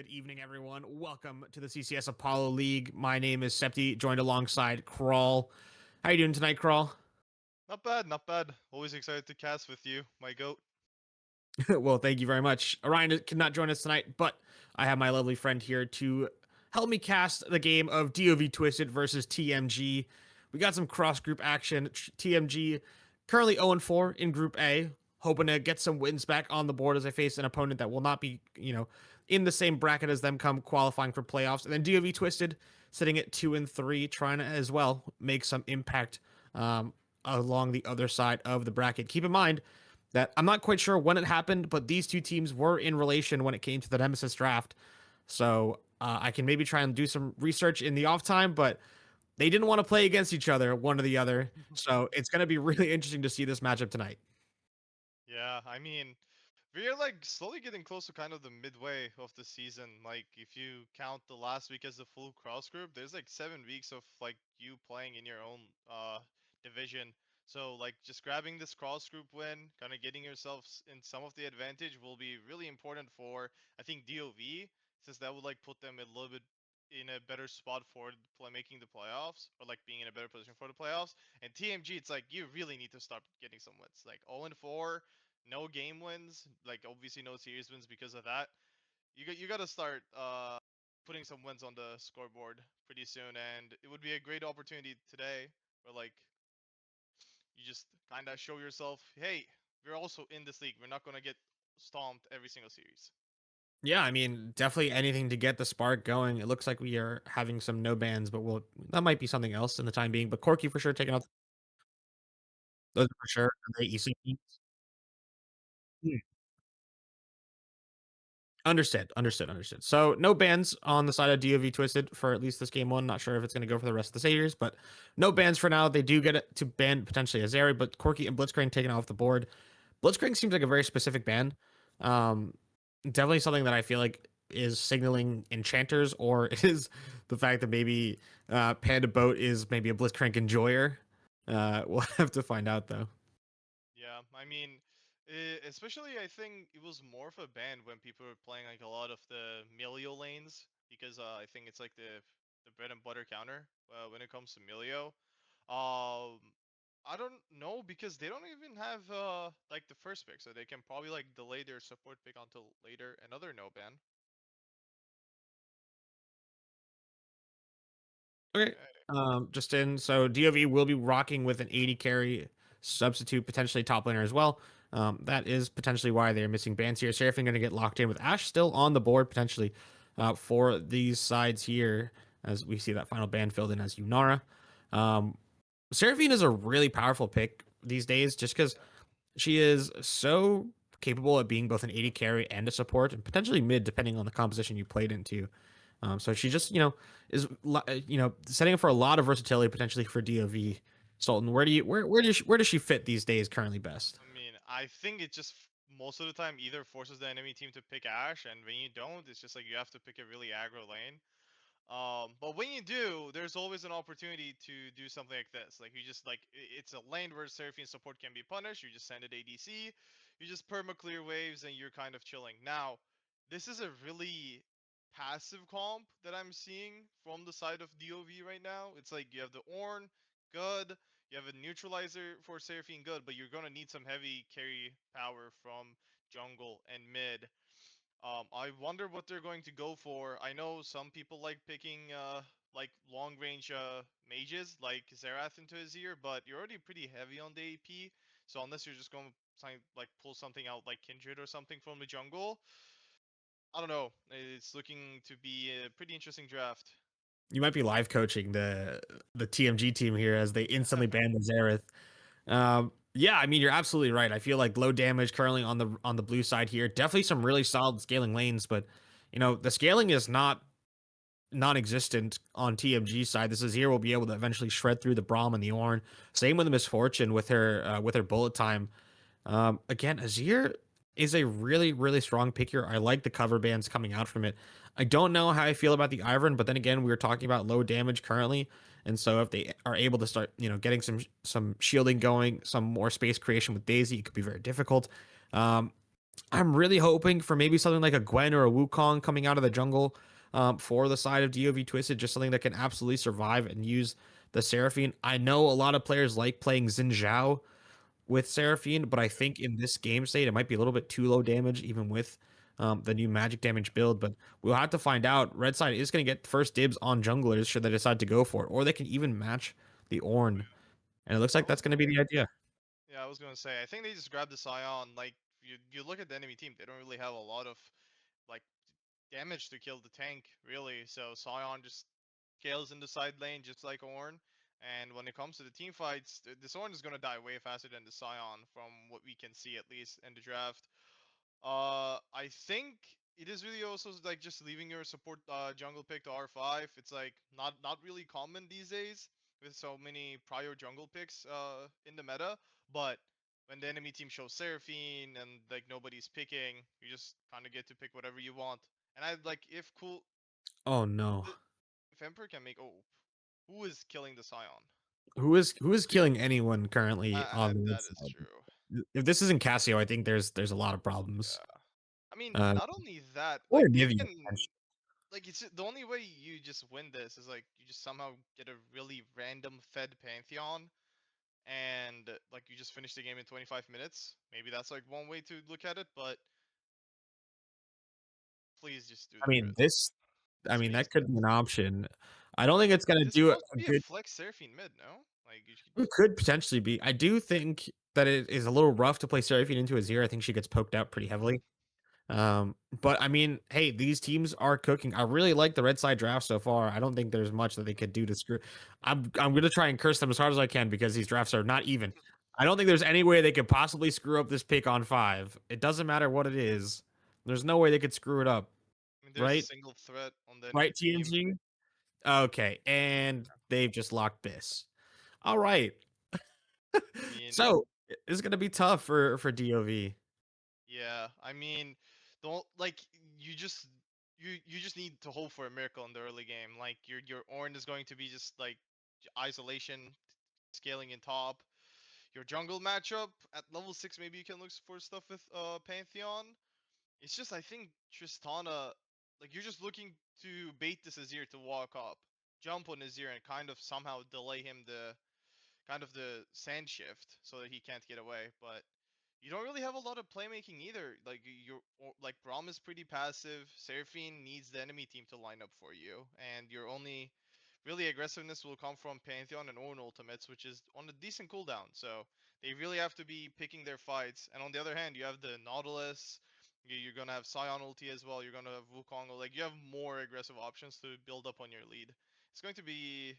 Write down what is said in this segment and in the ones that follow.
Good evening, everyone. Welcome to the CCS Apollo League. My name is Septi, joined alongside Crawl. How you doing tonight, Crawl? Not bad, not bad. Always excited to cast with you, my goat. Well, thank you very much. Orion cannot join us tonight, but I have my lovely friend here to help me cast the game of DoV Twisted versus TMG. We got some cross group action. TMG currently 0-4 in Group A, hoping to get some wins back on the board as I face an opponent that will not be, in the same bracket as them come qualifying for playoffs. And then DoV Twisted sitting at 2-3, trying to as well make some impact along the other side of the bracket. Keep in mind that I'm not quite sure when it happened, but these two teams were in relation when it came to the Nemesis draft. So I can maybe try and do some research in the off time, but they didn't want to play against each other, one or the other. So it's going to be really interesting to see this matchup tonight. Yeah, I mean, we're like slowly getting close to kind of the midway of the season. Like, if you count the last week as the full cross group, there's like 7 weeks of like you playing in your own division. So like just grabbing this cross group win, kind of getting yourselves in some of the advantage will be really important for I think DoV, since that would like put them a little bit in a better spot for making the playoffs or like being in a better position for the playoffs. And TMG, it's like you really need to start getting some wins. Like 0-4, no game wins, like obviously no series wins because of that. You got to start putting some wins on the scoreboard pretty soon, and it would be a great opportunity today where like you just kind of show yourself, hey, we're also in this league. We're not gonna get stomped every single series. Yeah, I mean, definitely anything to get the spark going. It looks like we are having some no bans, but that might be something else in the time being. But Corky for sure taking out those for sure. Are they EC? Understood. So no bans on the side of DoV Twisted for at least this game one. Not sure if it's going to go for the rest of the series, but no bans for now. They do get it to ban potentially Azeri, but Corki and Blitzcrank taken off the board. Blitzcrank seems like a very specific ban. Um, Definitely something that I feel like is signaling enchanters, or is the fact that maybe Panda Boat is maybe a Blitzcrank enjoyer. We'll have to find out though. Yeah, I mean, especially I think it was more of a ban when people were playing like a lot of the Melio lanes because I think it's like the bread and butter counter when it comes to Melio. Um, I don't know because they don't even have like the first pick, so they can probably like delay their support pick until later. Another no ban. Okay. Okay. Just in. So DOV will be rocking with an 80 carry substitute, potentially top laner as well. That is potentially why they're missing bans here. Seraphine going to get locked in with Ash still on the board potentially for these sides here as we see that final ban filled in as Yunara. Um, Seraphine is a really powerful pick these days just because Yeah. she is so capable of being both an 80 carry and a support and potentially mid depending on the composition you played into. So she just, is setting up for a lot of versatility potentially for DOV. Sultan, where does she fit these days currently best? I mean, I think it just most of the time either forces the enemy team to pick Ash, and when you don't, it's just like you have to pick a really aggro lane. But when you do, there's always an opportunity to do something like this. Like you just like it's a lane where Seraphine support can be punished. You just send it ADC, you just perma clear waves, and you're kind of chilling. Now, this is a really passive comp that I'm seeing from the side of DoV right now. It's like you have the Ornn, good. You have a neutralizer for Seraphine, good, but you're gonna need some heavy carry power from jungle and mid. I wonder what they're going to go for. I know some people like picking like long range mages like Xerath into Azir, but you're already pretty heavy on the AP. So unless you're just going to like pull something out like Kindred or something from the jungle, I don't know. It's looking to be a pretty interesting draft. You might be live coaching the TMG team here as they instantly ban the Xerath. Yeah, I mean you're absolutely right. I feel like low damage currently on the blue side here. Definitely some really solid scaling lanes, but the scaling is not non-existent on TMG side. This Azir will be able to eventually shred through the Braum and the Ornn. Same with the Misfortune with her bullet time. Again, Azir is a really strong pick here. I like the cover bands coming out from it. I don't know how I feel about the Ivern, but then again, we were talking about low damage currently, and so if they are able to start, getting some shielding going, some more space creation with Daisy, it could be very difficult. Um, I'm really hoping for maybe something like a Gwen or a Wukong coming out of the jungle for the side of DoV Twisted, just something that can absolutely survive and use the Seraphine. I know a lot of players like playing Xin Zhao with Seraphine, but I think in this game state, it might be a little bit too low damage, even with the new magic damage build. But we'll have to find out. Red side is going to get first dibs on junglers should they decide to go for it, or they can even match the Ornn. And it looks I like was that's going to be the idea. Yeah, I was gonna say, I think they just grabbed the Scion. Like, you look at the enemy team, they don't really have a lot of like damage to kill the tank, really. So Scion just scales in the side lane just like Ornn. And when it comes to the team fights, this Ornn is gonna die way faster than the Scion, from what we can see at least in the draft. I think it is really also like just leaving your support jungle pick to R5. It's like not really common these days with so many prior jungle picks in the meta. But when the enemy team shows Seraphine and like nobody's picking, you just kind of get to pick whatever you want. And I like if cool Oh no. if Emperor can make who is killing the Scion? Who is killing anyone currently on the red That is side? true. If this isn't Casio, I think there's a lot of problems. Yeah. I mean, Uh, not only that, or like you Nivea. can like it's the only way you just win this is like you just somehow get a really random fed pantheon and like you just finish the game in 25 minutes. Maybe that's like one way to look at it, but please just do I the mean, Triss. I This mean, makes that could be an sense. option. I don't Like think it's gonna this do could a also be a good. flex Seraphine mid, no? Like you should, It could potentially be. I do think that it is a little rough to play Seraphine into a zero. I think she gets poked out pretty heavily. But I mean, hey, these teams are cooking. I really like the red side draft so far. I don't think there's much that they could do to screw. I'm gonna try and curse them as hard as I can because these drafts are not even. I don't think there's any way they could possibly screw up this pick on 5. It doesn't matter what it is. There's no way they could screw it up, I mean there's a right? single threat on the enemy Right, team. TNG? Okay, and they've just locked this. All right. I mean, So it's gonna be tough for DOV. yeah, I mean, don't like you just need to hope for a miracle in the early game. Like your Ornn is going to be just like isolation scaling in top. Your jungle matchup at level 6 maybe you can look for stuff with Pantheon. It's just I think Tristana like you're just looking to bait this Azir to walk up, jump on Azir and kind of somehow delay him the sand shift so that he can't get away, but you don't really have a lot of playmaking either. Like like Braum is pretty passive. Seraphine needs the enemy team to line up for you, and your only really aggressiveness will come from Pantheon and Ornn ultimates, which is on a decent cooldown. So they really have to be picking their fights. And on the other hand, you have the Nautilus. You're gonna have Scion ulti as well. You're gonna have Wukong. Like you have more aggressive options to build up on your lead. It's going to be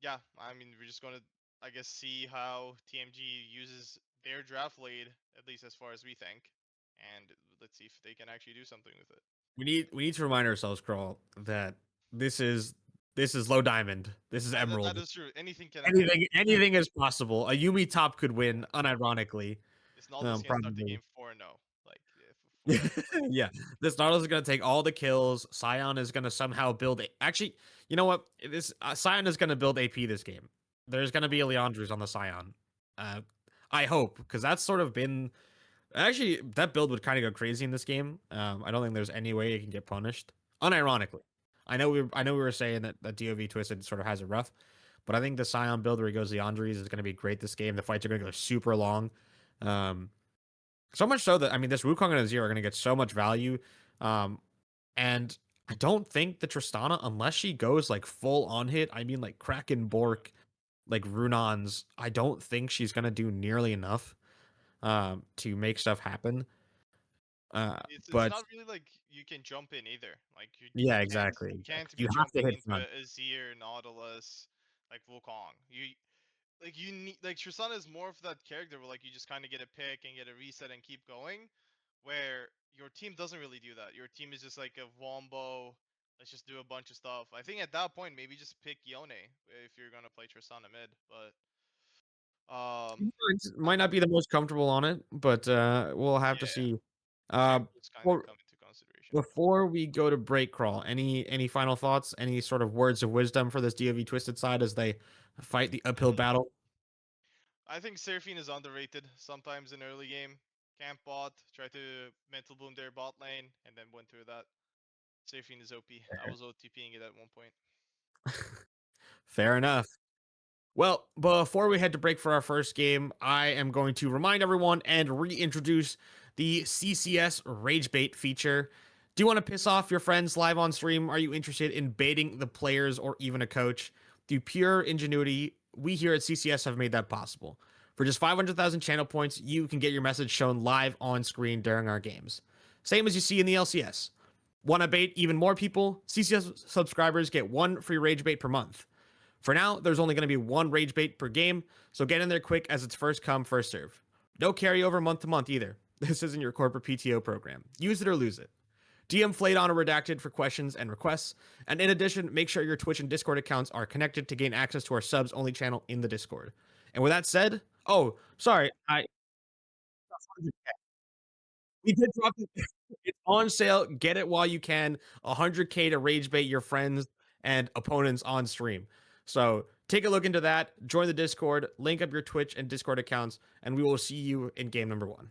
yeah, I mean, we're just gonna, I guess, see how TMG uses their draft lead, at least as far as we think, and let's see if they can actually do something with it. We need to remind ourselves, Crawl, that this is this is low diamond. This is That emerald. is true. Anything can happen. Anything is possible. A Yumi top could win, Yeah, unironically. this Nautilus can start the Probably. game 4-0, like if 4-0. Like Yeah, this Nautilus is gonna take all the kills. Scion is gonna somehow build. Actually, you know what? This Scion is gonna build AP this game. There's gonna be a Leandre's on the Scion. Uh, I hope because that's sort of been actually that build would kind of go crazy in this game. I don't think there's any way it can get punished. Unironically, I know we were saying that DoV Twisted sort of has it rough, but I think the Scion build where he goes Leandre's is gonna be great this game. The fights are gonna go super long. Um, so much so that I mean, this Wukong and Azir are going to get so much value, and I don't think the Tristana, unless she goes like full on hit, I mean like Kraken Bork, like Runons, I don't think she's going to do nearly enough to make stuff happen. it's But not really like you can jump in either. Like yeah, you exactly, can't exactly. be You have to jumping hit into front. Azir, Nautilus, like Wukong. You need like Tristana is more of that character where like you just kind of get a pick and get a reset and keep going, where your team doesn't really do that. Your team is just like a wombo. Let's just do a bunch of stuff. I think at that point maybe just pick Yone if you're gonna play Tristana mid. But It I, might not be the most comfortable on it, but we'll have to yeah, see. Uh, characters kind of for come into consideration. Before we go to break crawl, any final thoughts? Any sort of words of wisdom for this DoV Twisted side as they fight the uphill Mm, battle? I think Seraphine is underrated sometimes in early game. camp bot, try to mental boom their bot lane, and then went through that. Seraphine is OP. I was OTPing it at one point. Fair enough. Well, before we head to break for our first game, I am going to remind everyone and reintroduce the CCS Rage Bait feature. Do you want to piss off your friends live on stream? Are you interested in baiting the players or even a coach? Through pure ingenuity, we here at CCS have made that possible. For just 500,000 channel points, you can get your message shown live on screen during our games. Same as you see in the LCS. Want to bait even more people? CCS subscribers get one free Rage Bait per month. For now, there's only going to be one Rage Bait per game, so get in there quick as it's first come, first serve. No carryover month to month either. This isn't your corporate PTO program. Use it or lose it. DM Flayed on or redacted for questions and requests. And in addition, make sure your Twitch and Discord accounts are connected to gain access to our subs only channel in the Discord. And with that said, oh, sorry, we did drop it. It's on sale. Get it while you can. 100K to rage bait your friends and opponents on stream. So take a look into that. Join the Discord. Link up your Twitch and Discord accounts, and we will see you in game number 1.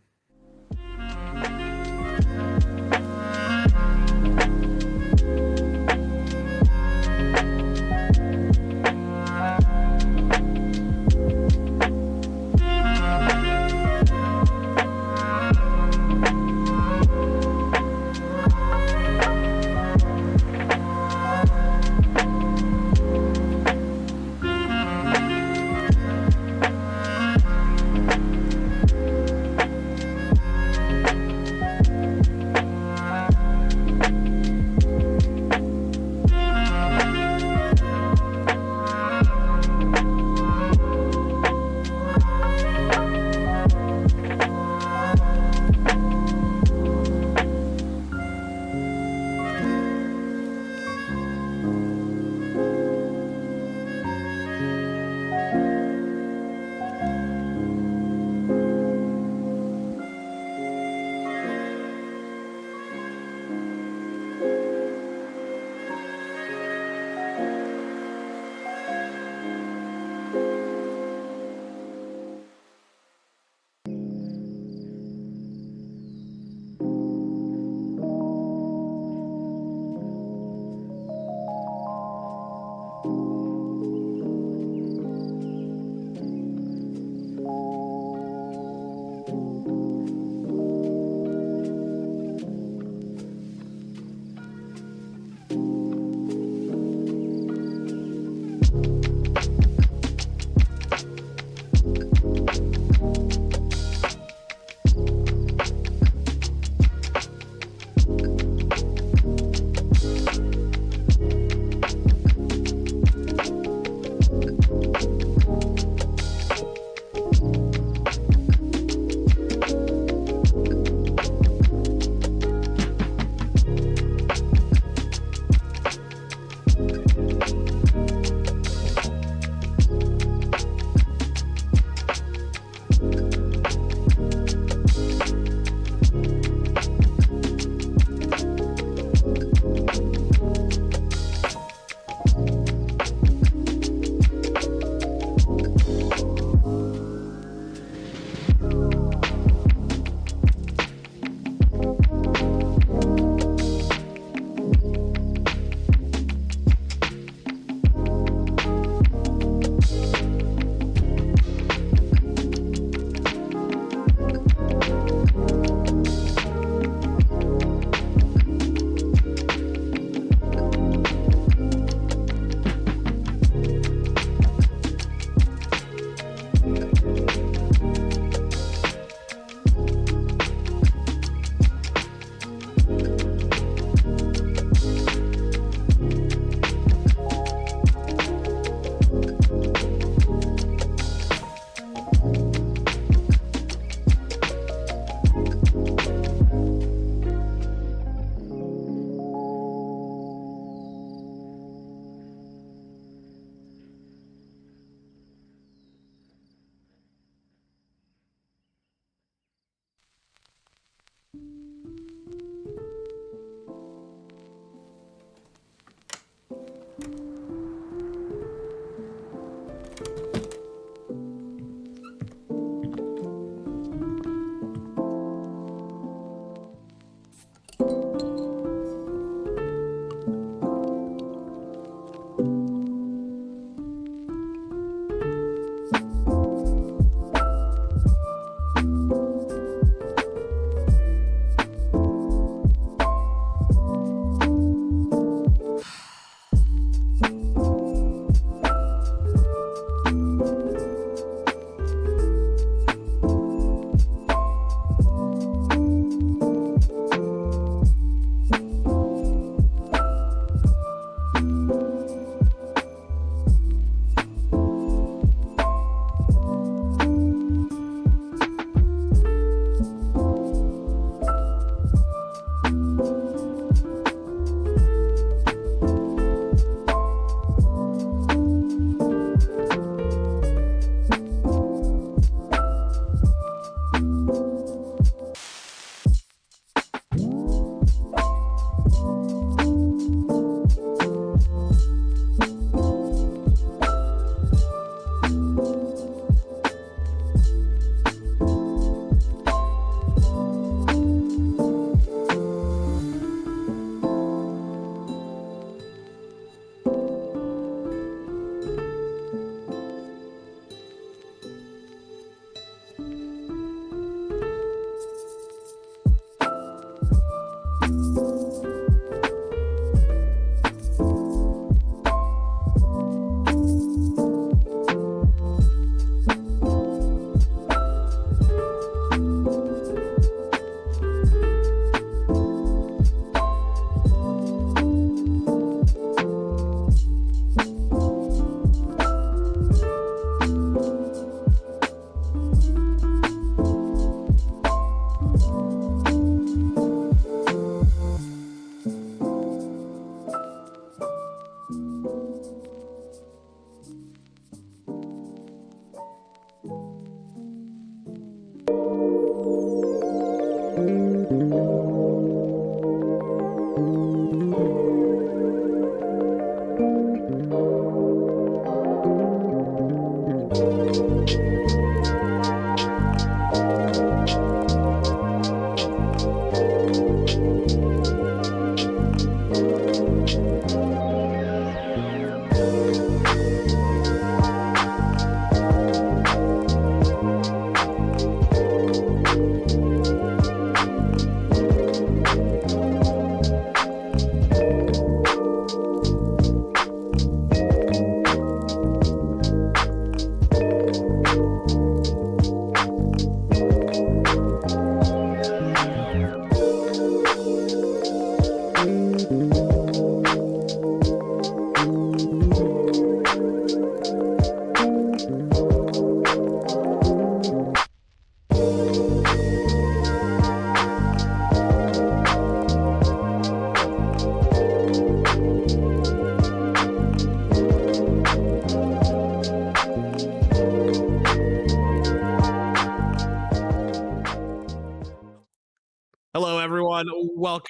Hello, everyone. Welcome.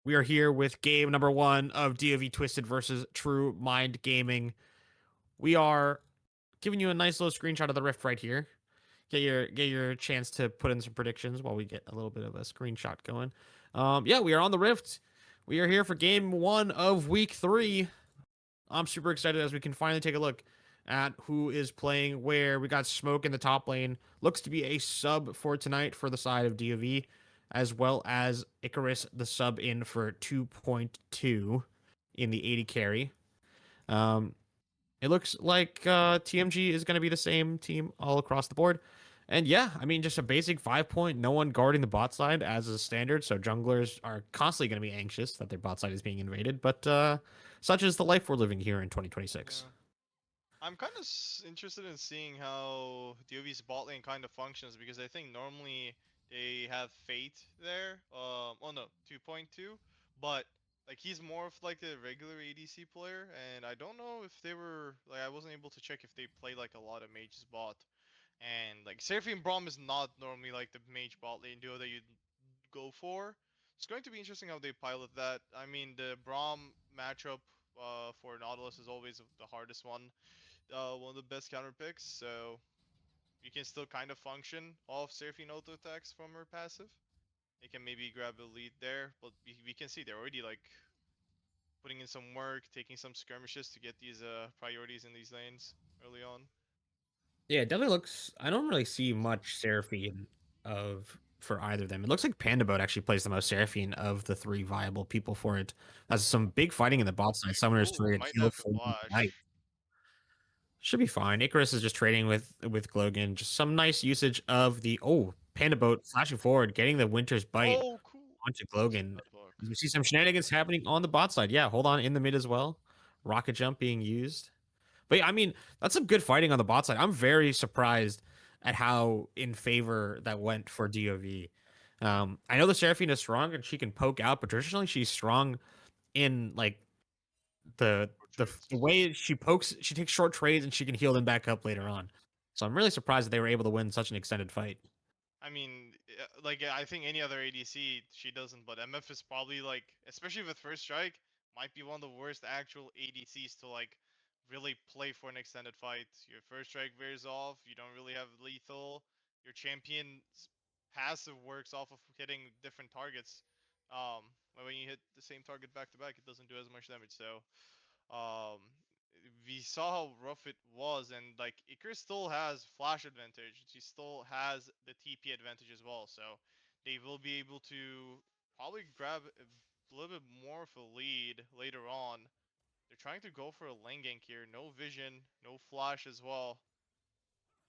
We are here with game number 1 of DoV Twisted versus True Mind Gaming. We are giving you a nice little screenshot of the Rift right here. Get your chance to put in some predictions while we get a little bit of a screenshot going. Yeah, we are on the Rift. We are here for game 1 of week 3. I'm super excited as we can finally take a look at who is playing where. We got Smoke in the top lane. Looks to be a sub for tonight for the side of DoV, as well as Icarus, the sub in for 2.2 in the 80 carry. Um, it looks like TMG is going to be the same team all across the board. And yeah, I mean, just a basic 5-point, no one guarding the bot side as a standard. So junglers are constantly going to be anxious that their bot side is being invaded. But such is the life we're living here in 2026. Yeah. I'm kind of interested in seeing how DoV's bot lane kind of functions because I think normally they have Fate there. Oh no, 2.2, but like he's more of like the regular ADC player, and I don't know if they were like I wasn't able to check if they play like a lot of mage's bot. And like Seraphine Braum is not normally like the mage bot lane duo that you go for. It's going to be interesting how they pilot that. I mean, the Braum matchup for Nautilus is always the hardest one of the best counter picks, so you can still kind of function off Seraphine auto attacks from her passive. They can maybe grab a lead there, but we can see they're already like putting in some work, taking some skirmishes to get these priorities in these lanes early on. Yeah, it definitely looks. I don't really see much Seraphine of for either of them. It looks like Panda Boat actually plays the most Seraphine of the 3 viable people for it. Has some big fighting in the bot side. Summoners Cool, to might heal have the for flash. night. Should be fine. Icarus is just trading with Glogan. Just some nice usage of the Panda Boat flashing forward, getting the Winter's Bite Oh, cool. onto That's a Glogan. bad look. You see some shenanigans happening on the bot side. Yeah, hold on in the mid as well. Rocket jump being used. But yeah, I mean, that's some good fighting on the bot side. I'm very surprised at how in favor that went for DoV. I know the Seraphine is strong and she can poke out, but traditionally she's strong in like the Or the trades. way she pokes. She takes short trades and she can heal them back up later Yeah. on. So I'm really surprised that they were able to win such an extended fight. I mean, like I think any other ADC she doesn't, but MF is probably like, especially with first strike, might be one of the worst actual ADCs to like really play for an extended fight. Your first strike wears off, you don't really have lethal. Your champion's passive works off of hitting different targets. But when you hit the same target back to back, it doesn't do as much damage. So um we saw how rough it was, and like Icarus still has flash advantage. She still has the TP advantage as well, so they will be able to probably grab a little bit more of a lead later on. They're trying to go for a lane gank here. No vision, no flash as well.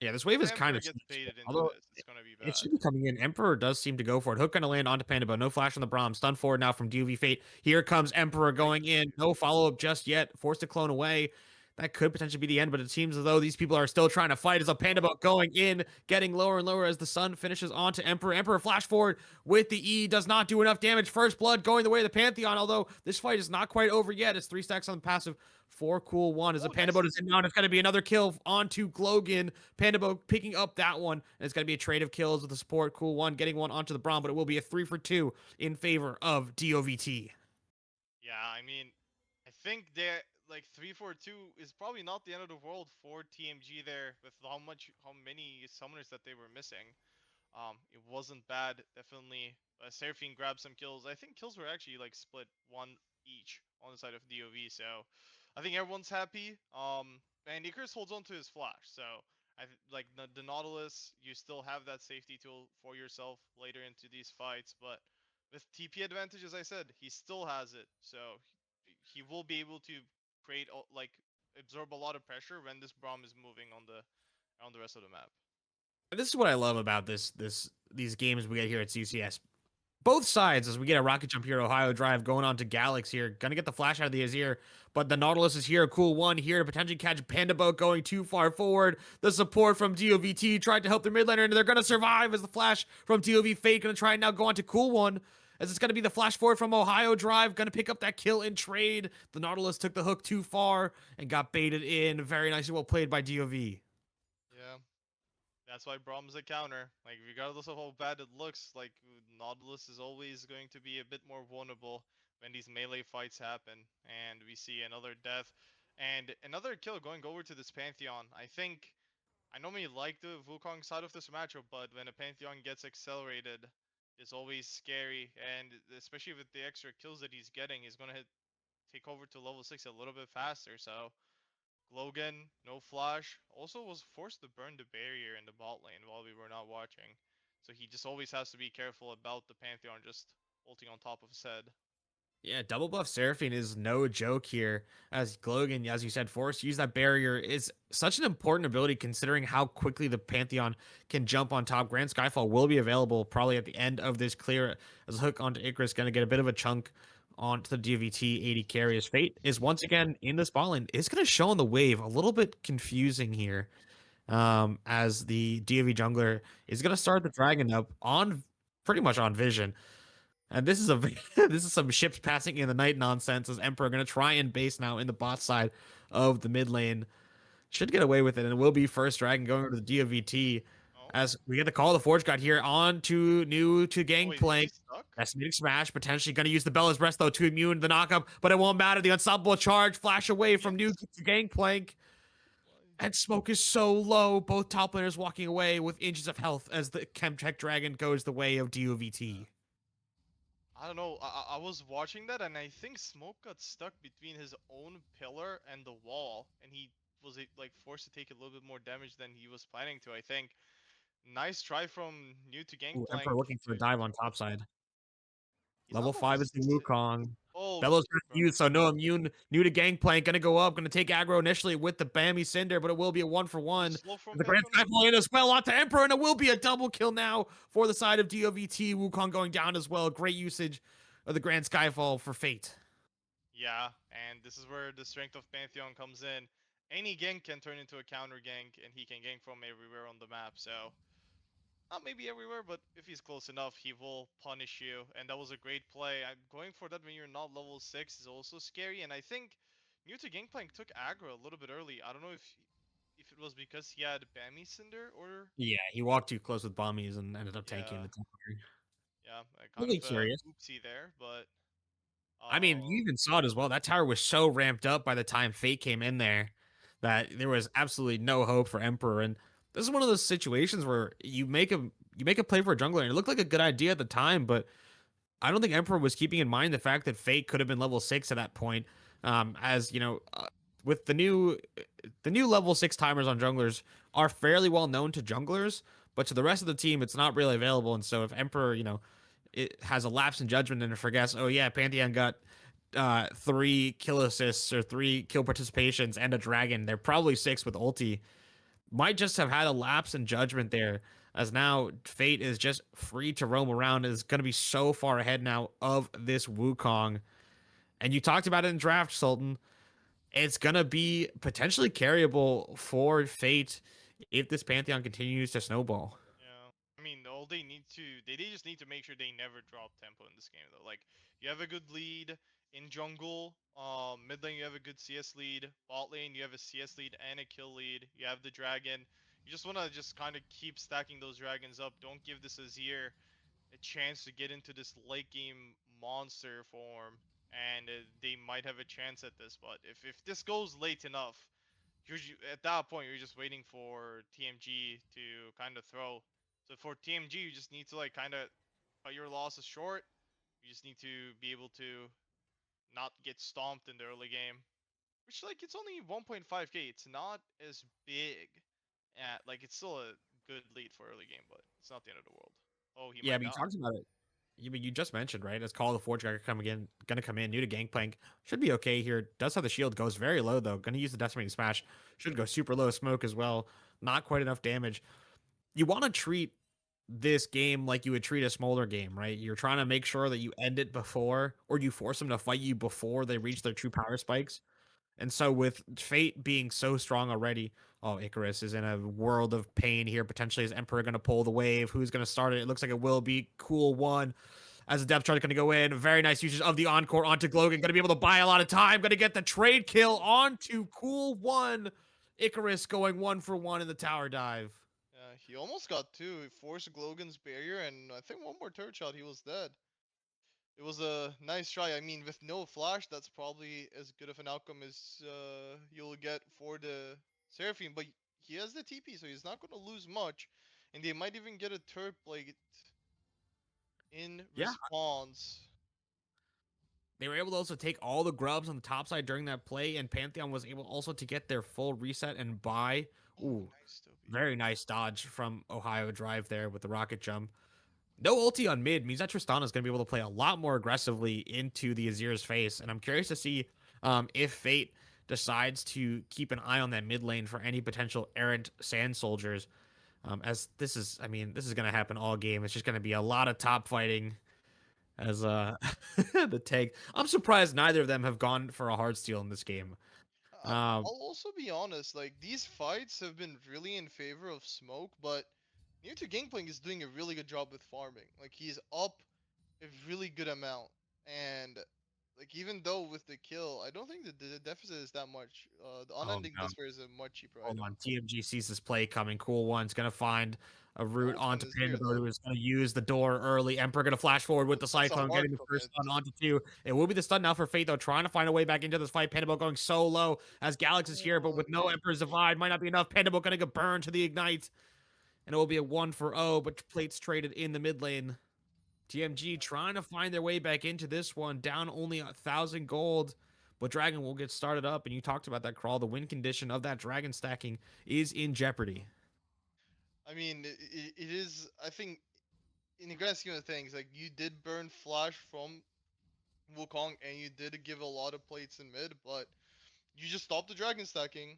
Yeah, this If wave is kind Emperor of gets sketchy. baited into Although this, it's gonna be it bad. should be coming in. Emperor does seem to go for it. Hook gonna land onto Panda, but no flash on the Braum. Stun forward now from DoV Fate. Here comes Emperor Nice. going in. No follow up just yet. Forced to clone away. That could potentially be the end, but it seems as though these people are still trying to fight as a Panda boat going in, getting lower and lower as the sun finishes onto Emperor. Emperor flash forward with the E, does not do enough damage. First blood going the way of the Pantheon, although this fight is not quite over yet. It's 3 stacks on the passive. 4 cool 1 as the Oh, Panda nice. boat is in now, and it's going to be another kill onto Glogan. Panda boat picking up that one, and it's going to be a trade of kills with the support. Cool 1 getting one onto the Braum, but it will be a 3 for 2 in favor of DOVT. Yeah, I mean, I think they like 3-4-2 is probably not the end of the world for TMG there with how many summoners that they were missing. It wasn't bad, definitely. Seraphine grabbed some kills. I think kills were actually like split one each on the side of DoV, so I think everyone's happy. And Icarus holds on to his flash, so like the Nautilus, you still have that safety tool for yourself later into these fights, but with TP advantage, as I said, he still has it, so he will be able to create like absorb a lot of pressure when this Braum is moving on the rest of the map. This is what I love about these games we get here at CCS. Both sides, as we get a rocket jump here, Ohio Drive going on to Galax here, gonna get the flash out of the Azir, but the Nautilus is here, a cool one here to potentially catch Panda Boat going too far forward. The support from DOVT tried to help their mid laner, and they're gonna survive as the flash from DOV Fate gonna try and now go on to cool one. As it's gonna be the flash forward from Ohio Drive, gonna pick up that kill in trade. The Nautilus took the hook too far and got baited in. Very nicely well played by DOV. Yeah. That's why Brahm's a counter. Like, regardless of how bad it looks, like, Nautilus is always going to be a bit more vulnerable when these melee fights happen. And we see another death. And another kill going over to this Pantheon. I normally like the Wukong side of this matchup, but when a Pantheon gets accelerated, it's always scary. And especially with the extra kills that he's getting, he's going to take over to level 6 a little bit faster. So, Logan, no flash, also was forced to burn the barrier in the bot lane while we were not watching. So he just always has to be careful about the Pantheon just ulting on top of his head. Yeah, double buff Seraphine is no joke here. As Glogan, as you said, forced to use that barrier is such an important ability considering how quickly the Pantheon can jump on top. Grand Skyfall will be available probably at the end of this clear as a hook onto Icarus, going to get a bit of a chunk onto the DVT 80 carry. His Fate is once again in this ball lane. It's going to show on the wave. A little bit confusing here as the DOV jungler is going to start the dragon up on pretty much on vision. And this is a this is some ships passing in the night nonsense as Emperor going to try and base now in the bot side of the mid lane. Should get away with it, and it will be first dragon going over to the DOVT Oh, as we get the call of the Forge God here on to new to oh wait, is he Gangplank. stuck? Estimating smash, potentially going to use the Bella's Breath though to immune the knockup, but it won't matter. The unstoppable charge flash away from new Yes. to Gangplank. And smoke is so low, both top laners walking away with inches of health as the Chemtech Dragon goes the way of DOVT. I don't know. I was watching that and I think Smoke got stuck between his own pillar and the wall, and he was like forced to take a little bit more damage than he was planning to. I think. Nice try from new to Ooh, Gangplank Emperor looking for to. a dive on top side. He's Level not level 5 is the 6. Wukong. Oh, Bellows super used, burns. so no immune. New to Gangplank, gonna go up, gonna take aggro initially with the Bambi Cinder, but it will be a one for Oh, one. slow from The Grand Pantheon. Skyfall in as well onto Emperor, and it will be a double kill now for the side of DOVT. Wukong going down as well. Great usage of the Grand Skyfall for Fate. Yeah, and this is where the strength of Pantheon comes in. Any gank can turn into a counter gank, and he can gank from everywhere on the map. So, not maybe everywhere, but if he's close enough, he will punish you. And that was a great play. I'm going for that when you're not level 6 is also scary. And I think New to Gangplank took aggro a little bit early. I don't know if it was because he had Bammy Cinder or Yeah, he walked too close with Bombies and ended up tanking yeah, the temporary. yeah, kind of Really curious. oopsie there, but I mean, you uh, even saw it as well. That tower was so ramped up by the time Fate came in there that there was absolutely no hope for Emperor. And this is one of those situations where you make a play for a jungler, and it looked like a good idea at the time, but I don't think Emperor was keeping in mind the fact that Fate could have been level 6 at that point. As you know, with the new level 6 timers on junglers are fairly well known to junglers, but to the rest of the team, it's not really available. And so if Emperor, it has a lapse in judgment and it forgets, oh yeah, Pantheon got 3 kill assists or 3 kill participations and a dragon. They're probably 6 with ulti. Might just have had a lapse in judgment there, as now Fate is just free to roam around. Is going to be so far ahead now of this Wukong. And you talked about it in draft, Sultan. It's going to be potentially carryable for Fate if this Pantheon continues to snowball. yeah. I mean, all they just need to make sure they never drop tempo in this game though. Like you have a good lead in jungle, mid lane you have a good CS lead, bot lane you have a CS lead and a kill lead. You have the dragon. You just want to just kind of keep stacking those dragons up. Don't give this Azir a chance to get into this late game monster form and they might have a chance at this. But if this goes late enough, at that point you're just waiting for TMG to kind of throw. So for TMG, you just need to like kind of cut your losses short. You just need to be able to not get stomped in the early game. Which like it's only 1.5k. It's not as big. Like it's still a good lead for early game, but it's not the end of the world. Oh, he Yeah, might but you die. talked about it. You just mentioned, right? As Call of the Forge gonna come in, new to Gangplank. Should be okay here. Does have the shield, goes very low though. Gonna use the decimating smash. Should go super low smoke as well. Not quite enough damage. You want to treat this game like you would treat a smaller game, right? You're trying to make sure that you end it before, or you force them to fight you before they reach their true power spikes. And so with Fate being so strong already, oh, Icarus is in a world of pain here. Potentially is Emperor going to pull the wave? Who's going to start it? It looks like it will be Cool One as the depth chart going to go in. Very nice usage of the Encore onto Glogan. Going to be able to buy a lot of time. Going to get the trade kill onto Cool One. Icarus going 1-for-1 in the tower dive. Yeah, he almost got two. He forced Glogan's barrier, and I think one more turret shot, he was dead. It was a nice try. I mean, with no flash, that's probably as good of an outcome as you'll get for the Seraphine. But he has the TP, so he's not going to lose much. And they might even get a turret plate in Yeah, response. they were able to also take all the grubs on the top side during that play, and Pantheon was able also to get their full reset and buy. Oh, Ooh, nice, DoV. very nice dodge from Ohio Drive there with the rocket jump. No ulti on mid means that Tristana is going to be able to play a lot more aggressively into the Azir's face, and I'm curious to see if Fate decides to keep an eye on that mid lane for any potential errant sand soldiers. As this is, I mean, this is going to happen all game. It's just going to be a lot of top fighting as the tank. I'm surprised neither of them have gone for a hard steal in this game. I'll also be honest, like these fights have been really in favor of Smoke, but Near to Gangplank is doing a really good job with farming. Like he's up a really good amount, and like even though with the kill, I don't think the deficit is that much. The Oh unending no. despair is a much cheaper Hold item. on. TMG sees this play coming. Cool One's going to find a route Almost on onto his ear Pandabo, though. who is going to use the door early. Emperor going to flash forward with the That's a Cyclone, hard getting the first commit. stun onto two. It will be the stun now for Fate, though, trying to find a way back into this fight. Pandabo going so low as Galax is here, but Oh, with no Emperor's Divide, might not be enough. Pandabo going to get burned to the Ignite, and it will be a 1-for-0, but plates traded in the mid lane. TMG trying to find their way back into this one, down only 1,000 gold. But Dragon will get started up, and you talked about that crawl. The win condition of that Dragon stacking is in jeopardy. I mean, it is. I think in the grand scheme of things, like you did burn flash from Wukong, and you did give a lot of plates in mid, but you just stopped the dragon stacking,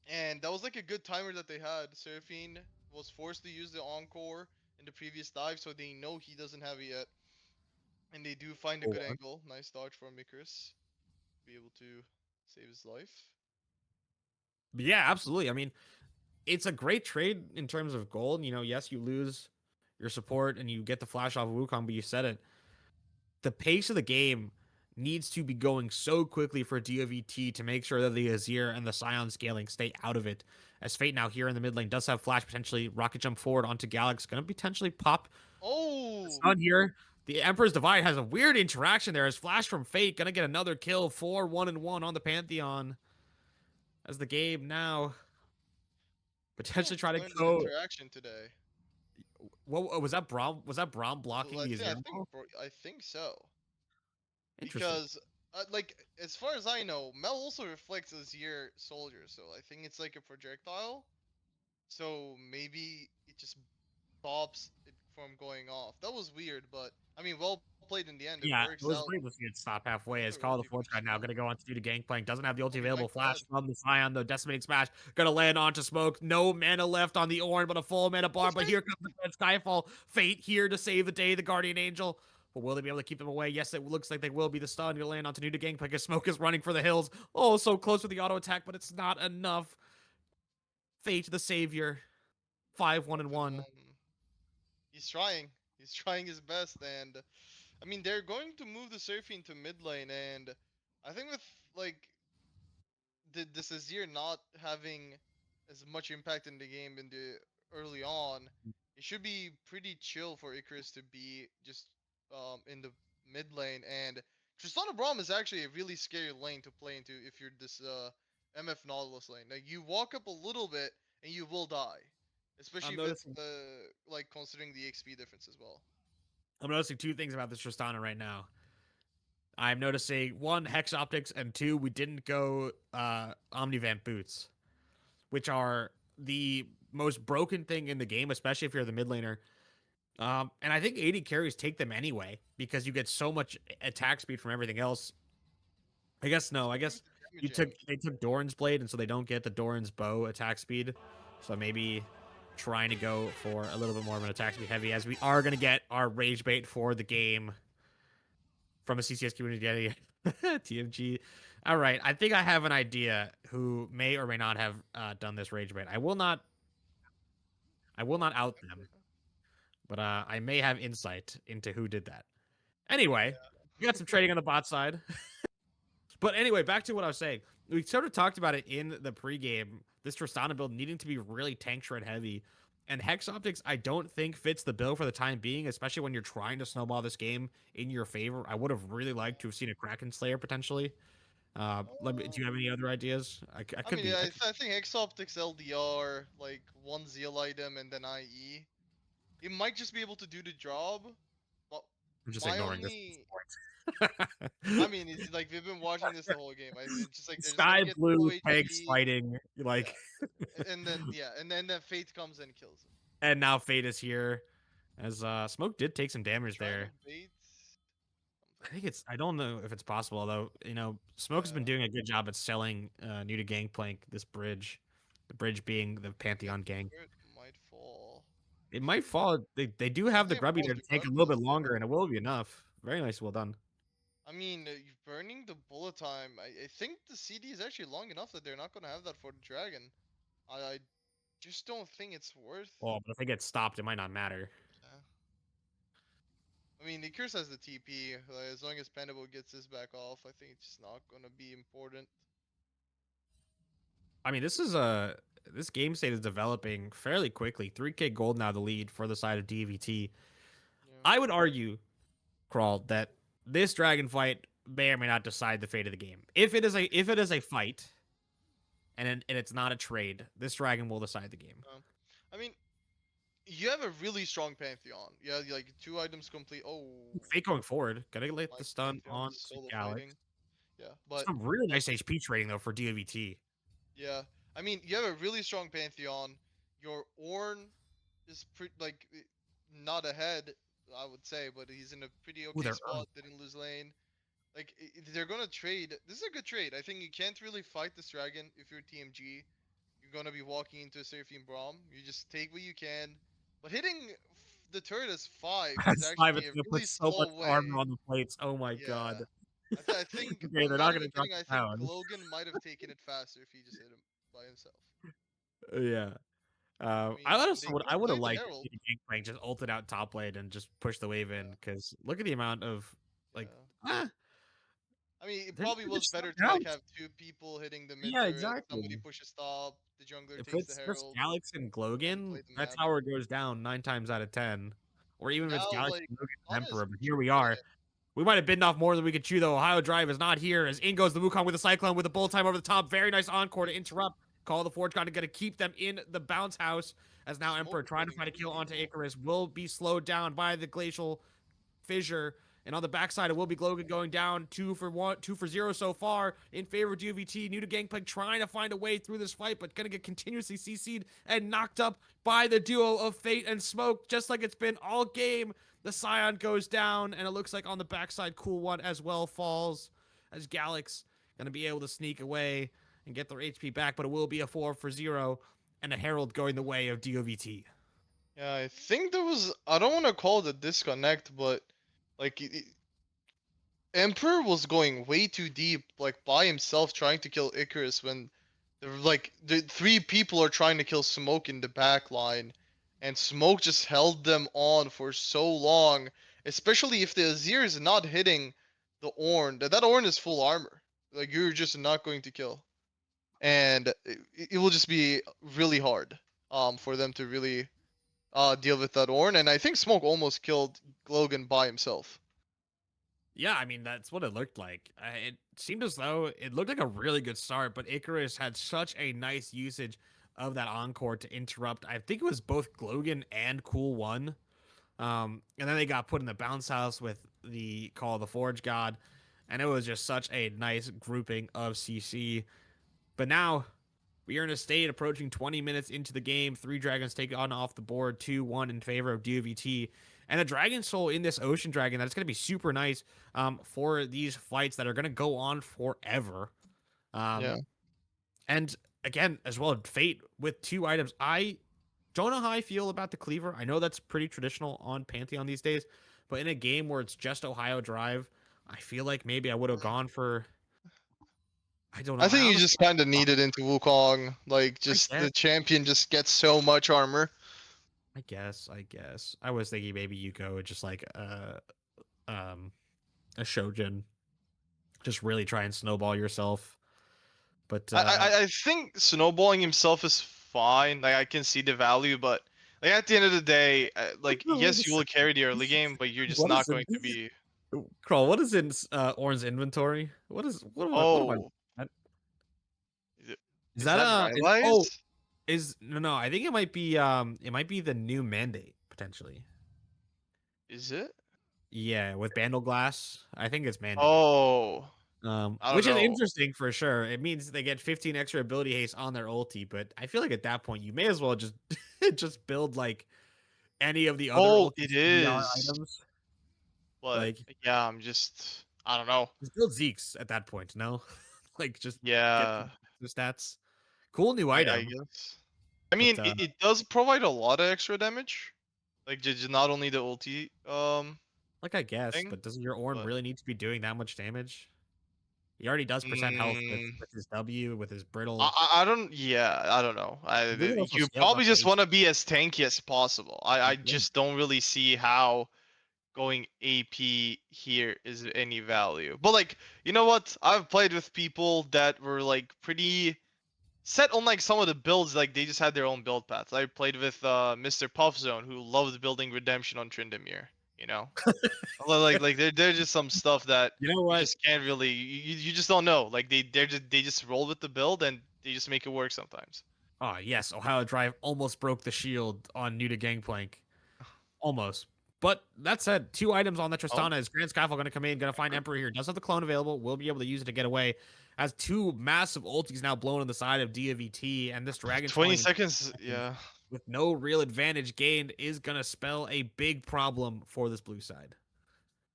and that was like a good timer that they had. Seraphine was forced to use the encore in the previous dive, so they know he doesn't have it yet, and they do find a good angle. Nice dodge from Icarus, be able to save his life. But yeah, absolutely. I mean, it's a great trade in terms of gold. You know, yes, you lose your support and you get the flash off of Wukong, but you said it. The pace of the game needs to be going so quickly for DOVT to make sure that the Azir and the Scion scaling stay out of it. As Fate now here in the mid lane does have flash, potentially rocket jump forward onto Galax, gonna potentially pop the Oh, stun here. The Emperor's Divide has a weird interaction there as Flash from Fate gonna get another kill for 1-1 on the Pantheon. As the game now I potentially almost try to learned an go. interaction today. What was that? Braum was that Braum Well, blocking the I Azir? think, bro, I think so. Interesting. Because like as far as I know, Mel also reflects as your soldier, so I think it's like a projectile. So maybe it just stops it from going off. That was weird, but I mean, well played in the end. It Yeah, it works was out. weird to see it stop halfway as Another Call of the ulti from Forge guy now Smoke. going to go on to do the Gangplank. Doesn't have the ulti Oh, he available. might be Flash dead. from the Scion, though. Decimating Smash. Going to land onto Smoke. No mana left on the Ornn, but a full mana Oh, bar. But Fate! here comes the Red Skyfall. Fate here to save the day. The Guardian Angel. But will they be able to keep them away? Yes, it looks like they will be. The stun to land onto new to Gangplank as Smoke is running for the hills. Oh, so close with the auto attack, but it's not enough. Fate, the savior. 5-1 and And 1. he's trying. He's trying his best, and I mean they're going to move the Surfing to mid lane, and I think with like this Azir not having as much impact in the game in the early on, it should be pretty chill for Icarus to be just in the mid lane and Tristana Braum is actually a really scary lane to play into if you're this MF Nautilus lane. Like you walk up a little bit and you will die, I'm especially with noticing like considering the XP difference as well. I'm noticing two things about this Tristana right now. I'm noticing one, Hex Optics, and two, we didn't go Omnivamp boots, which are the most broken thing in the game, especially if you're the mid laner. And I think AD carries take them anyway because you get so much attack speed from everything else. I guess no. I Sometimes guess the damaging. they took Doran's blade, and so they don't get the Doran's bow attack speed. So maybe trying to go for a little bit more of an attack speed heavy, as we are gonna get our rage bait for the game from a CCS community. TMG. All right, I think I have an idea who may or may not have done this rage bait. I will not. I will not out them, but I may have insight into who did that. Anyway, we got some trading on the bot side. But anyway, back to what I was saying. We sort of talked about it in the pregame. This Tristana build needing to be really tank shred heavy. And Hex Optics, I don't think fits the bill for the time being, especially when you're trying to snowball this game in your favor. I would have really liked to have seen a Kraken Slayer potentially. Do you have any other ideas? I I could mean, be. I I, could, th- I think X Optics LDR, like one Zeal item and then IE, it might just be able to do the job. But I'm just my ignoring this only, I point. mean, it's like we've been watching this the whole game. It's just like they're just gonna Sky get low blue tanks HP, fighting like, yeah, and then yeah, and then Fate comes and kills him. and now Fate is here. As Smoke did take some damage Trying to there. bait I something. think it's. I don't know if it's possible, although Smoke has been Yeah, doing a good job at selling new to Gangplank this bridge. The bridge being the that Pantheon gang. turret might fall. It might fall. They do I have the think it grubby falls to take a little bit regardless. longer, and it will be enough. Very nice, well done. I mean, burning the bullet time. I think the CD is actually long enough that they're not gonna have that for the dragon. I just don't think it's worth. Well, but if they get stopped, it might not matter. Yeah. I mean, Icarus has the TP. Like, as long as Pendable gets this back off, I think it's just not gonna be important. I mean, this game state is developing fairly quickly. 3K gold now the lead for the side of DVT. Yeah. I would argue, Crawl, that this dragon fight may or may not decide the fate of the game. If it is a fight, and it's not a trade, this dragon will decide the game. I mean, you have a really strong Pantheon. Yeah, like 2 items complete. Oh, Fate going forward, gotta let the nice stun Pantheon on just to solo Galax. fighting. Yeah, but Some really nice HP trading though for DOVT. yeah, I mean, you have a really strong Pantheon. Your Ornn is not ahead, I would say, but he's in a pretty Ooh, okay they're spot. Didn't lose lane. Like they're gonna trade. This is a good trade. I think you can't really fight this dragon if you're TMG. You're gonna be walking into a Seraphine Braum. You just take what you can. But hitting the turret as 5 is That's five. actually It's a gonna put really so much slow armor way. on the plates. Oh my Yeah. god. I think Okay, I'm they're not not even gonna drop kidding. I it think down. Logan might have taken it faster if he just hit him by himself. Yeah. I mean, they could I have would have played the liked Herald. to see Gangplank just ulted out top lane and just push the wave in, Yeah, because look at the amount of like yeah. ah, I mean, it they're probably was just better stuck to like out. have 2 people hitting the mid Yeah, turret. Somebody exactly. pushes top. The jungler If takes the it's just Herald. Galax and One Glogan, play the that's map. how it goes down 9 times out of 10. Or even if it's Now, Galax like, and Glogan and not as Emperor, but much here we play. are. We might have bitten off more than we could chew, though. Ohio Drive is not here, as in goes the Wukong with the Cyclone with the bullet time over the top. Very nice encore to interrupt. Call the Forge God to get to keep them in the bounce house, as now Smoke Emperor is trying to getting find a really kill onto lethal. Icarus will be slowed down by the glacial fissure. And on the backside, it will be Glogan going down 2 for 0 so far in favor of DVT. New to Gangplank trying to find a way through this fight, but gonna get continuously CC'd and knocked up by the duo of Fate and Smoke, just like it's been all game. The Scion goes down, and it looks like on the backside, Cool One as well falls, as Galax gonna be able to sneak away and get their HP back, but it will be a 4 for 0, and a Herald going the way of DOVT. Yeah, I think there was. I don't want to call it a disconnect, but like Emperor was going way too deep, like by himself, trying to kill Icarus when there were like the 3 people are trying to kill Smoke in the back line, and Smoke just held them on for so long. Especially if the Azir is not hitting the Ornn, that Ornn is full armor. Like you're just not going to kill, and it will just be really hard for them to really deal with that Ornn. And I think Smoke almost killed Logan by himself. Yeah, I mean that's what it looked like. It seemed as though it looked like a really good start, but Icarus had such a nice usage of that encore to interrupt. I think it was both Glogan and Cool One. And then they got put in the bounce house with the Call of the Forge God, and it was just such a nice grouping of CC. But now we are in a state approaching 20 minutes into the game. Three dragons take on off the board, 2-1 in favor of DoVT. And a Dragon Soul in this Ocean Dragon that's going to be super nice for these fights that are going to go on forever. Yeah. Um, and again, as well, Fate with two items. I don't know how I feel about the Cleaver. I know that's pretty traditional on Pantheon these days, but in a game where it's just Ohio Drive, I feel like maybe I would have gone for. I don't know. I I think you honestly, just kind of need it into Wukong. Like, I just guess, the champion just gets so much armor. I was thinking maybe you go just like um a Shojin, just really try and snowball yourself. But I think snowballing himself is fine. Like, I can see the value, but like at the end of the day, like wait a yes, you will second. carry the early game, but you're just What is not in going to be. Crawl? What is in Orn's inventory? What am I? Oh, That- is it- Is is that that is oh Rylai's? is no, I think it might be the new mandate potentially. Is it? Yeah, with Bandle Glass. I think it's mandate. Oh, I don't Which is know. interesting for sure. It means they get 15 extra ability haste on their ulti, but I feel like at that point you may as well just just build like any of the other Oh, ulti it CDR is. items. But Like yeah, I'm just. I don't know. just build Zeke's at that point, no? Like just get Yeah, the stats. Cool new I item, guess. I but mean, it does provide a lot of extra damage. Like just not only the ulti like I guess, thing, but doesn't your Ornn but really need to be doing that much damage? He already does percent health mm, with his W, with his brittle. I don't. Yeah, I don't know. I believe it also You scales probably up to just eight. want to be as tanky as possible. I Yeah, just don't really see how going AP here is any value. But like, you know what? I've played with people that were like pretty set on like some of the builds. Like they just had their own build paths. I played with Mr. Puffzone who loved building Redemption on Tryndamere. You know, like there's just some stuff that you know you what? just can't really you just don't know. Like they just roll with the build and they just make it work sometimes. Oh yes, Ohio Drive almost broke the shield on new to Gangplank. Almost. But that said, two items on the Oh, Tristana is Grand Skyfall going to come in, going to find Emperor here. Does have the clone available. Will be able to use it to get away. Has two massive ultis now blown on the side of DVT, and this Dragon's 20 falling in seconds. seconds Yeah. with no real advantage gained is going to spell a big problem for this blue side.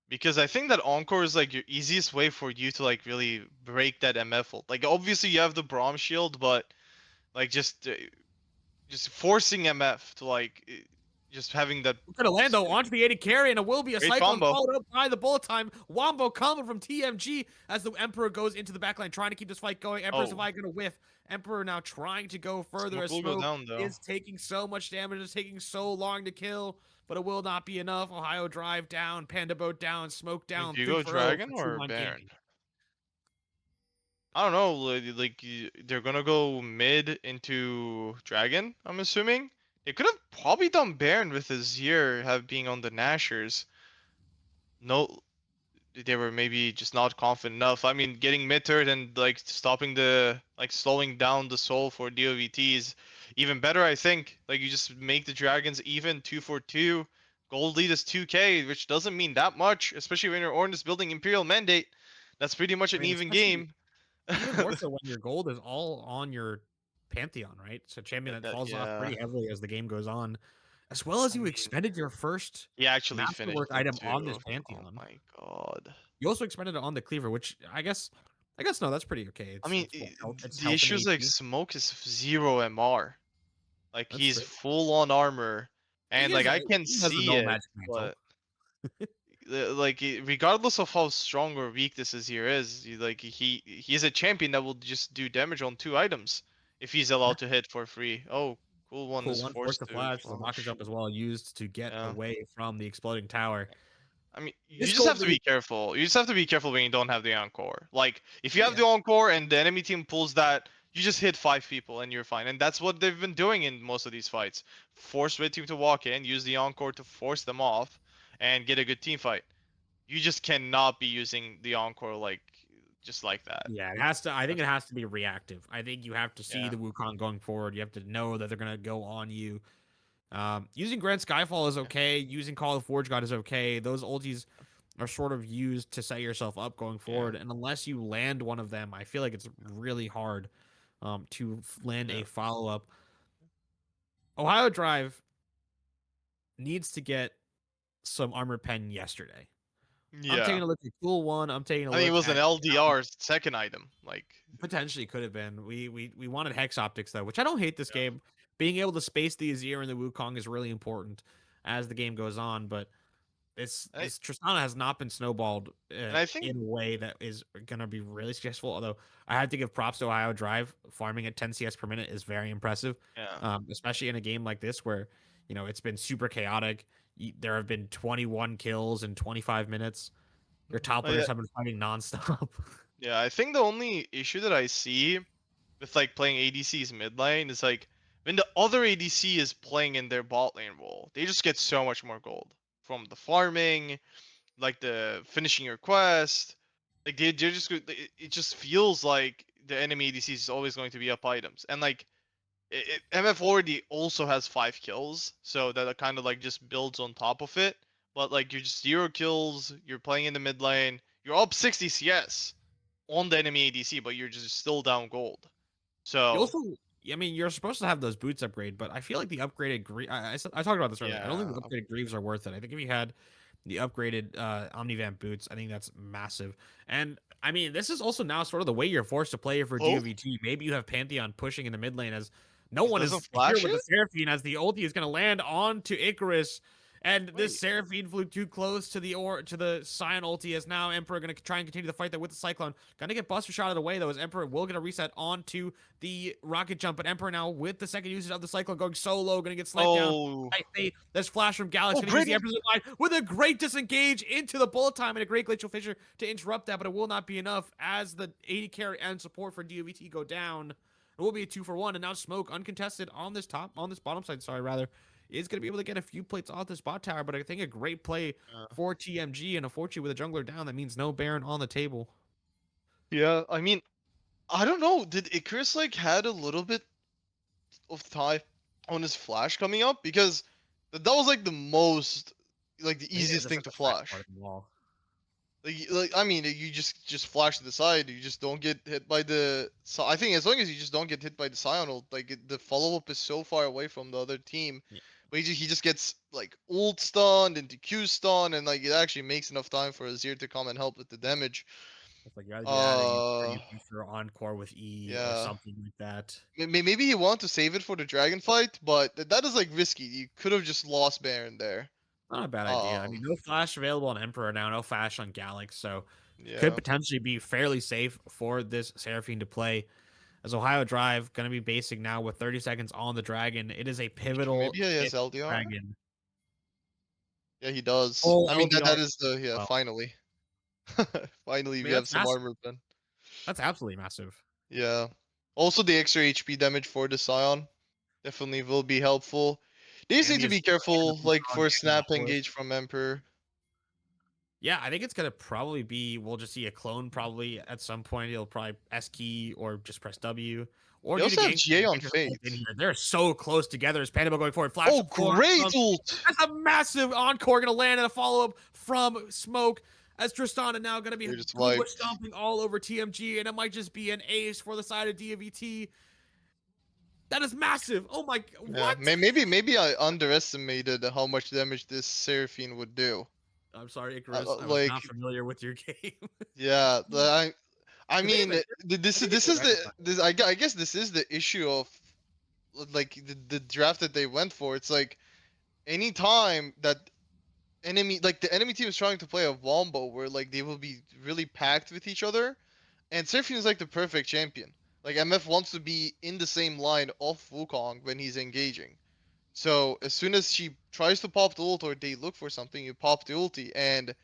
Because I think that Encore is like your easiest way for you to like really break that MF ult. Like obviously you have the Braum shield, but like just forcing MF to like just having that Look at Orlando like, onto the 80 carry, and it will be a great Cyclone combo. followed up by the bullet time. Wombo coming from TMG as the Emperor goes into the backline, trying to keep this fight going. Emperor's Oh, fight going to whiff. Emperor now trying to go further smoke as will go Smoke down though. is taking so much damage, it's taking so long to kill, but it will not be enough. Ohio Drive down, Panda Boat down, Smoke I mean, down, do you 3 go for 0 Dragon for or 2-1 Baron? gaming. I don't know. They're gonna go mid into Dragon. I'm assuming they could have probably done Baron with Azir have being on the Nashers. No, they were maybe just not confident enough. I mean, getting mid turret and like stopping the like slowing down the soul for DOVT is even better. I think like you just make the dragons even 2-for-2. Gold lead is 2k, which doesn't mean that much, especially when your Ornn is building Imperial Mandate. That's pretty much I an mean, even especially game. even more so when your gold is all on your Pantheon, right? So champion that falls off Yeah, pretty heavily as the game goes on. As well as I you mean, expended your first he actually masterwork finished it item on this too. Oh Pantheon. my god. You also expended it on the cleaver, which I guess no, that's pretty okay. I mean, It's the health and issue is like AP. Smoke is 0 MR. Like That's he's true. full on armor, and like I can He has a see no it, magic mantle. but like regardless of how strong or weak this is here is, like he's a champion that will just do damage on 2 items if he's Yeah. allowed to hit for free. Oh, cool one Cool is one, force forced the to flash, the knocker flash. jump as well used to get Yeah. away from the exploding tower. I mean, you This just gold have to lead, be careful. You just have to be careful when you don't have the encore. Like, if you oh have yeah, the encore and the enemy team pulls that, you just hit 5 people and you're fine. And that's what they've been doing in most of these fights. Force red team to walk in, use the encore to force them off, and get a good team fight. you just cannot be using the Encore like just like that. Yeah, it has to. I think it That's- has to be reactive. I think you have to see Yeah. the Wukong going forward. You have to know that they're gonna go on you. Using Grand Skyfall is okay. Using Call of Forge God is okay. Those ultis are sort of used to set yourself up going Yeah. forward. And unless you land one of them, I feel like it's really hard to land Yeah. a follow up. Ohio Drive needs to get some armor pen yesterday. I'm Yeah. taking a look at Tool One. I'm taking a I think it look was an at LDR second item. Like, potentially could have been. We wanted Hex Optics though, which I don't hate this yeah. game. Being able to space the Azir and the Wukong is really important as the game goes on, but I, this Tristana has not been snowballed and I think in a way that is gonna be really successful. Although I had to give props to Ohio Drive, farming at 10 CS per minute is very impressive, yeah. especially in a game like this where it's been super chaotic. There have been 21 kills in 25 minutes. Your top Yeah. laners have been fighting nonstop. Yeah, I think the only issue that I see with like playing ADC's mid lane is like when the other ADC is playing in their bot lane role, they just get so much more gold from the farming, like the finishing your quest. Like they're just it just feels like the enemy ADC is always going to be up items, and like MF already also has 5 kills, so that kind of like just builds on top of it. But like you're just 0 kills, you're playing in the mid lane, you're up 60 CS on the enemy ADC, but you're just still down gold. You So also, I mean, you're supposed to have those boots upgrade, but I feel like the upgraded I talked about this earlier. I don't think yeah. the upgraded greaves are worth it. I think if you had the upgraded Omnivamp boots, I think that's massive. And I mean, this is also now sort of the way you're forced to play for Oh, DoVT. Maybe you have Pantheon pushing in the mid lane as no he one doesn't is here flash with the it? Seraphine as the ulti is going to land onto Icarus. And this Wait. Seraphine flew too close to the Scion ulti as now Emperor going to try and continue the fight there with the Cyclone. Gonna get Buster shot out of the way though as Emperor will get a reset onto the rocket jump, but Emperor now with the second usage of the Cyclone going so low, gonna get sniped down. Oh. There's flash from Galax, Oh, gonna use great. the Emperor's line with a great disengage into the bullet time and a great glacial fissure to interrupt that, but it will not be enough as the 80 carry and support for DoVT go down. It will be a 2-for-1, and now Smoke uncontested on this bottom side, is going to be able to get a few plates off this bot tower, but I think a great play for TMG, and unfortunately with a jungler down, that means no Baron on the table. Yeah, I mean, I don't know. Did Icarus like had a little bit of time on his flash coming up? Because that was like the most, like the I think it's easiest just thing at to the back part flash. of the wall. Like I mean, you just flash to the side. You just don't get hit by the. So I think as long as you just don't get hit by the Scion ult, like the follow up is so far away from the other team, Yeah, but he just gets like ult stunned into Q stun, and like it actually makes enough time for Azir to come and help with the damage. it's like you either do that or Uh, you for encore with E or yeah. something like that. Maybe you want to save it for the dragon fight, but that is like risky. You could have just lost Baron there. Not a bad idea. I mean, no flash available on Emperor now, no flash on Galax, so could Yeah. potentially be fairly safe for this Seraphine to play. As Ohio Drive going to be basic now with 30 seconds on the Dragon. It is a pivotal Maybe he has hit LDR. Dragon. Yeah, he does. Full I mean that LDR. is the yeah. Well, Finally, finally I we mean, have that's some massive. armor pen. That's absolutely massive. Yeah. Also, the extra HP damage for the Scion definitely will be helpful. They just And need the to be Azir and the careful, like Wukong for getting the snap push. engage from Emperor. Yeah, I think it's gonna probably be. We'll just see a clone probably at some point. He'll probably S key or just press W or They do the also have gank. GA on Get your ult in Fate. here. They're so close together. As Pandemic going forward, flash Oh, for great ult! that's a massive encore gonna land and a follow up from Smoke. As Tristana now gonna be They're just Goomba wiped. stomping all over TMG, and it might just be an ace for the side of DVT. That is massive. Oh my, Yeah, what? maybe I underestimated how much damage this Seraphine would do. I'm sorry, Icarus. I was Like, not familiar with your game. yeah, I 'Cause they have mean, a, this I is think it's this a is red the flag. this I guess this is the issue of like the draft that they went for. It's like anytime that the enemy team is trying to play a wombo where like they will be really packed with each other, and Seraphine is like the perfect champion. Like MF wants to be in the same line of Wukong when he's engaging. So as soon as she tries to pop the ult or they look for something, you pop the ulti, and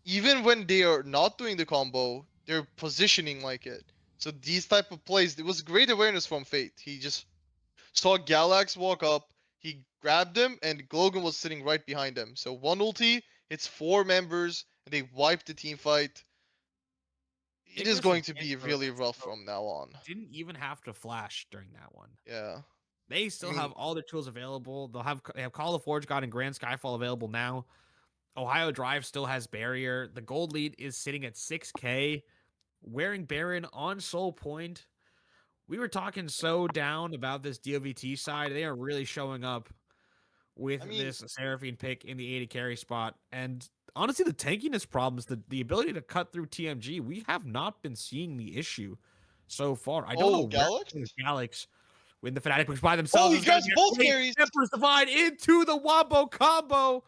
even when they are not doing the combo, they're positioning like it. So these type of plays, it was great awareness from Fate. He just saw Galax walk up, he grabbed him, and Glogan was sitting right behind him. So one ulti hits 4 members, and they wipe the team fight, it is Icarus going and to be Panther really and rough Smoke from now on. didn't even have to flash during that one. Yeah. They I still have mean, all their tools available. They have Call of Forge God and Grand Skyfall available now. Ohio Drive still has barrier. The gold lead is sitting at 6K. Wearing Baron on Soul Point. We were talking so down about this DOVT side. They are really showing up I with mean, this Seraphine pick in the 80 carry spot. And honestly, the tankiness problems, the ability to cut through TMG, we have not been seeing the issue so far. I don't know oh, where Galax? Galax when the Fnatic push by Oh, themselves he is going to grabs get both great. carries. Emperor's Divide into the Wombo combo.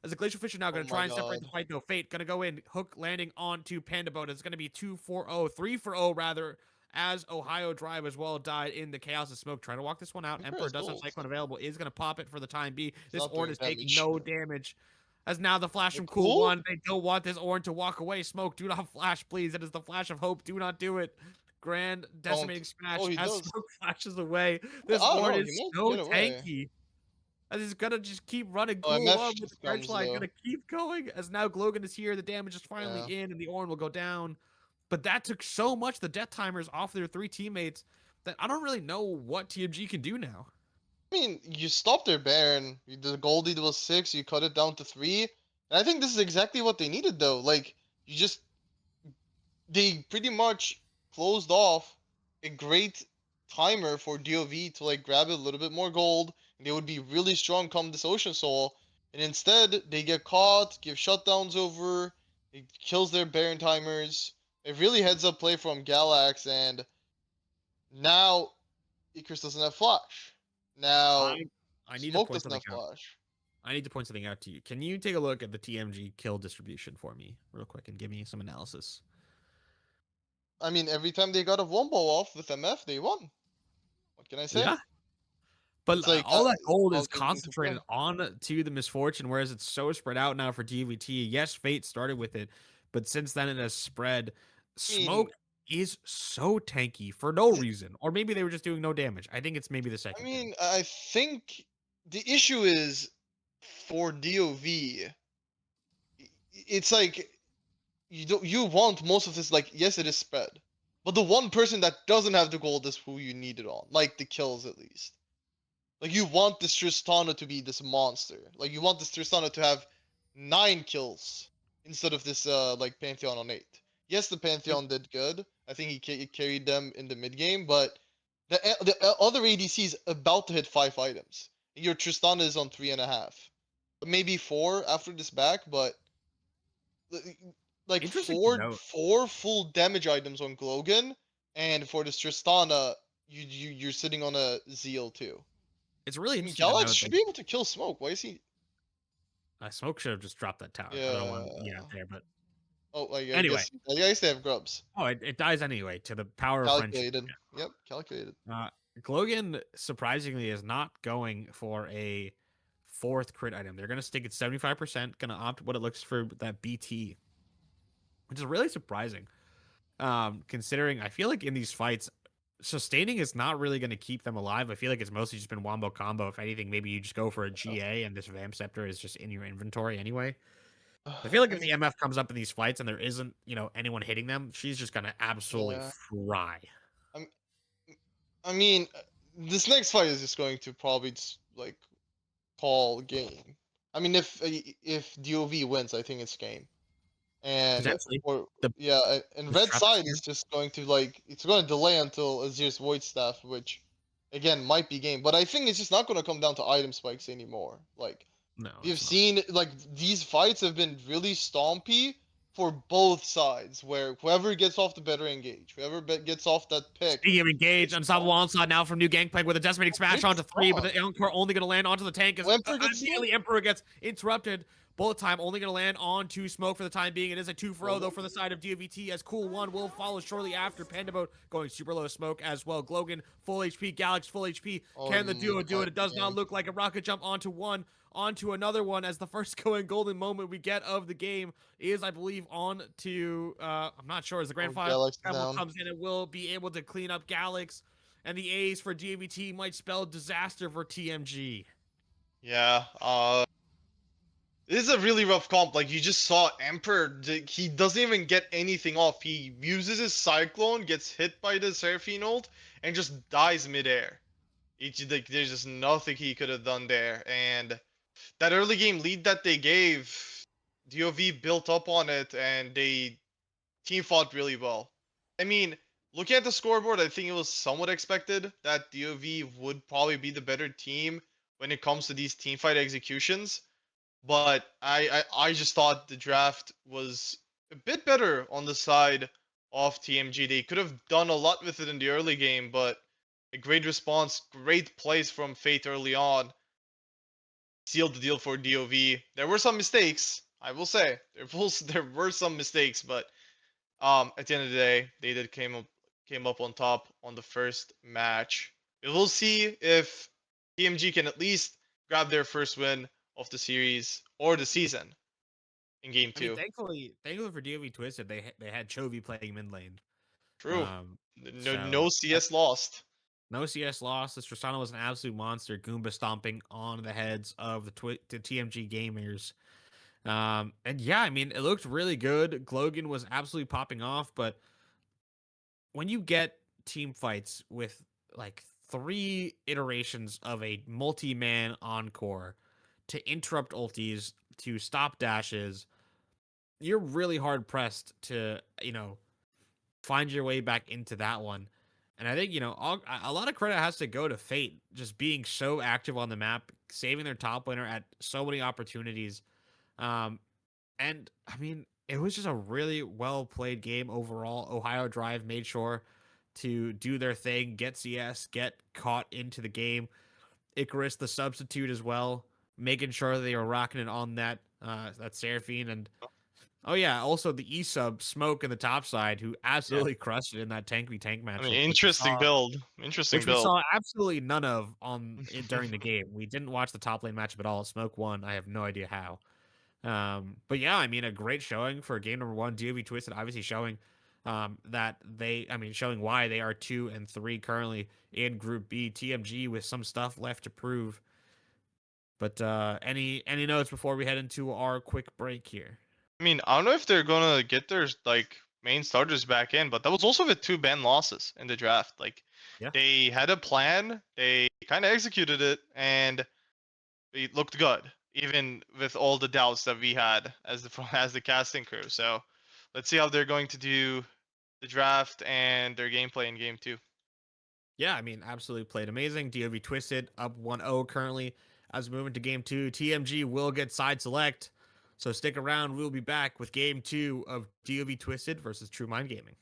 As the Glacial Fisher now Oh going to my try and separate god. the fight, though. Fate going to go in, hook landing onto Panda Boat. It's going to be 2-4-0, 3-0 rather, as Ohio Drive as well died in the Chaos of Smoke. Trying to walk this one out. Emperor Emperor has does have gold. Cyclone available, is going to pop it for the time being. He's This not Ornn doing is taking damage. no damage. As now the flash The from Cool cool? One. They don't want this Ornn to walk away. Smoke, do not flash, please. It is the flash of hope. Do not do it. Grand decimating Don't. smash Oh, he as does. Smoke flashes away. This I don't Ornn know. He is might so get away. tanky. As he's gonna just keep running Oh, Cool MF One with the just Drench comes line. though. Gonna keep going. As now Glogan is here. The damage is finally Yeah. in and the Ornn will go down. But that took so much the death timers off their 3 teammates that I don't really know what TMG can do now. I mean, you stopped their Baron. The gold lead was 6. You cut it down to 3. And I think this is exactly what they needed though. Like, you just they pretty much closed off a great timer for DoV to like grab a little bit more gold, and they would be really strong come this Ocean Soul. And instead, they get caught, give shutdowns over, it kills their Baron timers. A really heads up play from Galax, and now Icarus doesn't have flash. Now I need to Smoke point doesn't something have out. flash. I need to point something out to you. Can you take a look at the TMG kill distribution for me, real quick, and give me some analysis? I mean, every time they got a Wombo off with MF, they won. What can I Yeah. say? But It's like all that gold how is they can concentrated play. on to the Misfortune, whereas it's so spread out now for DVT. Yes, Fate started with it, but since then it has spread. I mean, Smoke is so tanky for no reason, or maybe they were just doing no damage. I think it's maybe the I second thing. mean, I think the issue is for DOV. It's like you want most of this. Like, yes, it is spread, but the one person that doesn't have the gold is who you need it on. Like the kills, at least. Like you want this Tristana to be this monster. Like you want this Tristana to have 9 kills instead of this like Pantheon on 8. Yes, the Yep. Pantheon did good. I think he carried them in the mid game, but the other ADC is about to hit 5 items. Your Tristana is on 3.5, maybe 4 after this back, but like Interesting to note. four full damage items on Glogan, and for this Tristana, you're sitting on a Zeal too. It's really I mean, interesting to Galax note should that be able to kill Smoke. Why is he? Smoke should have just dropped that tower. I don't want to Yeah. get out there, but Oh, like anyway. I guess they have grubs. Oh, it dies anyway to the power of friendship. Calculated. Yep, calculated. Glogan surprisingly is not going for a 4th crit item. They're going to stick at 75%, going to opt what it looks for that BT, which is really surprising. Considering I feel like in these fights, sustaining is not really going to keep them alive. I feel like it's mostly just been wombo combo. If anything, maybe you just go for a GA and this Vamp Scepter is just in your inventory anyway. I feel like if the MF comes up in these fights and there isn't, anyone hitting them, she's just going to absolutely Yeah. fry. I mean, this next fight is just going to probably just, like call game. I mean, if DoV wins, I think it's game. And Potentially. or The yeah, and red trap is side here. is just going to it's going to delay until Azir's Void Staff, which again might be game. But I think it's just not going to come down to item spikes anymore. Like No, we've it's not. seen, like these fights have been really stompy for both sides, where whoever gets off the better engage, whoever gets off that pick. Speaking of engage, is Unstoppable Onslaught now from New Gangplank with a decimating smash really onto 3, but strong. the Encore only going to land onto the tank as Emperor gets immediately Emperor gets interrupted. Bullet time only going to land onto Smoke for the time being. It is a 2-0 though for the side of DOVT as Cool One will follow shortly after. Panda Boat going super low Smoke as well. Glogan full HP, Galax full HP. Oh Can the duo do my it? It does not man. look like a rocket jump onto one. Onto another one as the first going golden moment we get of the game is, I believe, on to I'm not sure, as the grand final Galax down. comes in, it will be able to clean up Galax, and the A's for DVT might spell disaster for TMG. Yeah. This is a really rough comp. Like, you just saw Emperor. He doesn't even get anything off. He uses his Cyclone, gets hit by the Seraphine ult, and just dies midair. Like, there's just nothing he could have done there. And that early game lead that they gave, DoV built up on it, and they team fought really well. I mean, looking at the scoreboard, I think it was somewhat expected that DoV would probably be the better team when it comes to these team fight executions. But I just thought the draft was a bit better on the side of TMG. They could have done a lot with it in the early game, but a great response, great plays from Fate early on sealed the deal for DoV. There were some mistakes, I will say. There were some mistakes, but at the end of the day, they did came up on top on the first match. We'll see if TMG can at least grab their first win of the series or the season in game I mean, 2. thankfully for DoV Twisted, they had Chovy playing mid lane. True. No So CS lost. no CS loss. This Tristana was an absolute monster, Goomba stomping on the heads of the TMG gamers. And yeah, I mean, it looked really good. Glogan was absolutely popping off, but when you get team fights with like 3 iterations of a multi-man encore to interrupt ultis, to stop dashes, you're really hard pressed to, find your way back into that one. And I think, a lot of credit has to go to Fate just being so active on the map, saving their top laner at so many opportunities. And I mean, it was just a really well played game overall. Ohio Drive made sure to do their thing, get CS, get caught into the game. Icarus, the substitute as well, making sure they were rocking it on that Seraphine. And oh yeah, also the E sub Smoke in the top side, who Yeah. absolutely crushed it in that tank v tank I mean, matchup, interesting build. Interesting which we build. saw absolutely none of during the game. We didn't watch the top lane matchup at all. Smoke won. I have no idea how. But yeah, I mean, a great showing for game number 1. DoV Twisted obviously showing showing why they are 2 and 3 currently in Group B. TMG with some stuff left to prove. But any notes before we head into our quick break here? I mean, I don't know if they're gonna get their like main starters back in, but that was also with 2 ban losses in the draft. Like, Yeah. they had a plan, they kind of executed it, and it looked good, even with all the doubts that we had as the as the casting crew. So let's see how they're going to do the draft and their gameplay in game 2. Yeah, I mean, absolutely played amazing. DoV Twisted up 1-0 currently. As we move into game 2, TMG will get side select. So stick around. We'll be back with game 2 of DoV Twisted versus True Mind Gaming.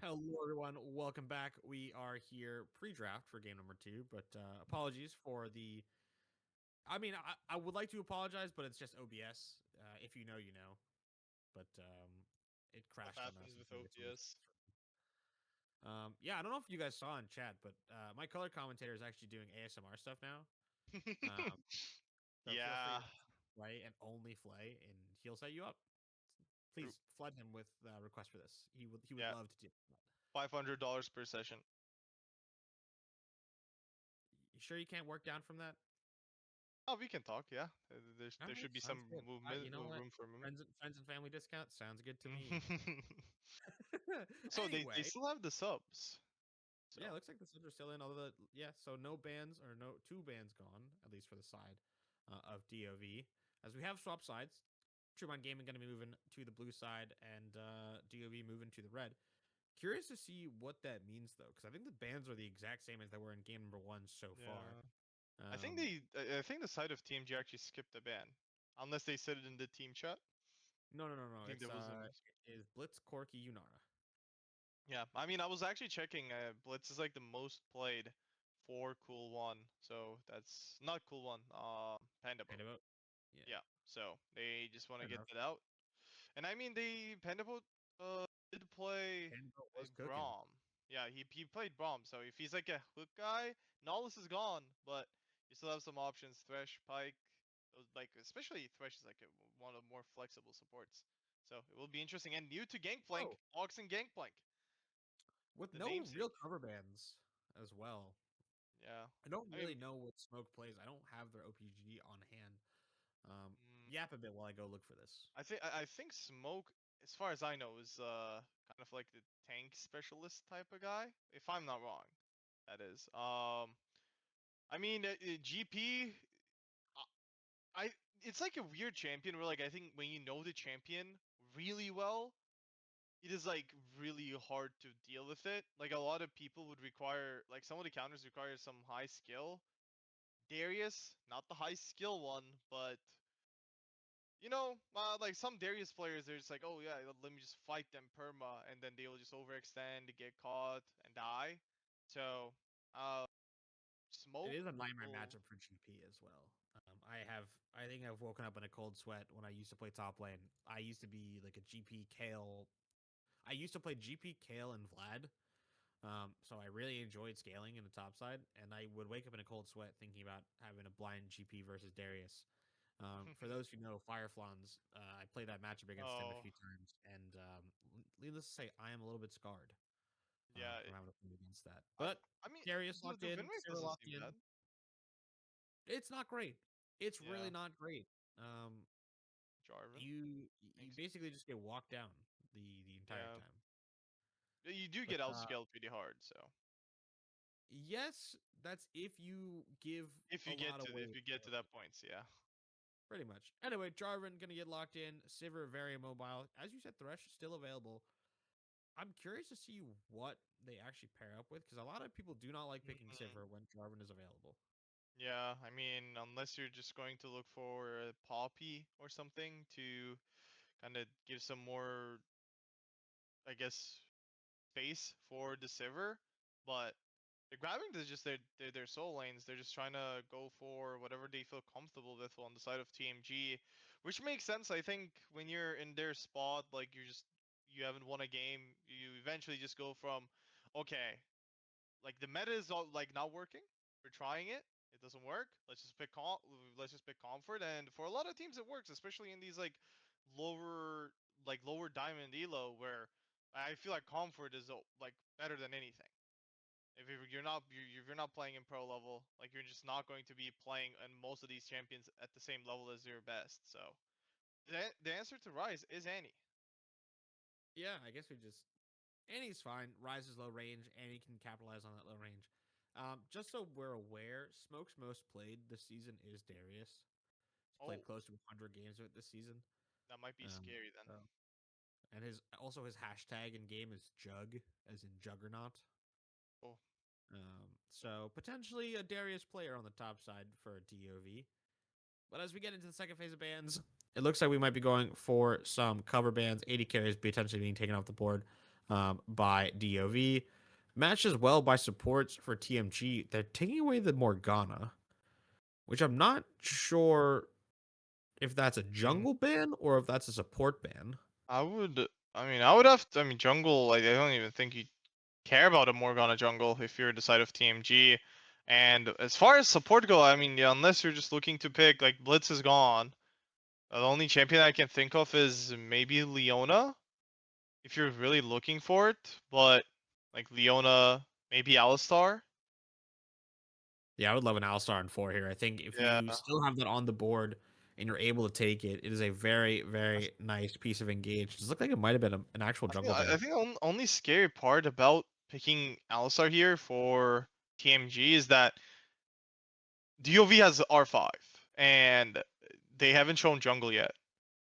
Hello, everyone. Welcome back. We are here pre-draft for game number 2, but apologies for the. I mean, I would like to apologize, but it's just OBS. If you know, you know. But it Stuff crashed on us. happens with OPS. Yeah, I don't know if you guys saw in chat, but my color commentator is actually doing ASMR stuff now. Um, so feel free Yeah. to play and only play, and he'll set you up. True. Please flood him with requests for this. He would Yeah. love to do that. $500 per session. You sure you can't work down from that? Oh, we can talk. Yeah. There All right, should be sounds some good. movement, You know what? room for movement. Friends and family discount sounds good to me. So they Anyway, still have the subs. So yeah, looks like the subs are still in. Although, yeah, so no bans or no 2 bans gone, at least for the side of DoV, as we have swap sides. Truman Gaming going to be moving to the blue side and DoV moving to the red. Curious to see what that means though, because I think the bans are the exact same as they were in game number 1 so far. Yeah. I think the side of TMG actually skipped the ban, unless they said it in the team chat. No. I think It's there was a miss. it is Blitz, Corki, Unara. Yeah, I mean, I was actually checking. Blitz is like the most played for Cool One, so that's not Cool One. Panda Boat. Kind of yeah. Yeah, so they just want to Fair get enough. that out. And I mean, they Panda Boat did play Panda a was cooking. Braum. Yeah, he played Braum. So if he's like a hook guy, Nolus is gone, but you still have some options. Thresh, Pike, like especially Thresh is like one of the more flexible supports. So it will be interesting. And new to Gangplank, Oh, Ox and Gangplank. with The no real namesake. cover bands as well. Yeah. I don't I really mean, know what Smoke plays. I don't have their OPG on hand. mm, Yap a bit while I go look for this. I think Smoke, as far as I know, is kind of like the tank specialist type of guy. If I'm not wrong, that is. I mean, GP, uh, I it's like a weird champion where like I think when you know the champion really well, it is like really hard to deal with it. Like a lot of people would require like some of the counters require some high skill. Darius, not the high skill one, but like some Darius players, they're just like, oh yeah, let me just fight them perma, and then they will just overextend, get caught, and die. So, uh, It smoke is a nightmare will. matchup for GP as well. I think I've woken up in a cold sweat when I used to play top lane. I used to be like a GP Kale. I used to play GP Kale and Vlad. So I really enjoyed scaling in the top side, and I would wake up in a cold sweat thinking about having a blind GP versus Darius. For those who know Fireflons, I played that matchup against him a Oh few times, and needless to say, I am a little bit scarred yeah, from having to play against that. I But I mean Darius the locked the win in, rate Sivir doesn't locked seem bad. in. It's not great. It's really Yeah, not great. Um, Jarvan you makes basically just get walked down the entire yeah. time. You do But get outscaled pretty hard, so yes, that's if you give a lot if away you get to early. that points, yeah. Pretty much. Anyway, Jarvan gonna get locked in. Sivir very mobile. As you said, Thresh is still available. I'm curious to see what they actually pair up with because a lot of people do not like picking Mhm. Sivir when Jarvan is available. Yeah, I mean, unless you're just going to look for a Poppy or something to kind of give some more, I guess, space for the Sivir, but they're grabbing just their soul lanes. They're just trying to go for whatever they feel comfortable with on the side of TMG, which makes sense. I think when you're in their spot, like you haven't won a game, you eventually just go from, okay, like the meta is all like not working. We're trying it. It doesn't work. Let's just pick comfort. And for a lot of teams, it works, especially in these lower lower diamond elo where I feel like comfort is like better than anything. If you're not playing in pro level, like you're just not going to be playing in most of these champions at the same level as your best. So the answer to Rise is Annie. Yeah, I guess we just Annie's fine. Rises low range. Annie can capitalize on that low range. Just so we're aware, Smoke's most played this season is Darius. He's played Oh, close to 100 games of it this season. that might be Um, scary then. so and his hashtag in game is Jug, as in Juggernaut. Oh, So potentially a Darius player on the top side for DoV. But as we get into the second phase of bans, it looks like we might be going for some cover bans. 80 carries potentially being taken off the board by DoV. Matched as well by supports for TMG. They're taking away the Morgana, which I'm not sure if that's a hmm. jungle ban or if that's a support ban. I would. I mean, I would have to. I mean, jungle. Like, I don't even think you care about a Morgana jungle if you're the side of TMG. And as far as support go, I mean, yeah, unless you're just looking to pick, like Blitz is gone. The only champion I can think of is maybe Leona, if you're really looking for it. But like Leona, maybe Alistar. Yeah, I would love an Alistar in 4 here. I think if Yeah. you still have that on the board and you're able to take it, it is a very, very nice piece of engage. It looked like it might have been an actual jungle I ban. think the only scary part about picking Alistar here for TMG is that DoV has R5 and they haven't shown jungle yet.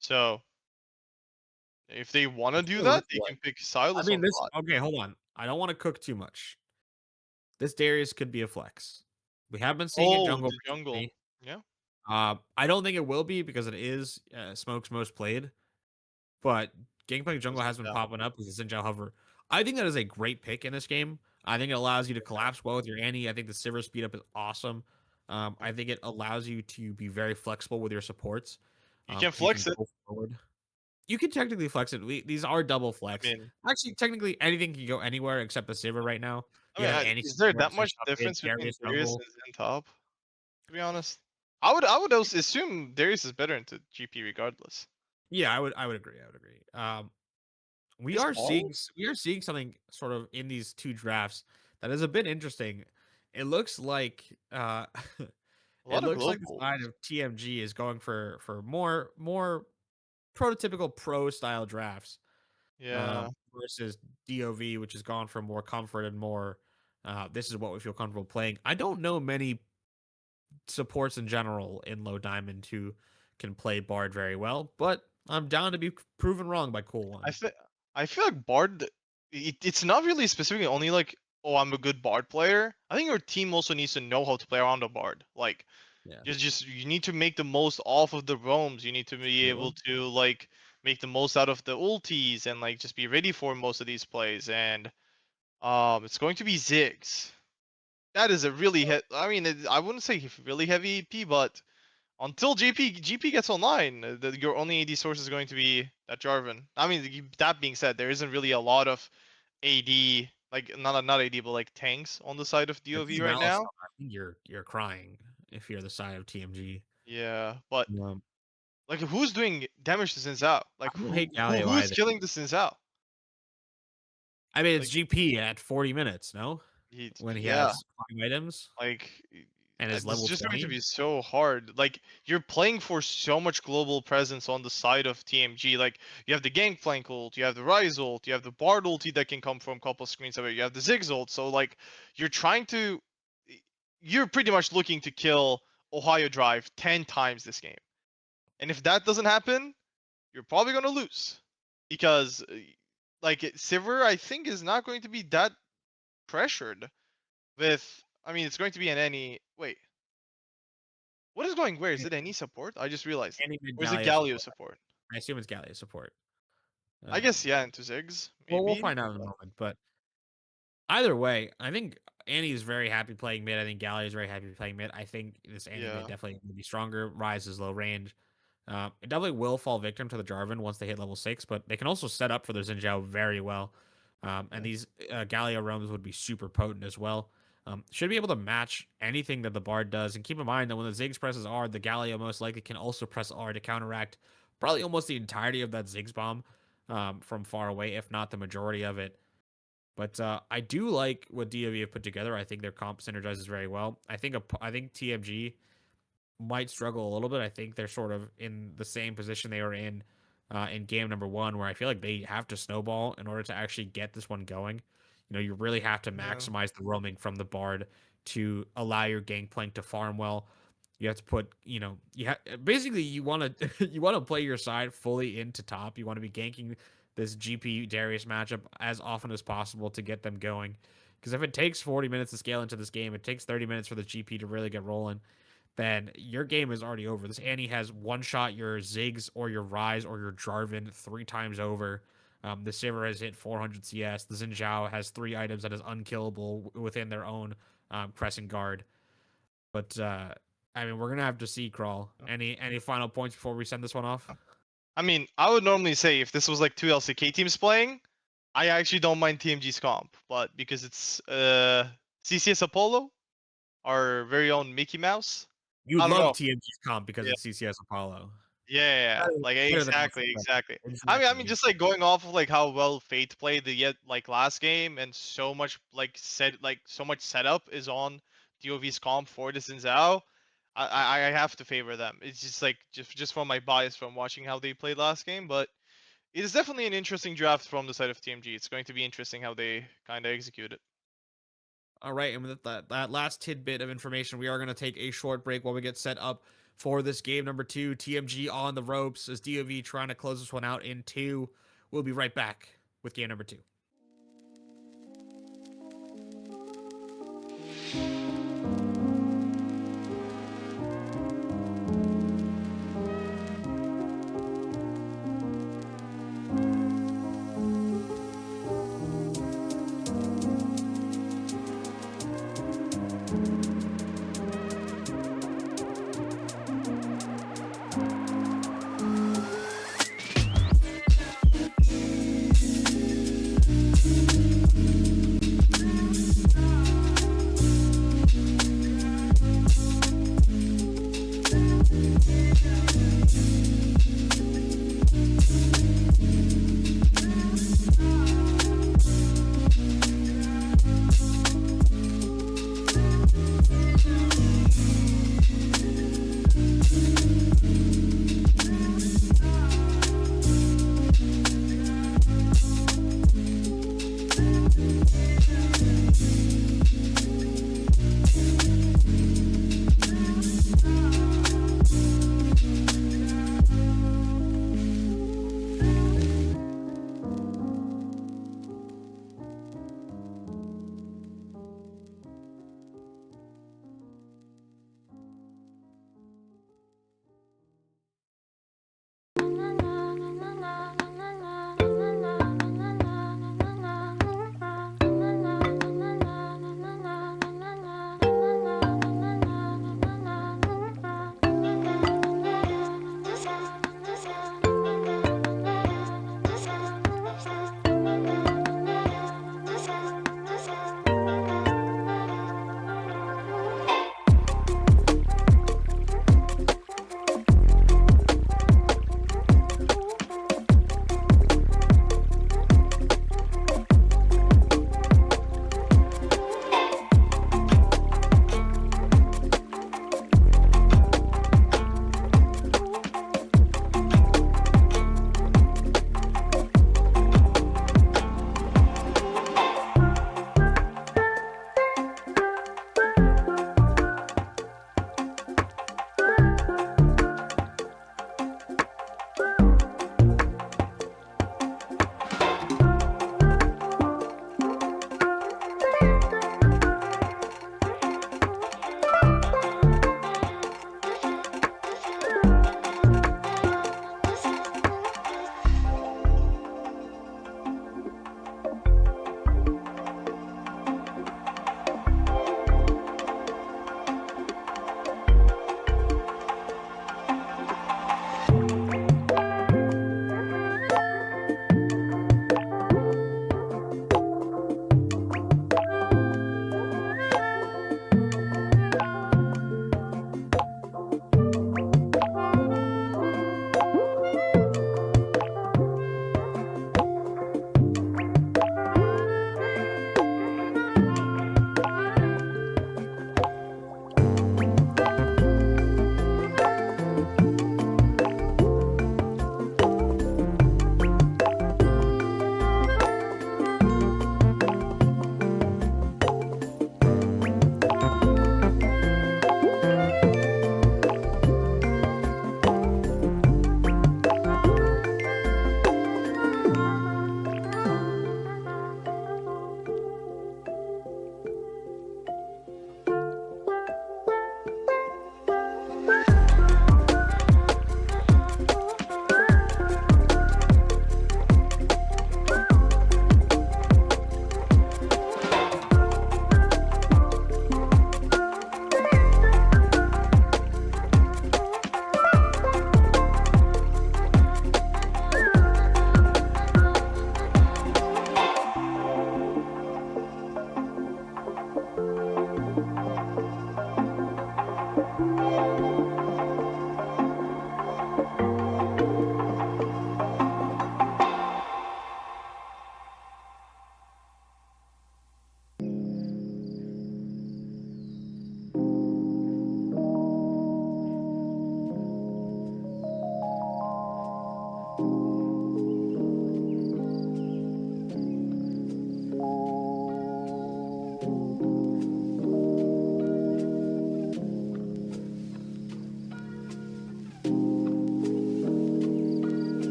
So if they want to It's do gonna that, look they like. can pick I Silas mean, on this. bot. Okay, hold on. I don't want to cook too much. This Darius could be a flex. We have been seeing it Oh, jungle the jungle. recently. Yeah, I don't think it will be because it is Smoke's most played. But Gangplank Jungle was it has been down? popping up as a Xin Zhao hover. I think that is a great pick in this game. I think it allows you to collapse well with your Annie. I think the Sivir speed up is awesome. I think it allows you to be very flexible with your supports. You can So you can flex it. go forward. You can technically flex it. These are double I flex. mean, Actually, technically anything can go anywhere except the Sivir right now. You have Annie is there that switch much up mid, difference between Darius Darius jungle. and Zen top? To be honest, I would also assume Darius is better into GP regardless. Yeah, I would agree. I would agree. We This are ball, seeing something sort of in these two drafts that is a bit interesting. It looks like a it lot of looks like the globals. side of TMG is going for more prototypical pro style drafts Yeah, versus DoV, which has gone for more comfort and more. This is what we feel comfortable playing. I don't know many supports in general in low diamond who can play Bard very well, but I'm down to be proven wrong by Cool I One. feel I feel like Bard. It's not really specifically only like, oh, I'm a good Bard player. I think your team also needs to know how to play around a Bard. Like, Yeah, just you need to make the most off of the roams. You need to be able true. to like make the most out of the ultis and like just be ready for most of these plays. And it's going to be Ziggs. That is a really I mean, I wouldn't say really heavy EP, but until GP gets online, your only AD source is going to be that Jarvan. I mean, that being said, there isn't really a lot of AD, like not AD, but like tanks on the side of The DoV team right Alice, now. I think you're crying if you're the side of TMG. Yeah, but Um, like, who's doing damage to Xin Zhao? I Like, don't hate Galio who's either. killing the Xin Zhao? I mean, it's Like, GP at 40 minutes, no? When he yeah, has climb items like, and is this is level just going to 20. be so hard. Like, you're playing for so much global presence on the side of TMG. Like, you have the Gangplank ult, you have the Ryze ult, you have the Bard ulti that can come from a couple screens away, you have the Ziggs ult. So, like, you're trying to, you're pretty much looking to kill Ohio Drive 10 times this game. And if that doesn't happen, you're probably going to lose. Because, like, Sivir, I think, is not going to be that pressured with, I mean, it's going to be an any, wait. What is going where? Is it any support? I just realized. Any mid Or is it Galio Galio support. support? I assume it's Galio support. I guess, Um, yeah, into Ziggs, well, we'll maybe. find out in a moment. But either way, I think Annie is very happy playing mid. I think Galio is very happy playing mid. I think this Annie mid Yeah. definitely will be stronger. Rise is low range. It definitely will fall victim to the Jarvan once they hit level 6, but they can also set up for their Xin Zhao very well. And these Galio roams would be super potent as well. Should be able to match anything that the Bard does. And keep in mind that when the Ziggs presses R, the Galio most likely can also press R to counteract probably almost the entirety of that Ziggs bomb from far away, if not the majority of it. But I do like what DoV have put together. I think their comp synergizes very well. I think TMG might struggle a little bit. I think they're sort of in the same position they were in game number one, where I feel like they have to snowball in order to actually get this one going. You know, you really have to Yeah. maximize the roaming from the Bard to allow your Gangplank to farm well. You have to put, you know, basically you want to you want to play your side fully into top. You want to be ganking this GP Darius matchup as often as possible to get them going. Because if it takes 40 minutes to scale into this game, it takes 30 minutes for the GP to really get rolling, then your game is already over. This Annie has one shot your Ziggs or your Rise or your Jarvan 3 times over. The Sivir has hit 400 CS. The Xin Zhao has 3 items that is unkillable within their own crescent guard. But I mean, we're gonna have to see Crawl. Any final points before we send this one off? I mean, I would normally say if this was like two LCK teams playing, I actually don't mind TMG's comp, but because it's CCS Apollo, our very own Mickey Mouse, You I don't love know. TMG's comp because Yeah. it's CCS Apollo. Yeah, yeah, yeah. Better, Like, better than exactly, LCK. exactly. I mean, Exactly. just like going off of like how well Fate played the yet like last game, and so much like so much setup is on DoV's comp for the Xin Zhao. I have to favor them. It's just like just from my bias from watching how they played last game, but it is definitely an interesting draft from the side of TMG. It's going to be interesting how they kind of execute it. All right, and with that last tidbit of information, we are going to take a short break while we get set up for this game number 2. TMG on the ropes as DoV trying to close this one out in 2. We'll be right back with game number 2.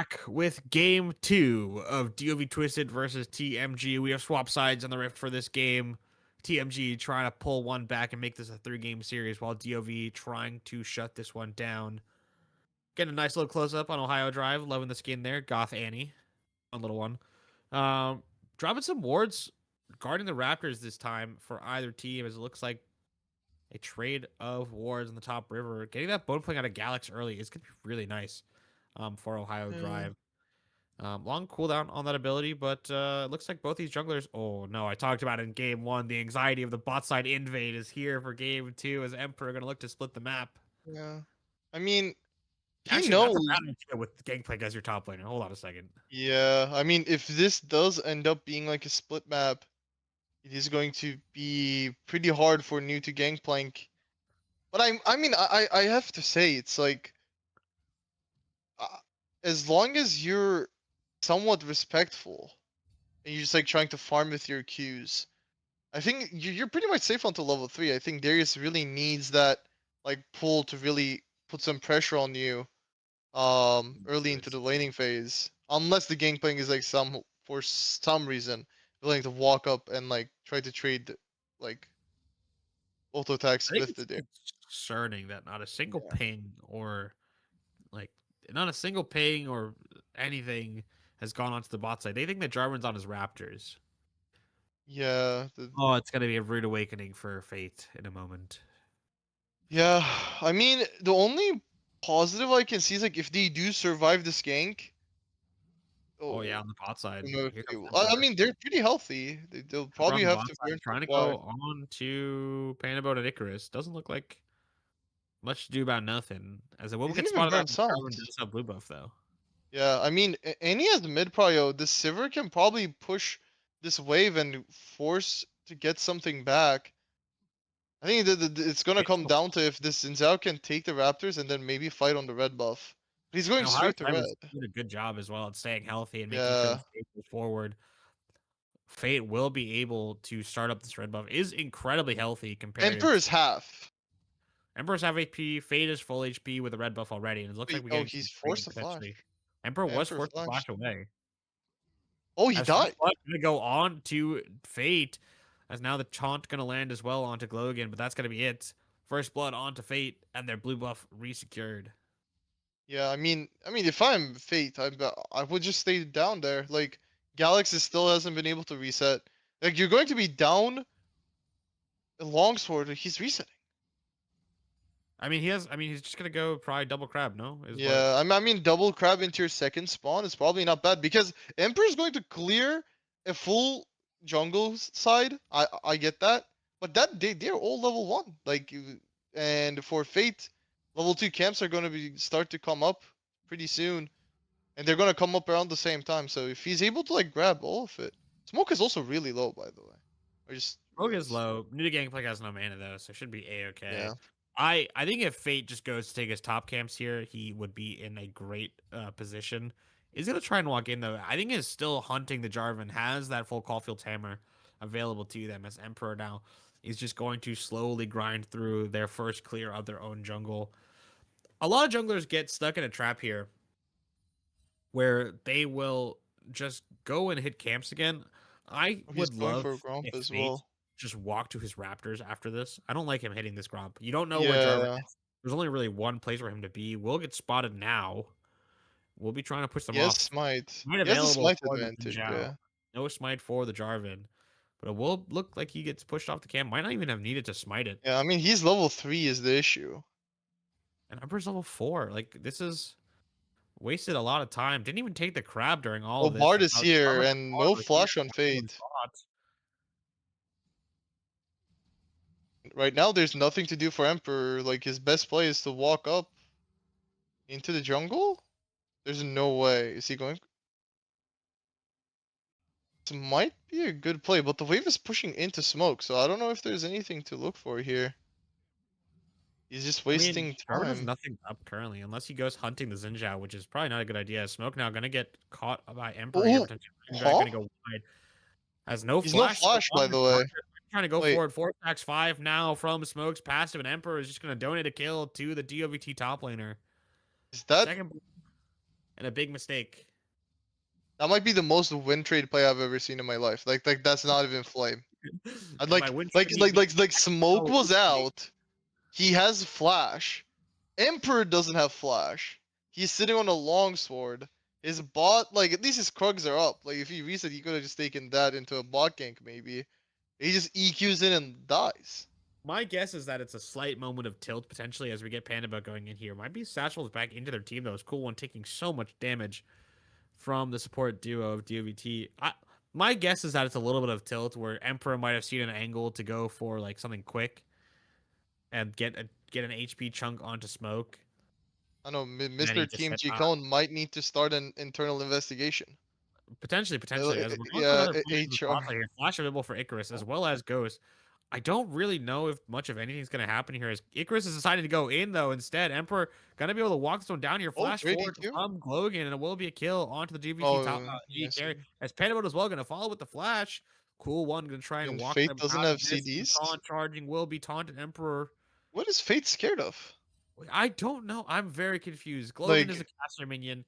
back with game 2 of DoV Twisted versus TMG. We have swapped sides on the Rift for this game. TMG trying to pull one back and make this a 3-game series, while DoV trying to shut this one down. Getting a nice little close up on Ohio Drive. Loving the skin there. Goth Annie. Fun little one. Dropping some wards guarding the Raptors this time for either team, as it looks like a trade of wards in the top river. Getting that bone playing out of Galax early is going to be really nice for Ohio Drive. Long cooldown on that ability, but it looks like both these junglers. Oh no, I talked about it in game 1. The anxiety of the bot side invade is here for game 2, as Emperor going to look to split the map. Yeah. I mean, he Actually, knows. that's a bad idea with Gangplank as your top laner. Hold on a second. Yeah. I mean, if this does end up being like a split map, it is going to be pretty hard for new to Gangplank. But I have to say, it's like, uh, as long as you're somewhat respectful and you're just like trying to farm with your Qs, I think you're pretty much safe until level 3. I think Darius really needs that like pull to really put some pressure on you early into the laning phase. Unless the Gangplank is like for some reason willing to walk up and like try to trade like auto attacks I think with it's the Darius. concerning that not a single Yeah. ping or like not a single ping or anything has gone onto the bot side. They think that Jarvan's on his Raptors. Yeah, Oh, it's gonna be a rude awakening for Fate in a moment. yeah. I mean, the only positive I can see is like if they do survive this gank. Oh yeah, Oh, on the bot side. who knows? Here comes I Emperor. mean, they're pretty healthy. They'll Emperor on probably the have bot to side burn trying to supply. go on to Panaboat and Icarus. Doesn't look like much to do about nothing. As it will They get didn't even spotted burn out, Jarvan suns. does have blue buff though. Yeah, I mean, any as mid prio, the Sivir can probably push this wave and force to get something back. I think it's gonna come down to if this Zinzao can take the Raptors and then maybe fight on the red buff. He's going And Ohio straight to Tribe red. is doing a good job as well at staying healthy and making sure the Yeah, stage goes forward. Fate will be able to start up this red buff. Is incredibly healthy compared Emperor to is half. Emperor's half HP. Fate is full HP with a red buff already, and it looks like Wait, we're oh, getting some he's trading forced to flash. potentially. Emperor Yeah, was Emperor forced to flash flashed. away. Oh, he As died. first blood gonna go on to Fate, as now the taunt gonna land as well onto Glogan, but that's gonna be it. First blood onto Fate, and their blue buff resecured. Yeah, I mean, if I'm Fate, I would just stay down there. Like Galaxy still hasn't been able to reset. Like you're going to be down a longsword. He's resetting. I mean, he has. I mean, he's just gonna go probably double crab. No, is what. Yeah, I mean, double crab into your second spawn is probably not bad because Emperor's going to clear a full jungle side. I get that, but they're all level 1. Like, and for Fate, level 2 camps are going to be start to come up pretty soon, and they're going to come up around the same time. So if he's able to like grab all of it, smoke is also really low, by the way. I just Rogue is realized. low. New to Gangplank has no mana though, so should be a-okay. Yeah. I think if Fate just goes to take his top camps here, he would be in a great position. He's gonna try and walk in though. I think he's still hunting the Jarvan. Has that full Caulfield's hammer available to them as Emperor now. Is just going to slowly grind through their first clear of their own jungle. A lot of junglers get stuck in a trap here where they will just go and hit camps again. I Oh, he's would going love for a Gromp if as Fate well. just walked to his Raptors after this. I don't like him hitting this Gromp. You don't know where Jarvan Yeah, is. There's only really one place for him to be. We'll get spotted now. We'll be trying to push them he has off. smite. Smite He has the available smite for the advantage. Jinzhao. Yeah. No smite for the Jarvan. But it will look like he gets pushed off the camp. Might not even have needed to smite it. Yeah, I mean, he's level 3 is the issue. And Emperor's level 4. Like, this is wasted a lot of time. Didn't even take the crab during all Oh, of this. Bard is Now here, Jarvan and Bard no was here flash on on the Fate. spot. Right now, there's nothing to do for Emperor. Like, his best play is to walk up into the jungle? There's no way. Is he going? This might be a good play, but the wave is pushing into smoke, so I don't know if there's anything to look for here. He's just I mean, wasting Jarvan has time. nothing up currently, unless he goes hunting the Xinjiao, which is probably not a good idea. Smoke now gonna get caught by Emperor here, Oh, potentially. Xinjiao huh? gonna go wide. Has no He's no flash. So flash, by the way. trying to go Wait, forward. 4 attacks 5 now from Smoke's passive, and Emperor is just gonna donate a kill to the DOVT top laner. is that? Second, and a big mistake. That might be the most win trade play I've ever seen in my life. Like that's not even flame. I'd And by win trade, I mean Smoke no was HP. out. He has flash. Emperor doesn't have flash. He's sitting on a longsword. His bot, like at least his Krugs are up. Like if he reset, he could have just taken that into a bot gank maybe. He just EQs in and dies. My guess is that it's a slight moment of tilt potentially as we get Panda going in here. Might be Satchel's back into their team though. It's Cool One taking so much damage from the support duo of DoVT. My guess is that it's a little bit of tilt where Emperor might have seen an angle to go for like something quick and get an HP chunk onto Smoke. I know And then he Mr. just Team said, G Cone might need to start an internal investigation. potentially, as we're going for Yeah, another push in the HR. spotlight here. Flash available for Icarus as well as Ghost. I don't really know if much of anything's going to happen here. As Icarus is deciding to go in though, instead Emperor gonna be able to walk this one down here. Oh, Flash great forward EQ. from Glogan, and it will be a kill onto the GVT top Oh, G yes. carry. As Panda as well gonna follow with the flash. Cool One gonna try and And walk Fate them doesn't out of have this. The CDs. taunt charging will be taunted Emperor. What is Fate scared of? I don't know. I'm very confused. Glogan is a Like, caster minion.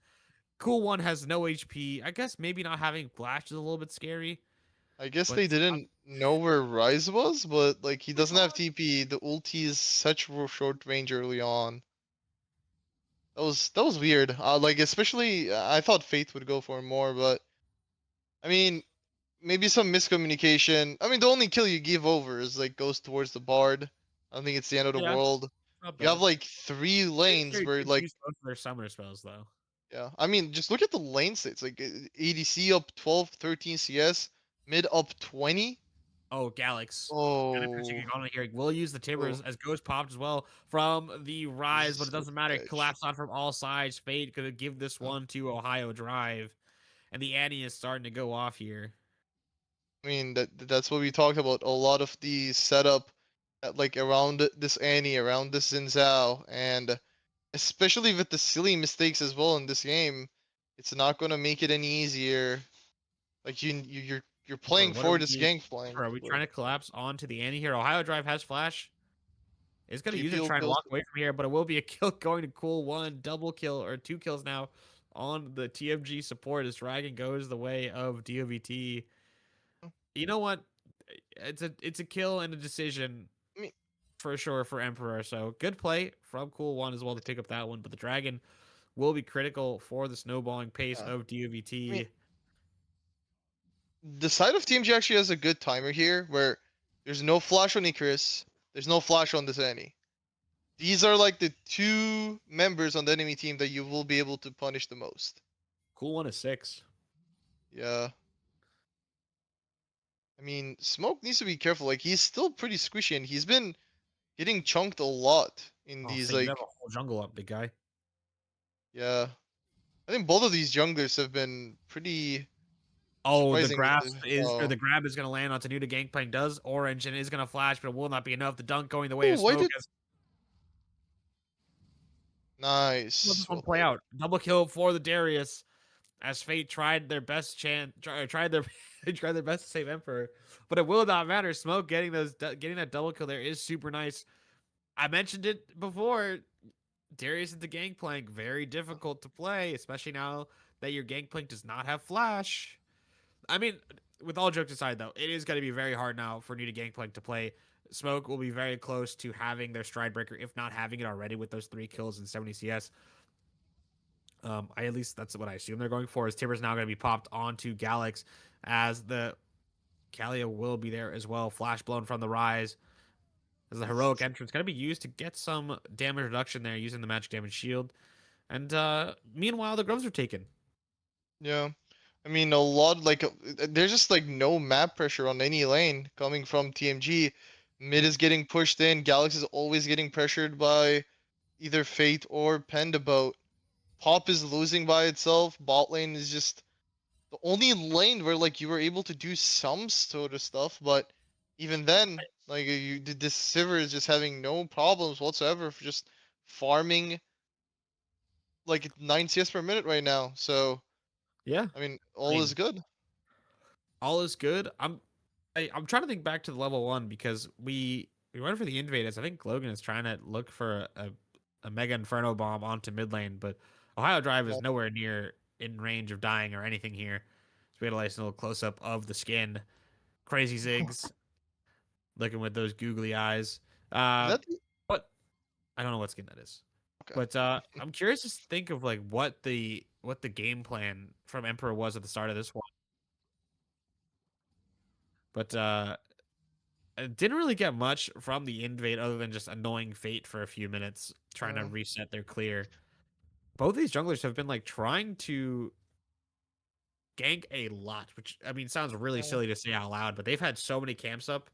Cool One has no HP. I guess maybe not having flash is a little bit scary, I guess but they didn't know where Rise was, but like he doesn't have TP. The ulti is such short range early on. That was weird. Like especially I thought Faith would go for him more, but I mean maybe some miscommunication. I mean the only kill you give over is like goes towards the Bard. I don't think it's the end of the yeah, world. not You have bad. like three lanes Very where did like use both of their summoner spells though. yeah. I mean just look at the lane states. Like ADC up 12, 13 CS, mid up 20. Oh, Galax. And if Oh, you're on here, we'll use the oh, Timbers as Ghost popped as well from the this Rise, but is it so doesn't matter. sketch. Collapse on from all sides. Fate could give this one to Ohio Drive. And the Annie is starting to go off here. I mean that's what we talked about. A lot of the setup at like around this Annie, around this Zinzao, and especially with the silly mistakes as well in this game, it's not gonna make it any easier. Like you're playing What are for this we Gangplank. are we trying Like to collapse onto the Annie here? Ohio Drive has flash. It's gonna use it to GPO try and kills. walk away from here, but it will be a kill going to Cool One, double kill or 2 kills now on the TFG support as Dragon goes the way of DOVT. You know what? It's a kill and a decision I mean, for sure for Emperor. So good play from Cool One as well to pick up that one. But the Dragon will be critical for the snowballing pace yeah. of I mean, DOVT. the side of TMG actually has a good timer here, where there's no flash on Icarus, there's no flash on this Annie. These are like the two members on the enemy team that you will be able to punish the most. Cool One is 6. Yeah. I mean, Smoke needs to be careful. Like he's still pretty squishy, and he's been getting chunked a lot in Oh, these Fate, you have a like whole jungle up, big guy. yeah. I think both of these junglers have been pretty Oh, the surprising with grasp the is or the grab is gonna land on Tanuda. Gangplank does orange and is gonna flash, but it will not be enough. The dunk going the way oh of why Smoke did as let nice. this one Well play played. out. Double kill for the Darius as Fate tried their best tried their they tried their best to save Emperor, but it will not matter. Smoke getting that double kill there is super nice. I mentioned it before. Darius into Gangplank very difficult to play, especially now that your Gangplank does not have flash. I mean, with all jokes aside, though, it is going to be very hard now for New to Gangplank to play. Smoke will be very close to having their stride breaker, if not having it already with those 3 kills and 70 CS. I at least that's what I assume they're going for. Is Tiber's now going to be popped onto Galax as the Kalia will be there as well. Flash blown from the Rise as the heroic entrance going to be used to get some damage reduction there using the magic damage shield. And meanwhile, the Groves are taken. Yeah. I mean a lot like there's just like no map pressure on any lane coming from TMG. Mid is getting pushed in. Galaxy is always getting pressured by either Fate or Pendaboat. Pop is losing by itself. Bot lane is just the only lane where like you were able to do some sort of stuff, but even then, like you did this Sivir is just having no problems whatsoever for just farming like 9 CS per minute right now. So Yeah. I mean, I all is mean, good. all is good. I'm trying to think back to the level 1 because we went for the invaders. I think Logan is trying to look for a Mega Inferno bomb onto mid lane, but Ohio Drive is No. nowhere near in range of dying or anything here. So we had a nice little close up of the skin. Crazy Ziggs looking with those googly eyes. Is Uh, that the... but I don't know what skin that is. Okay. But I'm curious to think of like what the game plan from Emperor was at the start of this one. But I didn't really get much from the invade other than just annoying Fate for a few minutes, trying to Yeah. reset their clear. Both these junglers have been like trying to gank a lot, which I mean sounds really Yeah. silly to say out loud, but they've had so many camps up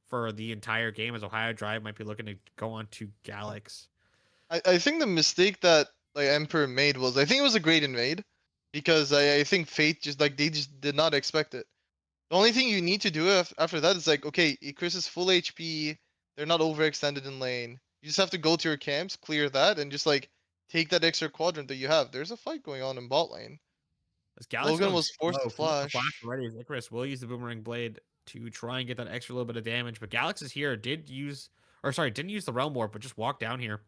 for the entire game as Ohio Drive might be looking to go on to Galax. I think the mistake that like Emperor made was, I think it was a great invade, because I think Fate just like they just did not expect it. The only thing you need to do after that is like, okay, Chris is full HP. They're not overextended in lane. You just have to go to your camps, clear that, and just like take that extra quadrant that you have. There's a fight going on in bot lane. As Galax Logan going was forced to slow, forced the flash flash. already as Icarus will use the Boomerang Blade to try and get that extra little bit of damage. But Galax is here, didn't use the Realm Warp, but just walked down here.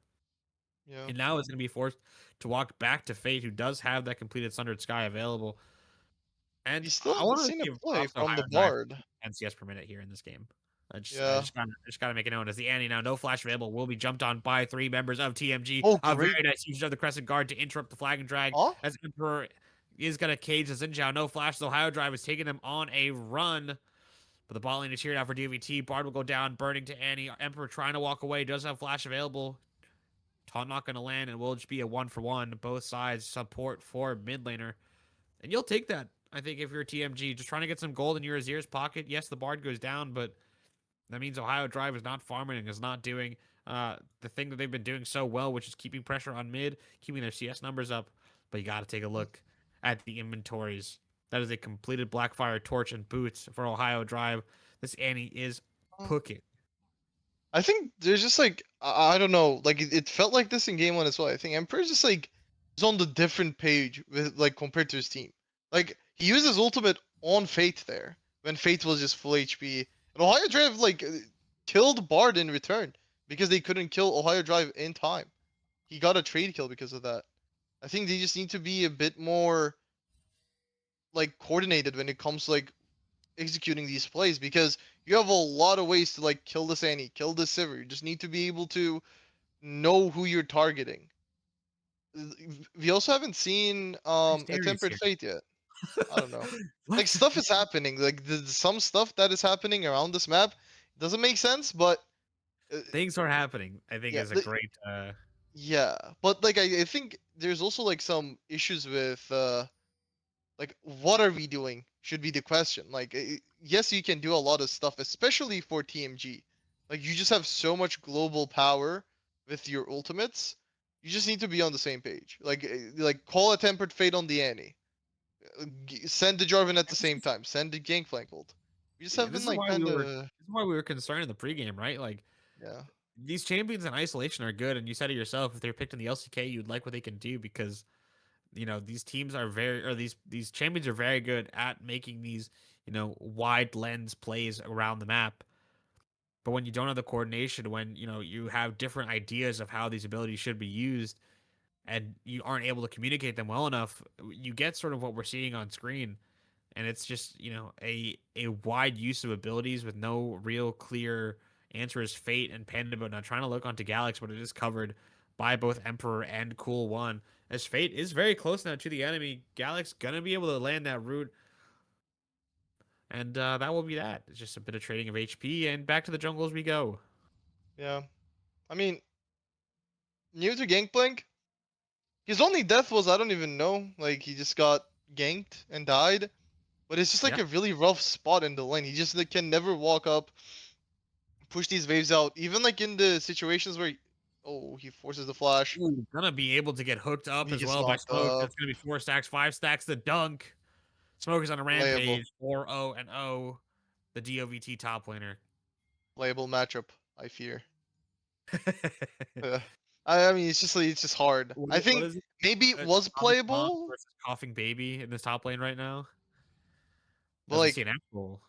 Yeah. And now is going to be forced to walk back to Fate, who does have that completed Sundered Sky available. We And still I haven't want to seen a give play props to from Ohio the Drive Bard. 10 CS per minute here in this game. I Yeah. just gotta make it known as the Annie now. No flash available. Will be jumped on by 3 members of TMG. Oh, A great. very nice use of the Crescent Guard to interrupt the flag and drag. Huh? As Emperor is gonna cage the Xinjiao. No flash. The Ohio Drive is taking them on a run. But the bot lane is here now for DVT. Bard will go down, burning to Annie. Emperor trying to walk away. Does have flash available. Taunt not going to land, and will just be a 1-for-1. Both sides support for mid laner. And you'll take that, I think, if you're TMG. Just trying to get some gold in your Azir's pocket. Yes, the Bard goes down, but that means Ohio Drive is not farming and is not doing the thing that they've been doing so well, which is keeping pressure on mid, keeping their CS numbers up. But you got to take a look at the inventories. That is a completed Blackfire Torch and Boots for Ohio Drive. This Annie is cooking. I think there's just like, I don't know, like it felt like this in game one as well. I think Emperor's just like is on the different page with like compared to his team. Like he used his ultimate on Fate there when Fate was just full HP. And Ohio Drive like killed Bard in return because they couldn't kill Ohio Drive in time. He got a trade kill because of that. I think they just need to be a bit more like coordinated when it comes to like executing these plays, because you have a lot of ways to like kill this Annie, kill this Sivir. You just need to be able to know who you're targeting. We also haven't seen Nice a Darius tempered here. fate yet. I don't know. What? Like stuff is happening. Like some stuff that is happening around this map doesn't make sense, but Things are happening, I think yeah, is a great yeah. But like I think there's also like some issues with like what are we doing should be the question. Like yes, you can do a lot of stuff, especially for TMG. Like you just have so much global power with your ultimates. You just need to be on the same page. Like call a tempered fate on the Annie. Send the Jarvan at the this same is time. Send the Gangplank ult. We just yeah, have been like kind of this is why we were concerned in the pregame, right? Like yeah. these champions in isolation are good, and you said it yourself, if they're picked in the LCK, you'd like what they can do because these teams are these champions are very good at making these, wide lens plays around the map. But when you don't have the coordination, when you have different ideas of how these abilities should be used, and you aren't able to communicate them well enough, you get sort of what we're seeing on screen. And it's just, a wide use of abilities with no real clear answer as Fate and Panda, but not trying to look onto Galax, but it is covered by both Emperor and Cool One. As Fate is very close now to the enemy, Galax gonna be able to land that root. And that will be that. It's just a bit of trading of HP, and back to the jungle as we go. Yeah. I mean, new to Gangplank, his only death was, I don't even know. Like he just got ganked and died. But it's just like Yeah. a really rough spot in the lane. He just like, can never walk up, push these waves out. Even like in the situations where, oh, he forces the flash. Ooh, gonna be able to get hooked up He as gets well by knocked Smoke. up. That's gonna be 4 stacks, 5 stacks. The dunk. Smoke is on a Playable, rampage. 4-0 and 0. The DOVT top laner. playable matchup. I fear. I mean, it's just hard. I What think is it? maybe it was Tommy Mom playable, versus Coughing Baby in this top lane right now. but Doesn't see like, an actual.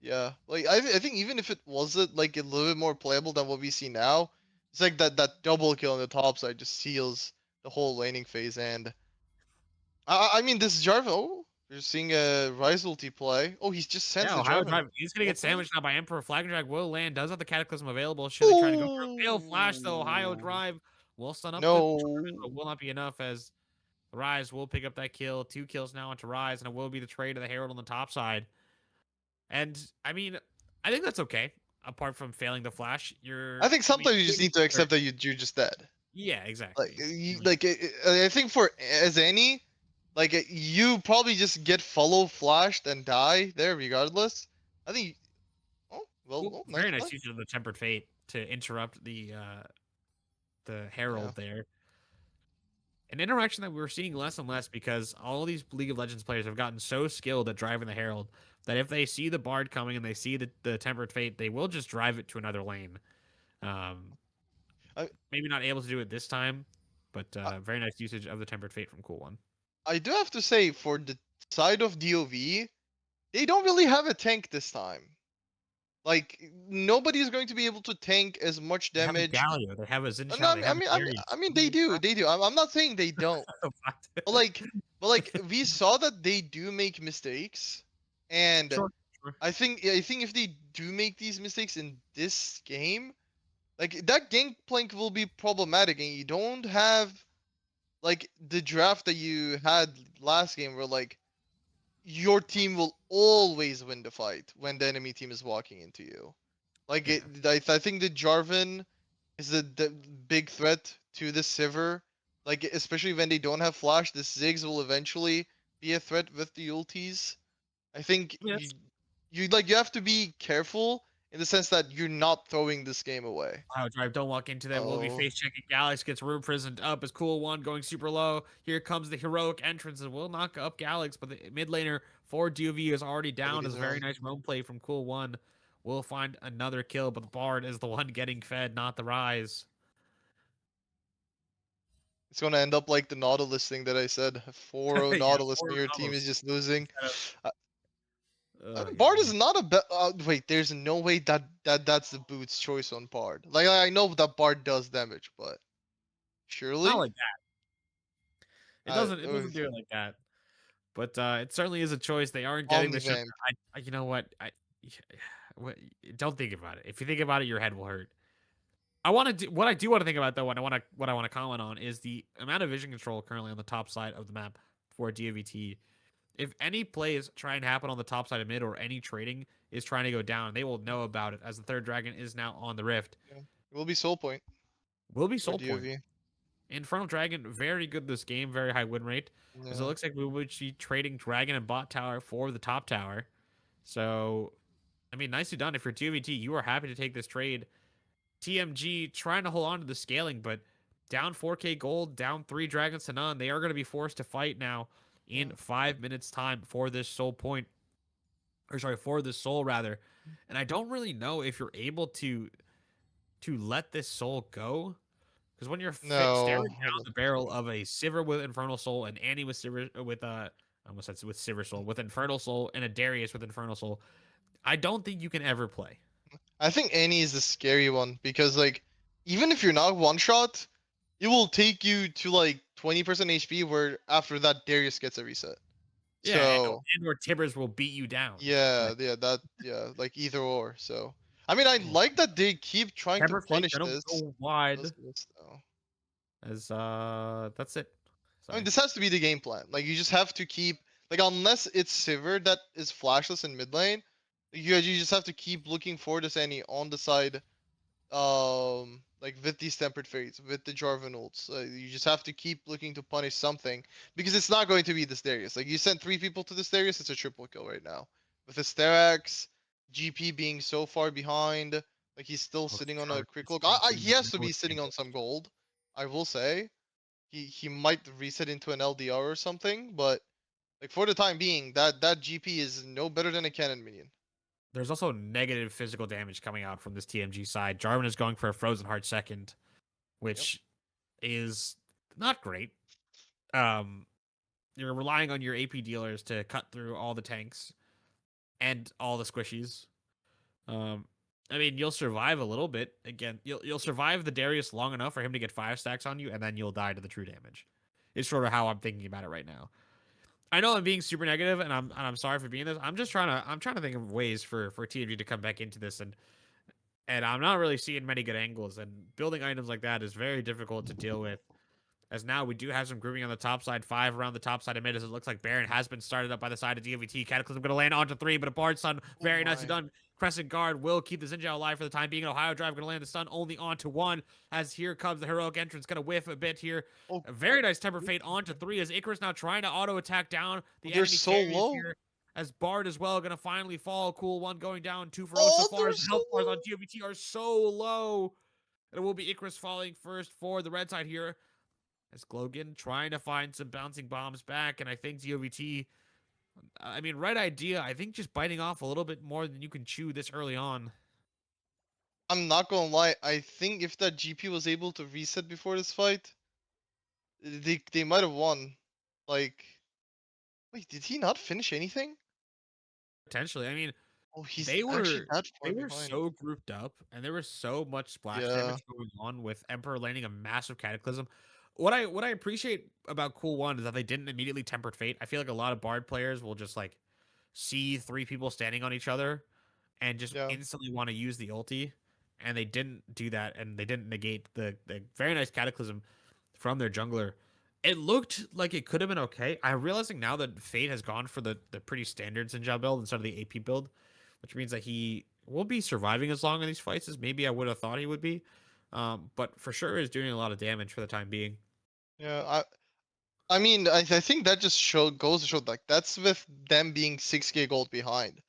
yeah, like I think even if it wasn't like a little bit more playable than what we see now, It's like that double kill on the top side just seals the whole laning phase. And I mean, this Jarvan. Oh, you're seeing a Ryze ulti play. Oh, he's just sends Yeah, the Ohio Jarvan. Drive. He's gonna get Okay. sandwiched now by Emperor. Flag Drag will land. Does have the Cataclysm available. Should they try to go for a fail flash though? Ohio Ooh. Drive will stun up the Jarvan, No. but will not be enough as Rise will pick up that kill. 2 kills now onto Rise, and it will be the trade of the Herald on the top side. And I mean, I think that's okay. Apart from failing the flash, I think I mean, sometimes you just need to accept that you're just dead. yeah, Like, exactly. I think for as any, you probably just get follow flashed and die there regardless. I think. Oh well, Cool. oh, nice Very nice play. use of the Tempered Fate to interrupt the Yeah. Herald there. An interaction that we're seeing less and less because all these League of Legends players have gotten so skilled at driving the Herald that if they see the Bard coming and they see the Tempered Fate, they will just drive it to another lane. Um, I, maybe not able to do it this time, but I very nice usage of the Tempered Fate from Cool One. I do have to say for the side of DoV, they don't really have a tank this time. Like nobody's going to be able to tank as much They have a damage. Galio, they have a Xin No, Shao, they have a I Darius. mean, they do, they do. I'm not saying they don't. But we saw that they do make mistakes, and Sure, sure. I think if they do make these mistakes in this game, like that gangplank will be problematic, and you don't have like the draft that you had last game, where like your team will always win the fight when the enemy team is walking into you. Like Yeah. I think the Jarvan is the big threat to the Sivir. Like especially when they don't have flash, the Ziggs will eventually be a threat with the ultis. I think Yes. you have to be careful in the sense that you're not throwing this game away. Wow, Drive, don't walk into that. We'll be Oh, face checking. Galax gets room prisoned up as Cool One going super low. Here comes the heroic entrance and will knock up Galax, but the mid laner for DoV is already down. As nobody's a very around. nice roam play from Cool One. Will find another kill, but the Bard is the one getting fed, not the Rise. It's gonna end up like the Nautilus thing that I said. 4-0 Yeah, Nautilus, and 4 your team Nautilus. is just losing. Uh, Yeah, Bard is man. not a wait, there's no way that's the boot's choice on Bard. Like I know that Bard does damage, but Not surely, like that. It uh, doesn't. It uh, doesn't do it like that. But it certainly is a choice. They aren't getting the shut. Omnivamp. You know what? What- don't think about it. If you think about it, your head will hurt. I want to do what I do want to think about though, and what I want to comment on is the amount of vision control currently on the top side of the map for DOVT. If any plays try and happen on the top side of mid or any trading is trying to go down, they will know about it as the third dragon is now on the rift. Yeah. It will be Soul Point Will be for soul point. DoV. Infernal Dragon, very good this game, very high win rate. As it Yeah. looks like we would be trading Dragon and Bot Tower for the top tower. So, I mean, nicely done. If you're DOVT, you are happy to take this trade. TMG trying to hold on to the scaling, but down 4K gold, down 3 dragons to none. They are going to be forced to fight now in Yeah. 5 minutes time for this soul point, or sorry, for this soul rather. And I don't really know if you're able to let this soul go, because when you're No, staring I down don't the think barrel so. of a Sivir with Infernal Soul and Annie with Sivir with I almost said with Sivir Soul with Infernal Soul and a Darius with Infernal Soul, I don't think you can ever play. I think Annie is the scary one because like even if you're not one shot, it will take you to like 20% HP where after that Darius gets a reset. Yeah, So and or Tibbers will beat you down. yeah, Like like either or. So I mean I like that they keep trying to Pepper Fake, punish they don't this. go wide This though. as that's it. I mean Sorry. this has to be the game plan. Like you just have to keep like unless it's Sivir that is flashless in mid lane, you just have to keep looking for this Annie on the side like with these tempered fates with the Jarvan ults, you just have to keep looking to punish something because it's not going to be this Darius. Like you sent 3 people to this Darius, it's a triple kill right now with Asterax, GP being so far behind. Like he's still Oh, sitting on a Chargers, critical. GP, He has to no be sitting on some advantage. gold. I will say he might reset into an LDR or something, but like for the time being, that GP is no better than a cannon minion. There's also negative physical damage coming out from this TMG side. Jarvan is going for a Frozen Heart second, Yep. which is not great. Um, you're relying on your AP dealers to cut through all the tanks and all the squishies. Um, I mean, you'll survive a little bit. Again, you'll survive the Darius long enough for him to get 5 stacks on you, and then you'll die to the true damage. It's sort of how I'm thinking about it right now. I know I'm being super negative, and I'm sorry for being this. I'm trying to think of ways for TFG to come back into this, and I'm not really seeing many good angles. And building items like that is very difficult to deal with. As now we do have some grouping on the top side, 5 around the top side of mid, as it looks like Baron has been started up by the side of DOVT. Cataclysm going to land onto 3, but a Bard Stun, Oh very nicely my. done. Crescent Guard will keep the Zinjao alive for the time being. Ohio Drive going to land the stun only onto 1, as here comes the heroic entrance, going to whiff a bit here. Oh, A very nice Temper Fate onto 3, as Icarus now trying to auto attack down the they're enemy so carries low. here. As Bard as well going to finally fall. Cool 1 going down, 2 for O so Oh, far, they're as the so health bars on low. DOVT are so low. And it will be Icarus falling first for the red side here. As Glogan trying to find some bouncing bombs back, and I think DOVT, I mean, right idea. I think just biting off a little bit more than you can chew this early on. I'm not gonna lie. I think if that GP was able to reset before this fight, they might have won. Like, wait, did he not finish anything? Potentially. I mean, Oh, he's they actually were that they far were behind. so grouped up, and there was so much splash Yeah, damage going on with Emperor landing a massive cataclysm. What I appreciate about Cool One is that they didn't immediately tempered fate. I feel like a lot of Bard players will just like see 3 people standing on each other and just yeah. instantly want to use the ulti, and they didn't do that, and they didn't negate the very nice cataclysm from their jungler. It looked like it could have been okay. I'm realizing now that Fate has gone for the pretty standard Sinjab build instead of the AP build, which means that he will be surviving as long in these fights as maybe I would have thought he would be. But for sure is doing a lot of damage for the time being. Yeah, I mean, I think that just goes to show like that's with them being 6k gold behind.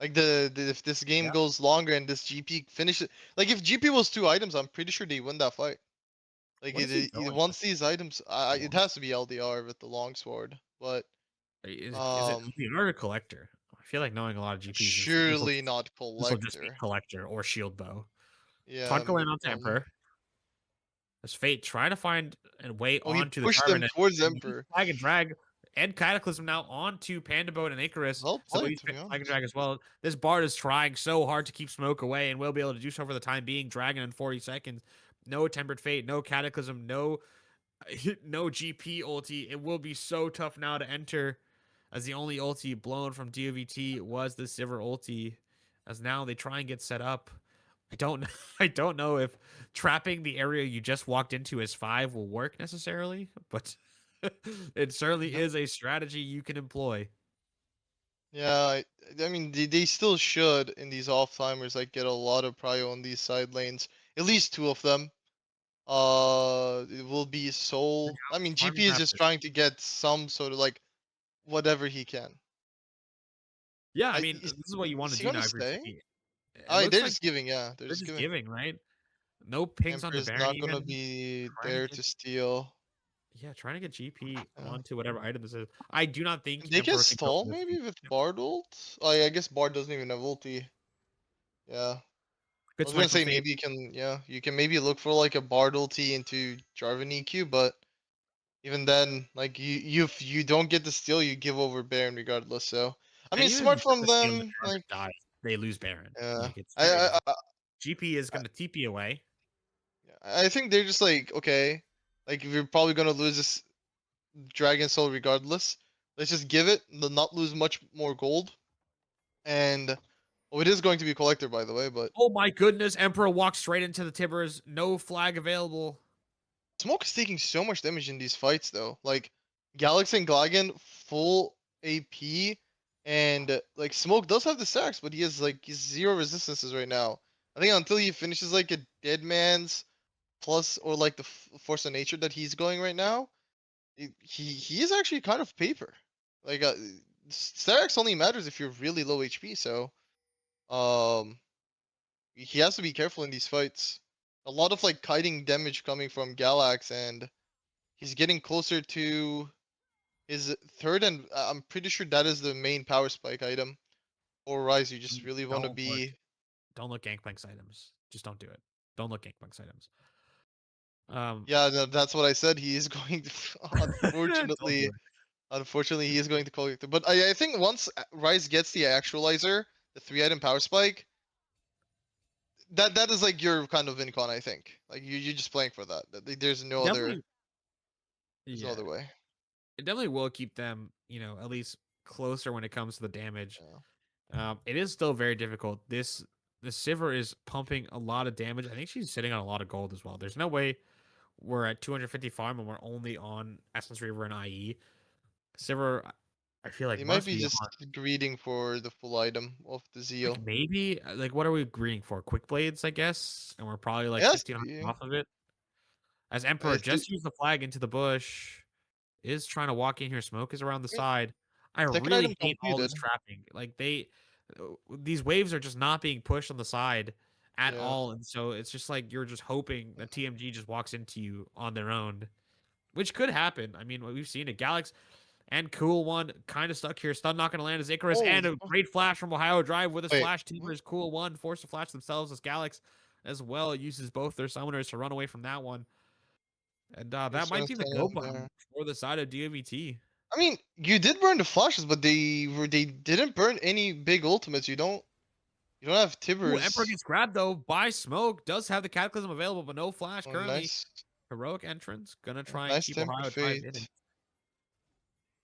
Like if this game Yeah. goes longer and this GP finishes, like if GP was 2 items, I'm pretty sure they win that fight. Like What is he going with? once these items, it Long? has to be LDR with the longsword, but Is it LDR or collector? I feel like knowing a lot of GPs. surely not This will just be collector. collector or shield bow. Yeah, Tonka land onto probably. Emperor. As Fate trying to find a way Oh, he onto the pushed them Jarvan towards and use Emperor. Flag and Drag and Cataclysm now onto Panda Boat and Icarus. Well So played, he's to be Flag and honest. Drag as well. This Bard is trying so hard to keep smoke away and will be able to do so for the time being. Dragon in 40 seconds. No Tempered Fate, no Cataclysm, no no GP ulti. It will be so tough now to enter, as the only ulti blown from DOVT was the Sivir ulti. As now they try and get set up. I don't I don't know if trapping the area you just walked into as 5 will work necessarily, but it certainly Yep. is a strategy you can employ. Yeah, I mean they still should in these off timers like get a lot of prio on these side lanes. At least 2 of them. It will be Soul. I mean, Farming GP is just Raptors. trying to get some sort of like whatever he can. Yeah, I I mean, this is what you want is to he do gonna now if you're stay? GP. It Oh, looks they're like just giving. Yeah, they're they're just just giving. giving, right? No pings onto Emperor's Baron not gonna even. be Trying to there get to steal. trying to get GP Yeah. onto whatever item this is. I do not Can think they get Emperor can cope stall with maybe this. with Bard ult? Oh, yeah, I guess Bard doesn't even have ulti. Yeah. I Good was gonna smite from say Fate. maybe you can. Yeah, you can maybe look for like a Bard ulti into Jarvan EQ, but even then, like if you don't get the steal, you give over Baron regardless. So I And mean, even if you smart get from the steal and the them. Jarvan Like dies, they lose Baron. yeah, Like it's very difficult. I GP is I, gonna TP away. I think they're just like okay, like we're probably gonna lose this Dragon Soul regardless. Let's just give it, not lose much more gold, and oh, it is going to be collector by the way, but Oh my goodness, Emperor walks straight into the Tibbers. No flag available. Smoke is taking so much damage in these fights though. Like Galaxy and Glagan full AP, and like Smoke does have the stacks, but he has like he's 0 resistances right now. I think until he finishes like a Dead Man's plus or like the Force of Nature that he's going right now, he is actually kind of paper. Like stacks only matters if you're really low HP, so um he has to be careful in these fights. A lot of like kiting damage coming from Galax, and he's getting closer to his third, and I'm pretty sure that is the main power spike item. Or Rise, you just really want to be. Don't look Gangplank's items. Just don't do it. Don't look Gangplank's items. Um, Yeah, that's what I said. He is going to, don't do unfortunately, it. unfortunately, he is going to collect it. But I think once Rise gets the actualizer, the 3 item power spike, that is like your kind of incon, I think. Like you're just playing for that. There's no other Definitely, there's no yeah, other way. it definitely will keep them, at least closer when it comes to the damage. Yeah. It is still very difficult. The Sivir is pumping a lot of damage. I think she's sitting on a lot of gold as well. There's no way we're at 250 farm and we're only on Essence Reaver and IE. Sivir, I feel like They might must be be just on. greeting for the full item of the Like Zeal. maybe, like what are we greeting for? Quick blades, I guess, and we're probably like Yes, 1,500 off of it. As I Emperor think just used the flag into the bush, is trying to walk in here. Smoke is around the I mean, side. I second item really hate all this completed. trapping. Like these waves are just not being pushed on the side at Yeah. all, and so it's just like you're just hoping that TMG just walks into you on their own, which could happen. I mean, we've seen it. Galax and Cool One kind of stuck here. Stun not going to land as Icarus, Oh, and a great flash from Ohio Drive with his wait. flash teamers. Cool One forced to flash themselves as Galax as well uses both their summoners to run away from that one. And that Just might gonna be the stand go up there. button for the side of DOVT. I mean, you did burn the flashes, but they didn't burn any big ultimates. You don't have Ooh, Emperor Tibbers. gets grabbed though by Smoke. Does have the Cataclysm available, but no flash Oh, currently. nice, Heroic entrance. Gonna try and nice keep tempered Ohio Drive in it. fate.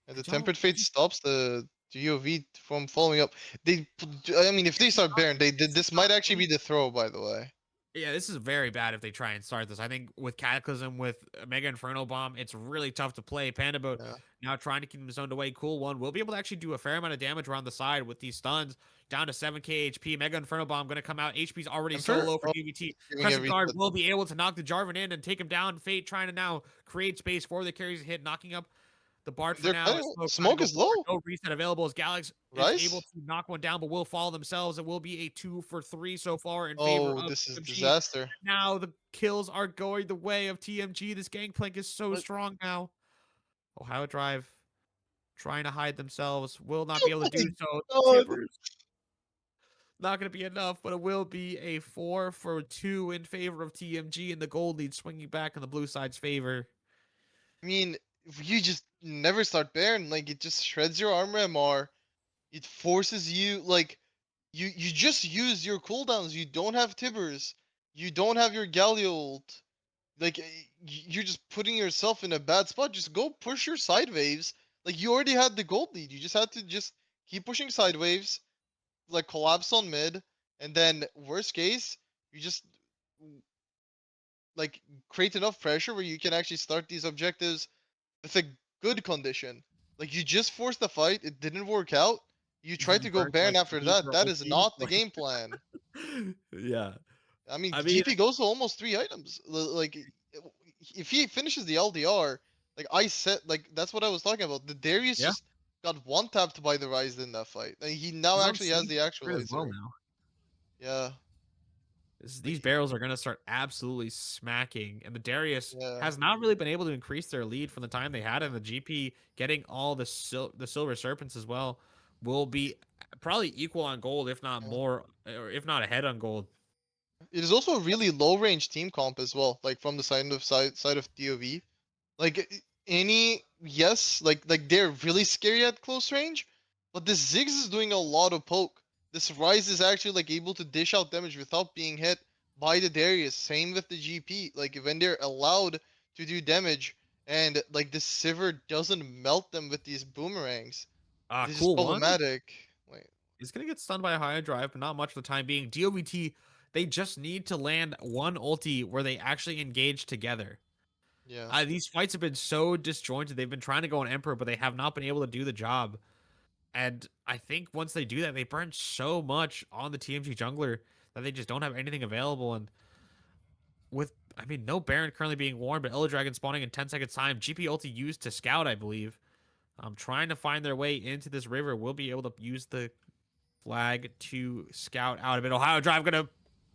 And I the tempered don't fate stops the DOV from following up. I mean, if they start Baron, this is this not might actually great. be the throw, by the way. Yeah, this is very bad if they try and start this. I think with Cataclysm, with Mega Inferno Bomb, it's really tough to play. Panda Boat Yeah. now trying to keep him zoned away. Cool One will be able to actually do a fair amount of damage around the side with these stuns. Down to 7k HP. Mega Inferno Bomb going to come out. HP's already so Emperor low for oh, DVT. giving Crescent every Guard will be able to knock the Jarvan in and take him down. Fate trying to now create space for the carries hit, knocking up the Bard for they're now. fighting. Smoke trying to Smoke go is forward. low. No reset available as Galax is able Rice. to knock one down, but will fall themselves. It will be a 2 for 3 so far in favor Oh, of this is TMG. disaster. Now the kills are going the way of TMG. This gangplank is so What? strong now. Ohio Drive trying to hide themselves. Will not be able to Oh my do so. God. Tibbers not going to be enough, but it will be a 4 for 2 in favor of TMG, and the gold lead swinging back in the blue side's favor. I mean, if you just never start Baron, like it just shreds your armor MR. It forces you like you just use your cooldowns. You don't have Tibbers. You don't have your Galio ult. Like you're just putting yourself in a bad spot. Just go push your side waves. Like you already had the gold lead. You just had to just keep pushing side waves, like collapse on mid, and then worst case, you just like create enough pressure where you can actually start these objectives with a good condition. Like you just forced the fight, it didn't work out. You tried to go Burnt Baron like after 3 that. for That is ulti. not the game plan. Yeah. I mean, I mean, GP goes to almost 3 items. Like, if he finishes the LDR, like I said, like that's what I was talking about. The Darius yeah. just got one tapped by the Rise in that fight. Like, he now He's on actually has Siege the as well actualizer. now. Yeah, These like barrels are going to start absolutely smacking, and the Darius yeah. has not really been able to increase their lead from the time they had, and the GP getting all the Silver Serpents as well will be probably equal on gold, if not Yeah. more, or if not ahead on gold. It is also a really low range team comp as well. Like from the side of DoV. Like any yes, like they're really scary at close range, but this Ziggs is doing a lot of poke. This Rise is actually like able to dish out damage without being hit by the Darius. Same with the GP. Like when they're allowed to do damage, and like the Sivir doesn't melt them with these boomerangs. This is Cool One problematic. Wait, is going to get stunned by a high drive, but not much for the time being. DOVT, they just need to land one ulti where they actually engage together. yeah. These fights have been so disjointed. They've been trying to go on Emperor, but they have not been able to do the job. And I think once they do that, they burn so much on the TMG jungler that they just don't have anything available. And with, I mean, no Baron currently being worn, but Illa Dragon spawning in 10 seconds time. GP ulti used to scout, I believe. Trying to find their way into this river. Will be able to use the flag to scout out a bit. Ohio Drive going to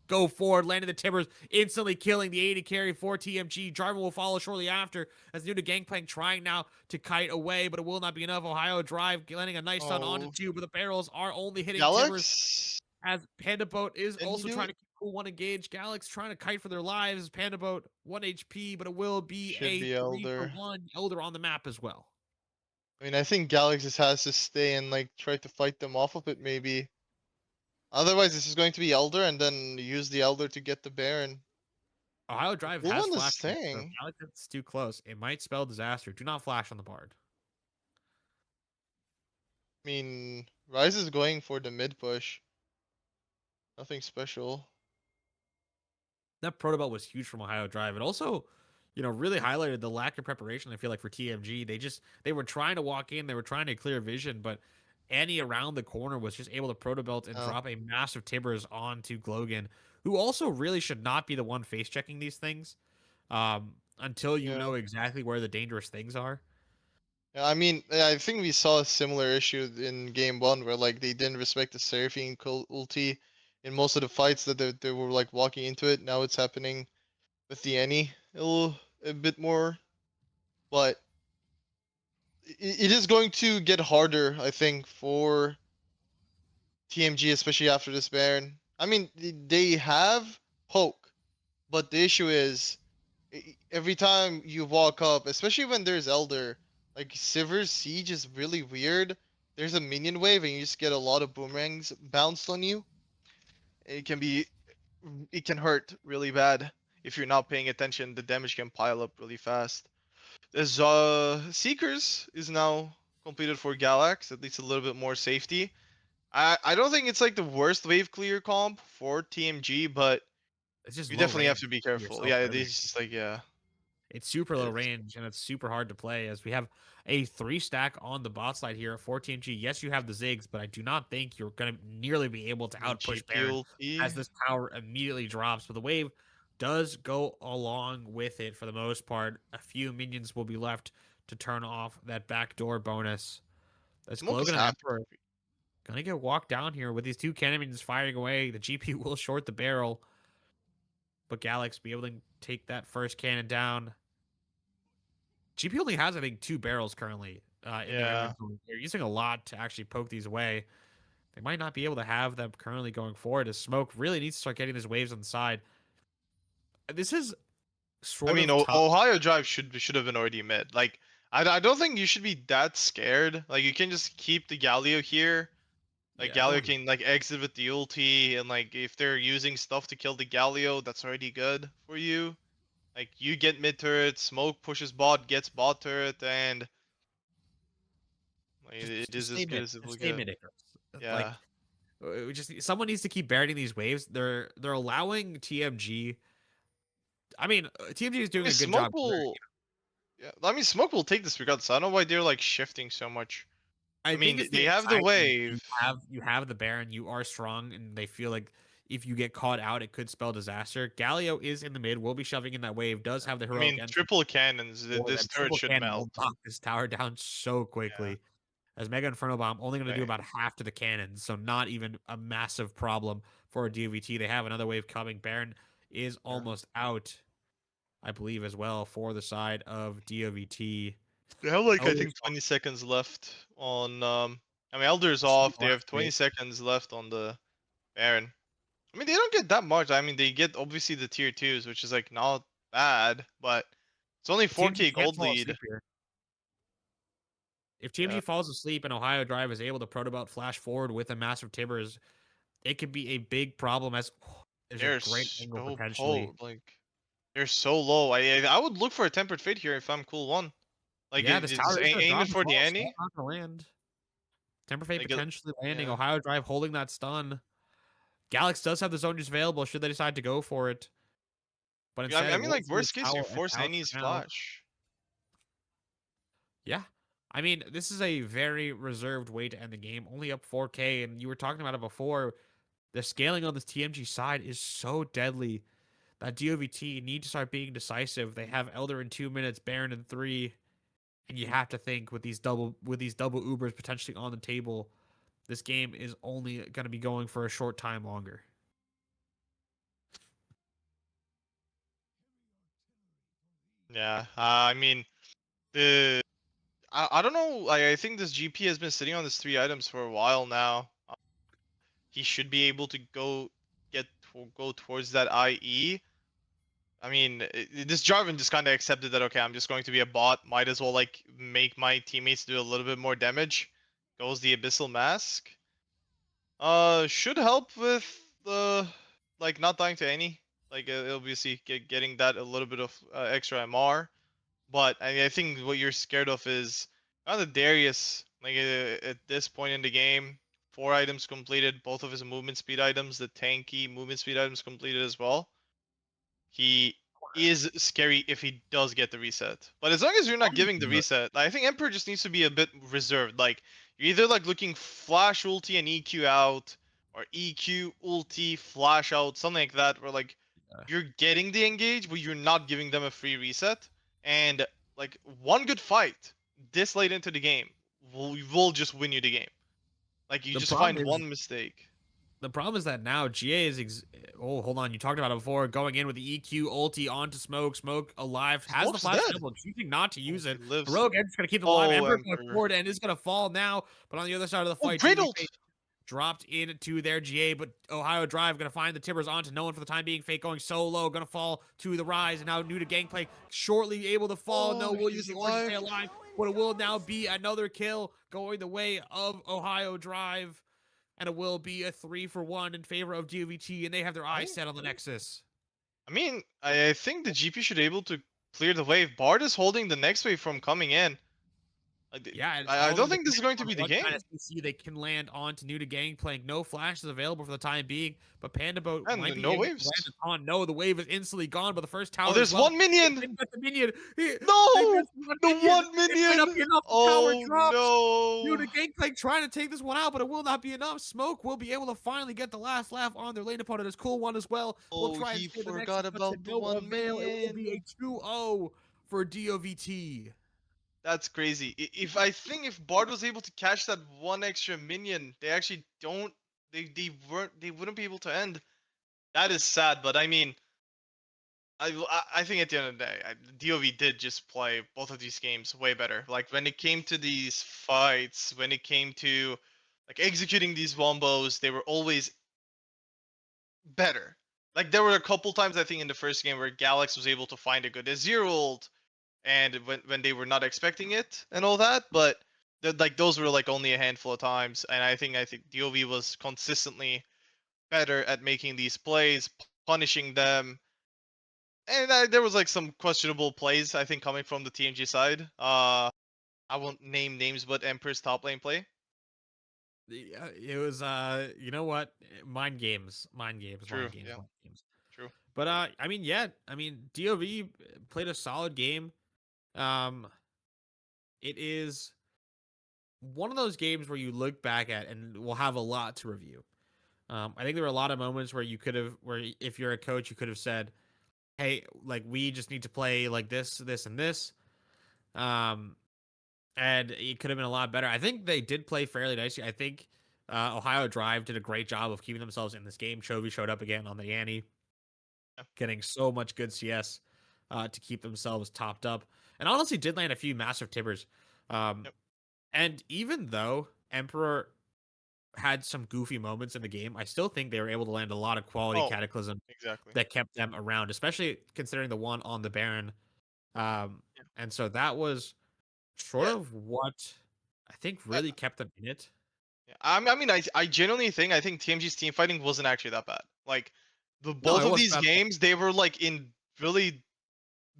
go forward, landing the Timbers, instantly killing the 80 carry for TMG. Jarvan will follow shortly after as new to Gangplank trying now to kite away, but it will not be enough. Ohio Drive landing a nice stun onto Oh, 2, but the barrels are only hitting Timbers Galax, as Panda Boat is can he also do trying it? to keep Cool One engaged. Galax trying to kite for their lives. Panda Boat 1 HP, but it will be Should a be 3 for Elder. 1 Elder on the map as well. I mean, I think Galaxy has to stay and like try to fight them off of it. Maybe. Otherwise, this is going to be Elder, and then use the Elder to get the Baron. Ohio Drive Cool has one is flashing, so if staying. Galaxy gets too close, it might spell disaster. Do not flash on the Bard. I mean, Rise is going for the mid push. Nothing special. That proto belt was huge from Ohio Drive. It also, really highlighted the lack of preparation. I feel like for TMG, they were trying to walk in, they were trying to clear vision, but Annie around the corner was just able to proto belt and Oh, drop a massive Tibbers onto Glogan, who also really should not be the one face checking these things, until you yeah. know exactly where the dangerous things are. Yeah, I mean, I think we saw a similar issue in game one where like they didn't respect the Seraphine ulti in most of the fights that they were like walking into it. Now it's happening with the Annie a bit more, but it is going to get harder, I think, for TMG, especially after this Baron. I mean, they have poke, but the issue is every time you walk up, especially when there's Elder, like Sivir's Siege is really weird. There's a minion wave and you just get a lot of boomerangs bounced on you. It can be, it can hurt really bad if you're not paying attention. The damage can pile up really fast. There's Seekers is now completed for Galax, at least a little bit more safety. I don't think it's like the worst wave clear comp for TMG, but It's just you low definitely have range to be for careful. yourself Yeah, and it is everything. just like yeah. It's super low It's, range and it's super hard to play as we have a 3 stack on the bot side here for TMG. Yes, you have the Ziggs, but I do not think you're going to nearly be able to I mean, outpush GP Baron ulti. as this power immediately drops. But the wave does go along with it for the most part. A few minions will be left to turn off that backdoor bonus. That's Smoke is Glogan and half. Emperor going to get walked down here with these two cannon minions firing away. The GP will short the barrel, but Galax be able to take that first cannon down. GP only has, I think, 2 barrels currently in their Yeah. inventory. They're using a lot to actually poke these away. They might not be able to have them currently going forward as Smoke really needs to start getting his waves on the side. This is I sort mean, of tough. Ohio Drive should have been already mid. Like, I don't think you should be that scared. Like, you can just keep the Galio here. Like, Yeah, don't Galio worry. can like exit with the ulti, and like if they're using stuff to kill the Galio, that's already good for you. Like, you get mid turret, Smoke pushes bot, gets bot turret, and like, it Just is as stay good mid. as it will Just stay get. mid, Icarus. Like, Yeah. we just someone needs to keep burying these waves. They're allowing TMG. I mean, TMG is I doing mean, a good job. Yeah. I mean, Smoke will take this regardless. I don't know why they're like shifting so much. I I think mean, it's they the have the anxiety. wave. You have the Baron. You are strong, and they feel like if you get caught out, it could spell disaster. Galio is in the mid. Will be shoving in that wave. Does have the I heroic mean, entry triple cannons. for This them. turret Triple should cannon will melt. knock this tower down so Yeah. quickly. As Mega Inferno Bomb only going to do Right. about half to the cannons, so not even a massive problem for a DVT. They have another wave coming. Baron is Yeah. almost out, I believe, as well for the side of DOVT. They have like I Elders think 20 seconds left on I mean Elder's sleep off. They last have 20 wave. seconds left on the Baron. I mean they don't get that much. I mean they get obviously the tier 2s, which is like not bad, but it's only TMG 4k can't gold fall lead. asleep here. If Yeah. TMG falls asleep and Ohio Drive is able to protobelt flash forward with a massive Tibbers, it could be a big problem as there's a They're great angle so potentially. like they're so low. I would look for a tempered fate here if I'm cool one. Like Yeah, this it's tower is going to aiming drop as for the well. Still Annie. not going to land. Temper Fate Like potentially landing. yeah. Ohio Drive holding that stun. Galax does have the zone just available should they decide to go for it. But Yeah, instead, I it mean will like see this worst case you tower as force out Annie's for now. flash. Yeah. I mean, this is a very reserved way to end the game. Only up 4K, and you were talking about it before. The scaling on this TMG side is so deadly that DOVT need to start being decisive. They have Elder in 2 minutes, Baron in 3, and you have to think with these double Ubers potentially on the table, this game is only going to be going for a short time longer. Yeah. I mean the I don't know. I think this GP has been sitting on these 3 items for a while now. He should be able to go towards that IE. I mean, this Jarvan just kind of accepted that. Okay, I'm just going to be a bot. Might as well like make my teammates do a little bit more damage. Goes the Abyssal Mask. Should help with the like not dying to any. Like obviously getting that a little bit of extra MR. But I think what you're scared of is kind of Darius. Like at this point in the game, 4 items completed, both of his movement speed items, the tanky movement speed items completed as well. He is scary if he does get the reset. But as long as you're not giving the reset, I think Emperor just needs to be a bit reserved. Like you're either like looking flash ulti and EQ out, or EQ ulti flash out, something like that, where like you're getting the engage, but you're not giving them a free reset. And like one good fight this late into the game will just win you the game. Like you The just problem find is one mistake. the problem is that now GA is oh, hold on, you talked about it before, going in with the EQ ulti onto Smoke alive, has the Smoke's flash dead. double, choosing not to Oh, use he it. lives. Heroic Ed's gonna keep it alive. Oh, Emperor's gonna Emperor. forward and is gonna fall now. But on the other side of the Oh, fight, great GA ult. dropped into their GA, but Ohio Drive gonna find the Tibbers onto no one for the time being. Fake going so low, gonna fall to the rise, and now new to gangplank, shortly able to fall. No, Oh, will use he's the orange to stay alive. alive, but it will now be another kill going the way of Ohio Drive. And it will be a 3-for-1 in favor of DoVT, and they have their eyes set on the Nexus. I mean, I think the GP should be able to clear the wave. Bard is holding the next wave from coming in. Yeah, and I all don't of the think this is going to be the what kind game. of CC they can land onto new to gangplank. No flashes available for the time being, but Panda Boat And might be no able to waves. land upon. No, the wave is instantly gone, but the first tower Oh, as there's well. one They minion. didn't get the minion. They No, missed one the minion. one It might not be minion. enough. The tower Oh drops. New to no. gangplank trying to take this one out, but it will not be enough. Smoke will be able to finally get the last laugh on their lane opponent. His cool one as well. Will Oh, try and he steal the next, forgot but to about the no one avail. It will be a minion. 2-0 for DoVT. That's crazy. If I think if Bard was able to catch that one extra minion, they actually don't. They wouldn't be able to end. That is sad, but I mean, I think at the end of the day, DoV did just play both of these games way better. Like when it came to these fights, when it came to like executing these wombos, they were always better. Like there were a couple times I think in the first game where Galax was able to find a good Azir ult, and when they were not expecting it and all that, but like those were like only a handful of times, and I think DoV was consistently better at making these plays, punishing them. And there was like some questionable plays I think coming from the TMG side. I won't name names, but Emperor's top lane play. Yeah, it was you know what? Mind games. Mind games. True. Mind games. Yeah. Mind games. True. But I mean, yeah, I mean, DOV played a solid game. Um it is one of those games where you look back at and we'll have a lot to review. I think there were a lot of moments where you could have where if you're a coach, you could have said, "Hey, like we just need to play like this and this." Um and it could have been a lot better. I think they did play fairly nicely. I think Ohio Drive did a great job of keeping themselves in this game. Chovy showed up again on the Annie, Yeah. getting so much good CS to keep themselves topped up, and honestly did land a few massive tibbers. Yep. And even though Emperor had some goofy moments in the game, I still think they were able to land a lot of quality Oh, Cataclysm exactly. that kept them around, especially considering the one on the Baron. Yeah. And so that was sort Yeah. of what I think I, really kept them in it. yeah. I mean, I genuinely think I think TMG's team fighting wasn't actually that bad. Like the No, both it of wasn't these that bad. games, they were like in really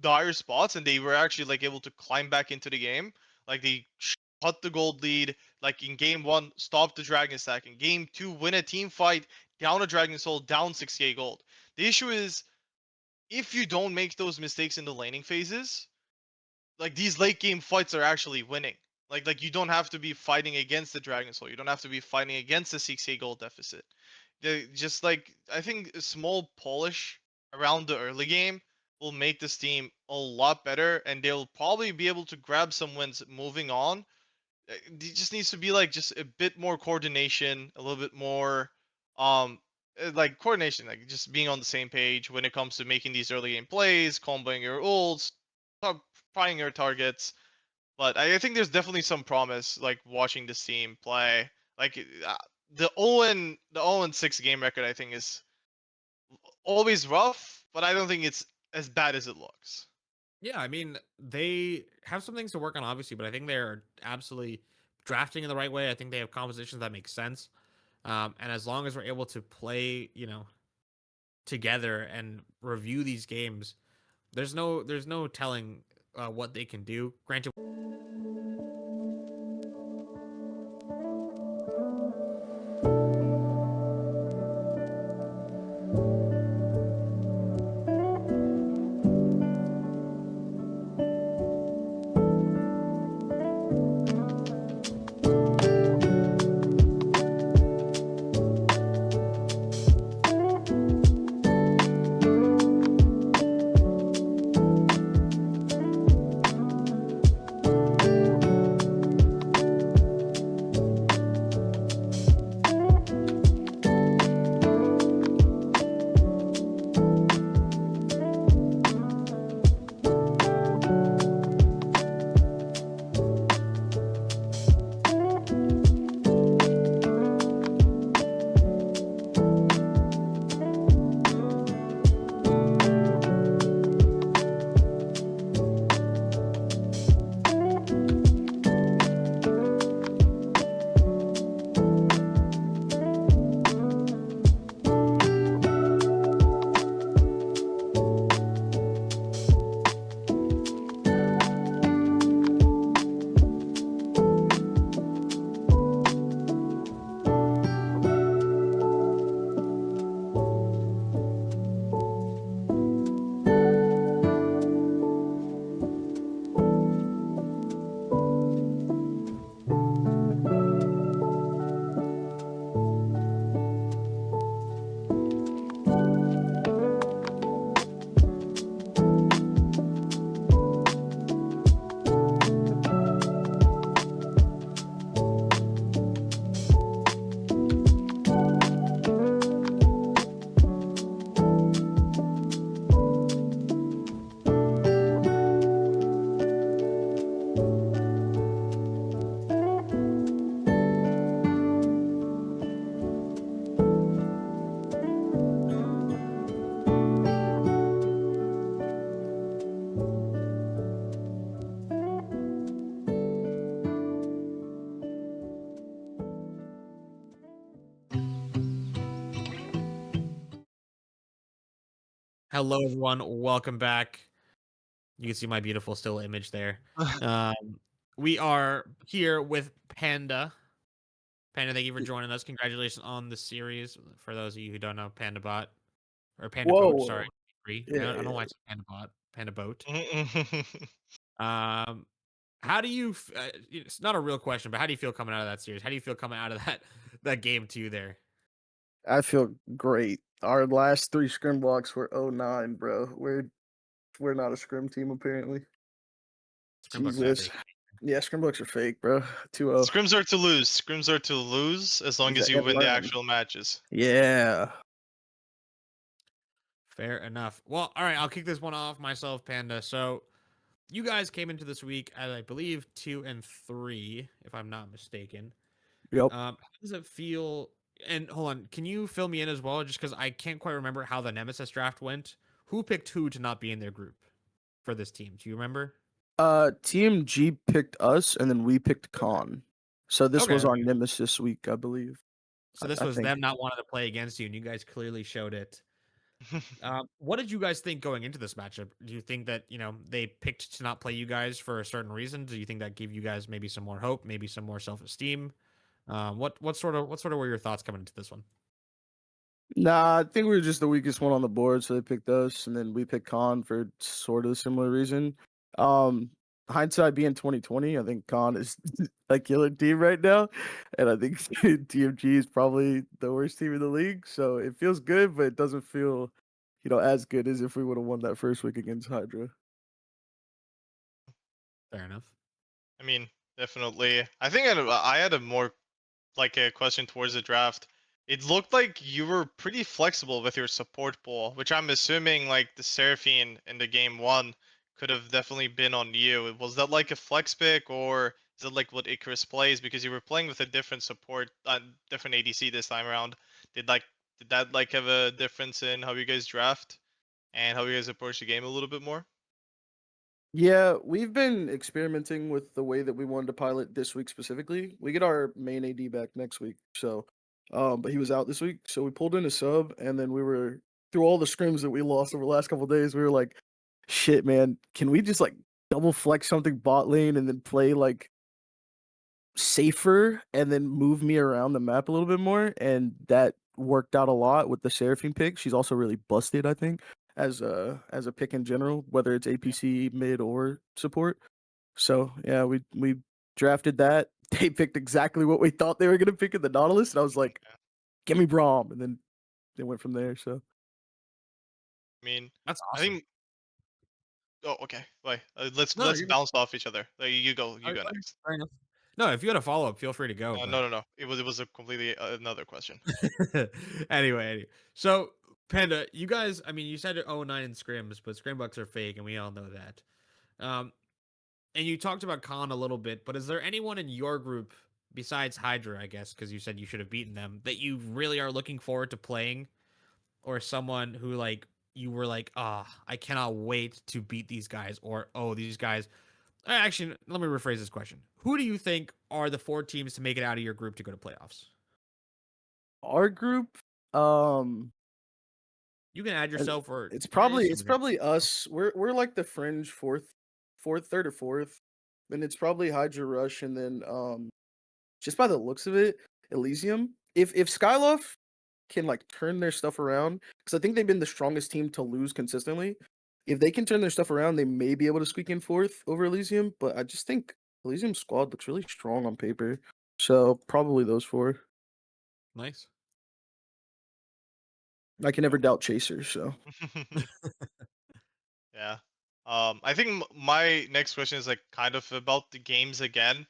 dire spots, and they were actually like able to climb back into the game. Like they cut the gold lead. Like in game one, stop the dragon stack. In game two, win a team fight, down a dragon soul, down 68 gold. The issue is if you don't make those mistakes in the laning phases, like these late game fights are actually winning. Like you don't have to be fighting against the dragon soul. You don't have to be fighting against the 68 gold deficit. They just like I think a small polish around the early game will make this team a lot better, and they'll probably be able to grab some wins moving on. It just needs to be like just a bit more coordination, a little bit more like coordination, like just being on the same page when it comes to making these early game plays, comboing your ults, finding your targets. But I think there's definitely some promise, like watching this team play. Like the 0-6 game record, I think is always rough, but I don't think it's as bad as it looks. Yeah, I mean, they have some things to work on, obviously, but I think they're absolutely drafting in the right way. I think they have compositions that make sense. And as long as we're able to play, together and review these games, there's no telling what they can do. Granted. Hello, everyone. Welcome back. You can see my beautiful still image there. We are here with Panda. Panda, thank you for joining us. Congratulations on the series. For those of you who don't know, Panda Bot or Panda Boat. Sorry, Whoa. I Yeah, don't know why yeah. it's Panda Bot, Panda Boat. Um, how do you? It's not a real question, but how do you feel coming out of that series? How do you feel coming out of that game too? There, I feel great. Our last 3 scrim blocks were 09, bro. We're not a scrim team apparently. Scrimbucks are Jesus. fake. Yeah, scrim blocks are fake, bro. 2-0. Scrims are to lose. Scrims are to lose as long as you And win the learn. actual matches. Yeah. Fair enough. Well, all right, I'll kick this one off myself, Panda. So, you guys came into this week at, I believe, 2-3, if I'm not mistaken. Yep. How does it feel? And hold on, can you fill me in as well? Just because I can't quite remember how the Nemesis draft went. Who picked who to not be in their group for this team? Do you remember? Team G picked us and then we picked Khan. So this was Okay. our nemesis week, I believe. So this I was think. them not wanting to play against you, and you guys clearly showed it. What did you guys think going into this matchup? Do you think that they picked to not play you guys for a certain reason? Do you think that gave you guys maybe some more hope, maybe some more self-esteem? What sort of were your thoughts coming into this one? Nah, I think we were just the weakest one on the board, so they picked us, and then we picked Khan for sort of a similar reason. Um, Hindsight being 2020, I think Khan is a killer team right now, and I think TMG is probably the worst team in the league. So it feels good, but it doesn't feel, as good as if we would have won that first week against Hydra. Fair enough. I mean, definitely. I think I had a more like a question towards the draft. It looked like you were pretty flexible with your support pool, which I'm assuming like the Seraphine in the game one could have definitely been on you. Was that like a flex pick or is it like what Icarus plays? Because you were playing with a different support, different ADC this time around. Did like did that like have a difference in how you guys draft and how you guys approach the game a little bit more? Yeah, we've been experimenting with the way that we wanted to pilot this week specifically. We get our main AD back next week, so but he was out this week, so we pulled in a sub, and then we were through all the scrims that we lost over the last couple of days. We were like, "Shit, man, can we just like double flex something bot lane and then play like safer and then move me around the map a little bit more?" And that worked out a lot with the Seraphine pick. She's also really busted, I think, as a pick in general, whether it's APC, mid, or support. So yeah, we drafted that. They picked exactly what we thought they were gonna pick in the Nautilus, and I was like, Yeah. "Give me Braum," and then they went from there. So I mean, That's I awesome. think. Oh, okay. Wait. Let's No, let's you're bounce off each other. You go. You oh, go okay, next. fair enough. No, if you had a follow up, feel free to go. No, no, no, no. It was a completely another question. But anyway, so Panda, you guys, I mean, you said 0-9 in scrims, but scrim bucks are fake, and we all know that. Um, and you talked about Khan a little bit, but is there anyone in your group besides Hydra, I guess, because you said you should have beaten them, that you really are looking forward to playing, or someone who like you were like, ah, I cannot wait to beat these guys, or oh, these guys. Actually, let me rephrase this question: who do you think are the 4 teams to make it out of your group to go to playoffs? our group, um, You can add and yourself, or it's I probably assume it's it's probably us. We're like the fringe third or fourth. Then it's probably Hydra Rush, and then just by the looks of it, Elysium. If Skyloft can like turn their stuff around, because I think they've been the strongest team to lose consistently. If they can turn their stuff around, they may be able to squeak in fourth over Elysium. But I just think Elysium's squad looks really strong on paper. So probably those 4. nice. I can never doubt Chaser. So Yeah. I think my next question is like kind of about the games again.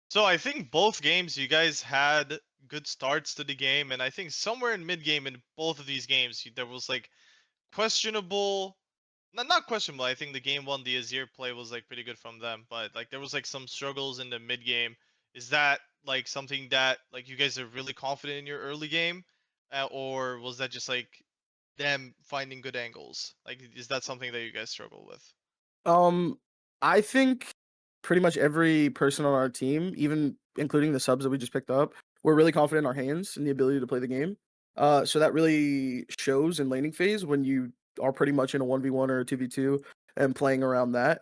So I think both games you guys had good starts to the game, and I think somewhere in mid game in both of these games there was like questionable, not questionable. I think the game one, the Azir play was like pretty good from them, but like there was like some struggles in the mid game. Is that like something that like you guys are really confident in your early game, or was that just like them finding good angles? Like, is that something that you guys struggle with? Um, I think pretty much every person on our team, even including the subs that we just picked up, we're really confident in our hands and the ability to play the game. So that really shows in laning phase when you are pretty much in a 1v1 or a 2v2 and playing around that.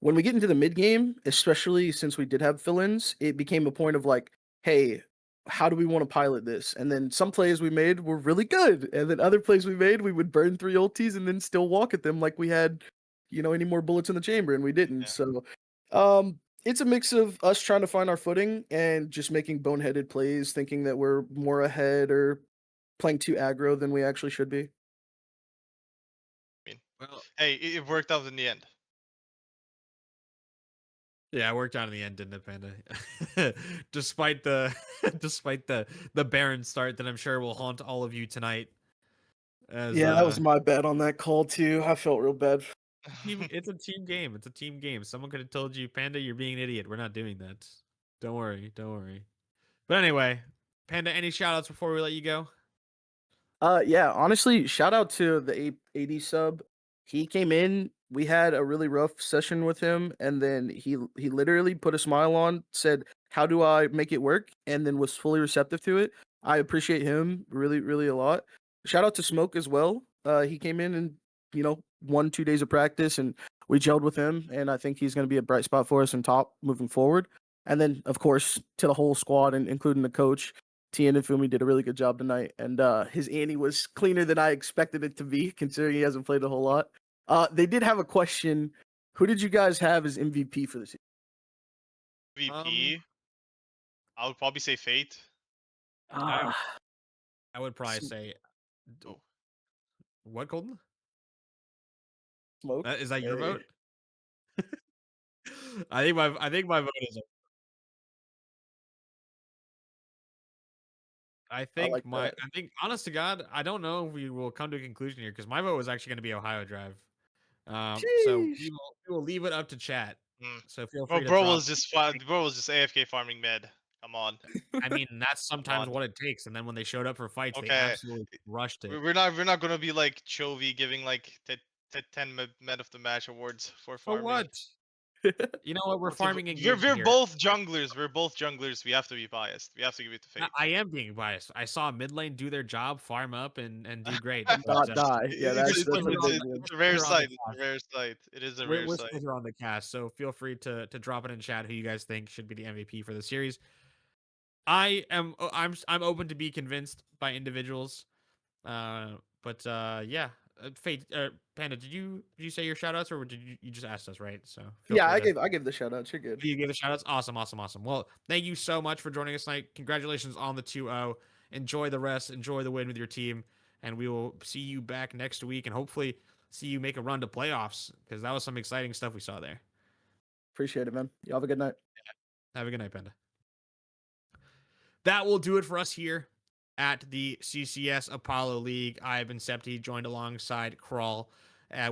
When we get into the mid game, especially since we did have fill-ins, it became a point of like, hey, how do we want to pilot this? And then some plays we made were really good, and then other plays we made, we would burn 3 ultis and then still walk at them like we had any more bullets in the chamber, and we didn't. Yeah. So, it's a mix of us trying to find our footing and just making boneheaded plays, thinking that we're more ahead or playing too aggro than we actually should be. I mean, Well, hey, it worked out in the end. yeah, it worked out in the end, didn't it, Panda? Despite the despite the barren start that I'm sure will haunt all of you tonight. As Yeah, that was my bad on that call too. I felt real bad. it's a team game. It's a team game. Someone could have told you, Panda, you're being an idiot. We're not doing that. Don't worry. Don't worry. But anyway, Panda, any shout outs before we let you go? Yeah, honestly, shout out to the AD sub. He came in. We had a really rough session with him, and then he literally put a smile on, said, "How do I make it work?" and then was fully receptive to it. I appreciate him really, really a lot. Shout out to Smoke as well. He came in and 1-2 days of practice, and we gelled with him, and I think he's going to be a bright spot for us in top moving forward. And then, of course, to the whole squad, and including the coach. Tien and Fumi did a really good job tonight, and his ante was cleaner than I expected it to be, considering he hasn't played a whole lot. They did have a question. Who did you guys have as MVP for the season? VP, I would probably say Fate. I, Ah, I would probably Sm- say, Oh, what, Colton? Smoke. Is that your Hey, vote? I think my vote is. I like that. I think honest to God, I don't know if we will come to a conclusion here because my vote was actually going to be Ohio Drive. So Sheesh. we will leave it up to chat. mm. So feel Bro, free to drop. bro was just AFK farming mid. Come on, I mean, that's come sometimes on. what it takes. And then when they showed up for fights, they Okay, absolutely rushed it. we're not gonna be like Chovy giving like 10 med of the match awards for So farming. what? You know what? We're We're farming engagement we're here. both junglers. We're both junglers. We have to be biased. We have to give it to Fate. I am being biased. I saw mid lane do their job, farm up, and do great. And but, Not die. Yeah, that's we're a still big on- one. It's a we're rare still on the sight. It's a rare sight. It is a We're, rare we're sight. still here on the cast, so feel free to drop it in chat who you guys think should be the MVP for the series. I'm open to be convinced by individuals, but yeah, Fate, Panda, did you say your shout outs or did you just asked us, right? So feel Yeah, free to- I gave the shout outs. You're good. you gave the shout outs. Awesome. Well, thank you so much for joining us tonight. Congratulations on the 2-0. Enjoy the rest. Enjoy the win with your team, and we will see you back next week and hopefully see you make a run to playoffs because that was some exciting stuff we saw there. Appreciate it, man. You have a good night. Have a good night, Panda. That will do it for us here at the CCS Apollo League. I've been Septi, joined alongside Crawl,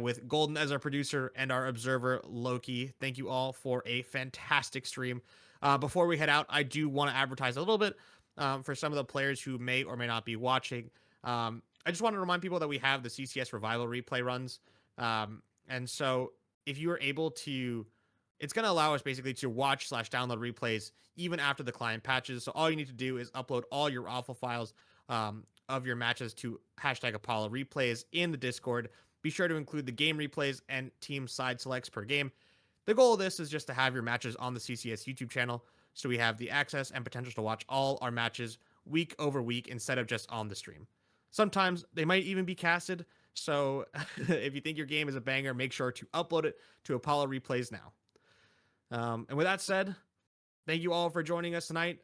with Golden as our producer and our observer, Loki. Thank you all for a fantastic stream. Before we head out, I do want to advertise a little bit for some of the players who may or may not be watching. I just want to remind people that we have the CCS Revival replay runs. And so if you are able to, it's going to allow us basically to watch/download replays even after the client patches. So all you need to do is upload all your awful files of your matches to #Apollo replays in the Discord. Be sure to include the game replays and team side selects per game. The goal of this is just to have your matches on the CCS YouTube channel, so we have the access and potential to watch all our matches week over week instead of just on the stream. Sometimes they might even be casted, so if you think your game is a banger, make sure to upload it to Apollo replays now. And with that said, thank you all for joining us tonight.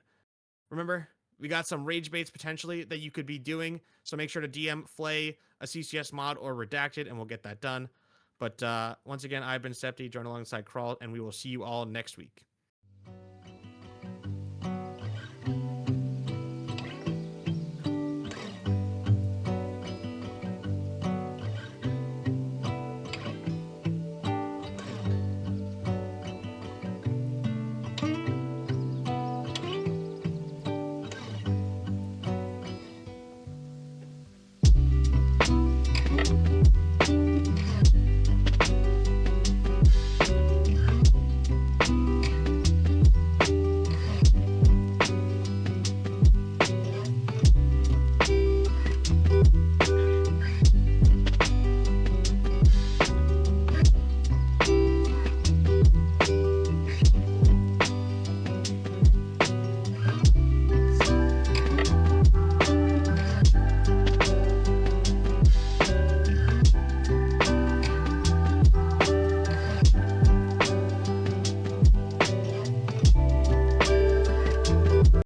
Remember, we got some rage baits potentially that you could be doing, so make sure to DM Flay a CCS mod or Redacted, and we'll get that done. But once again, I've been Septi, joined alongside Crawl, and we will see you all next week.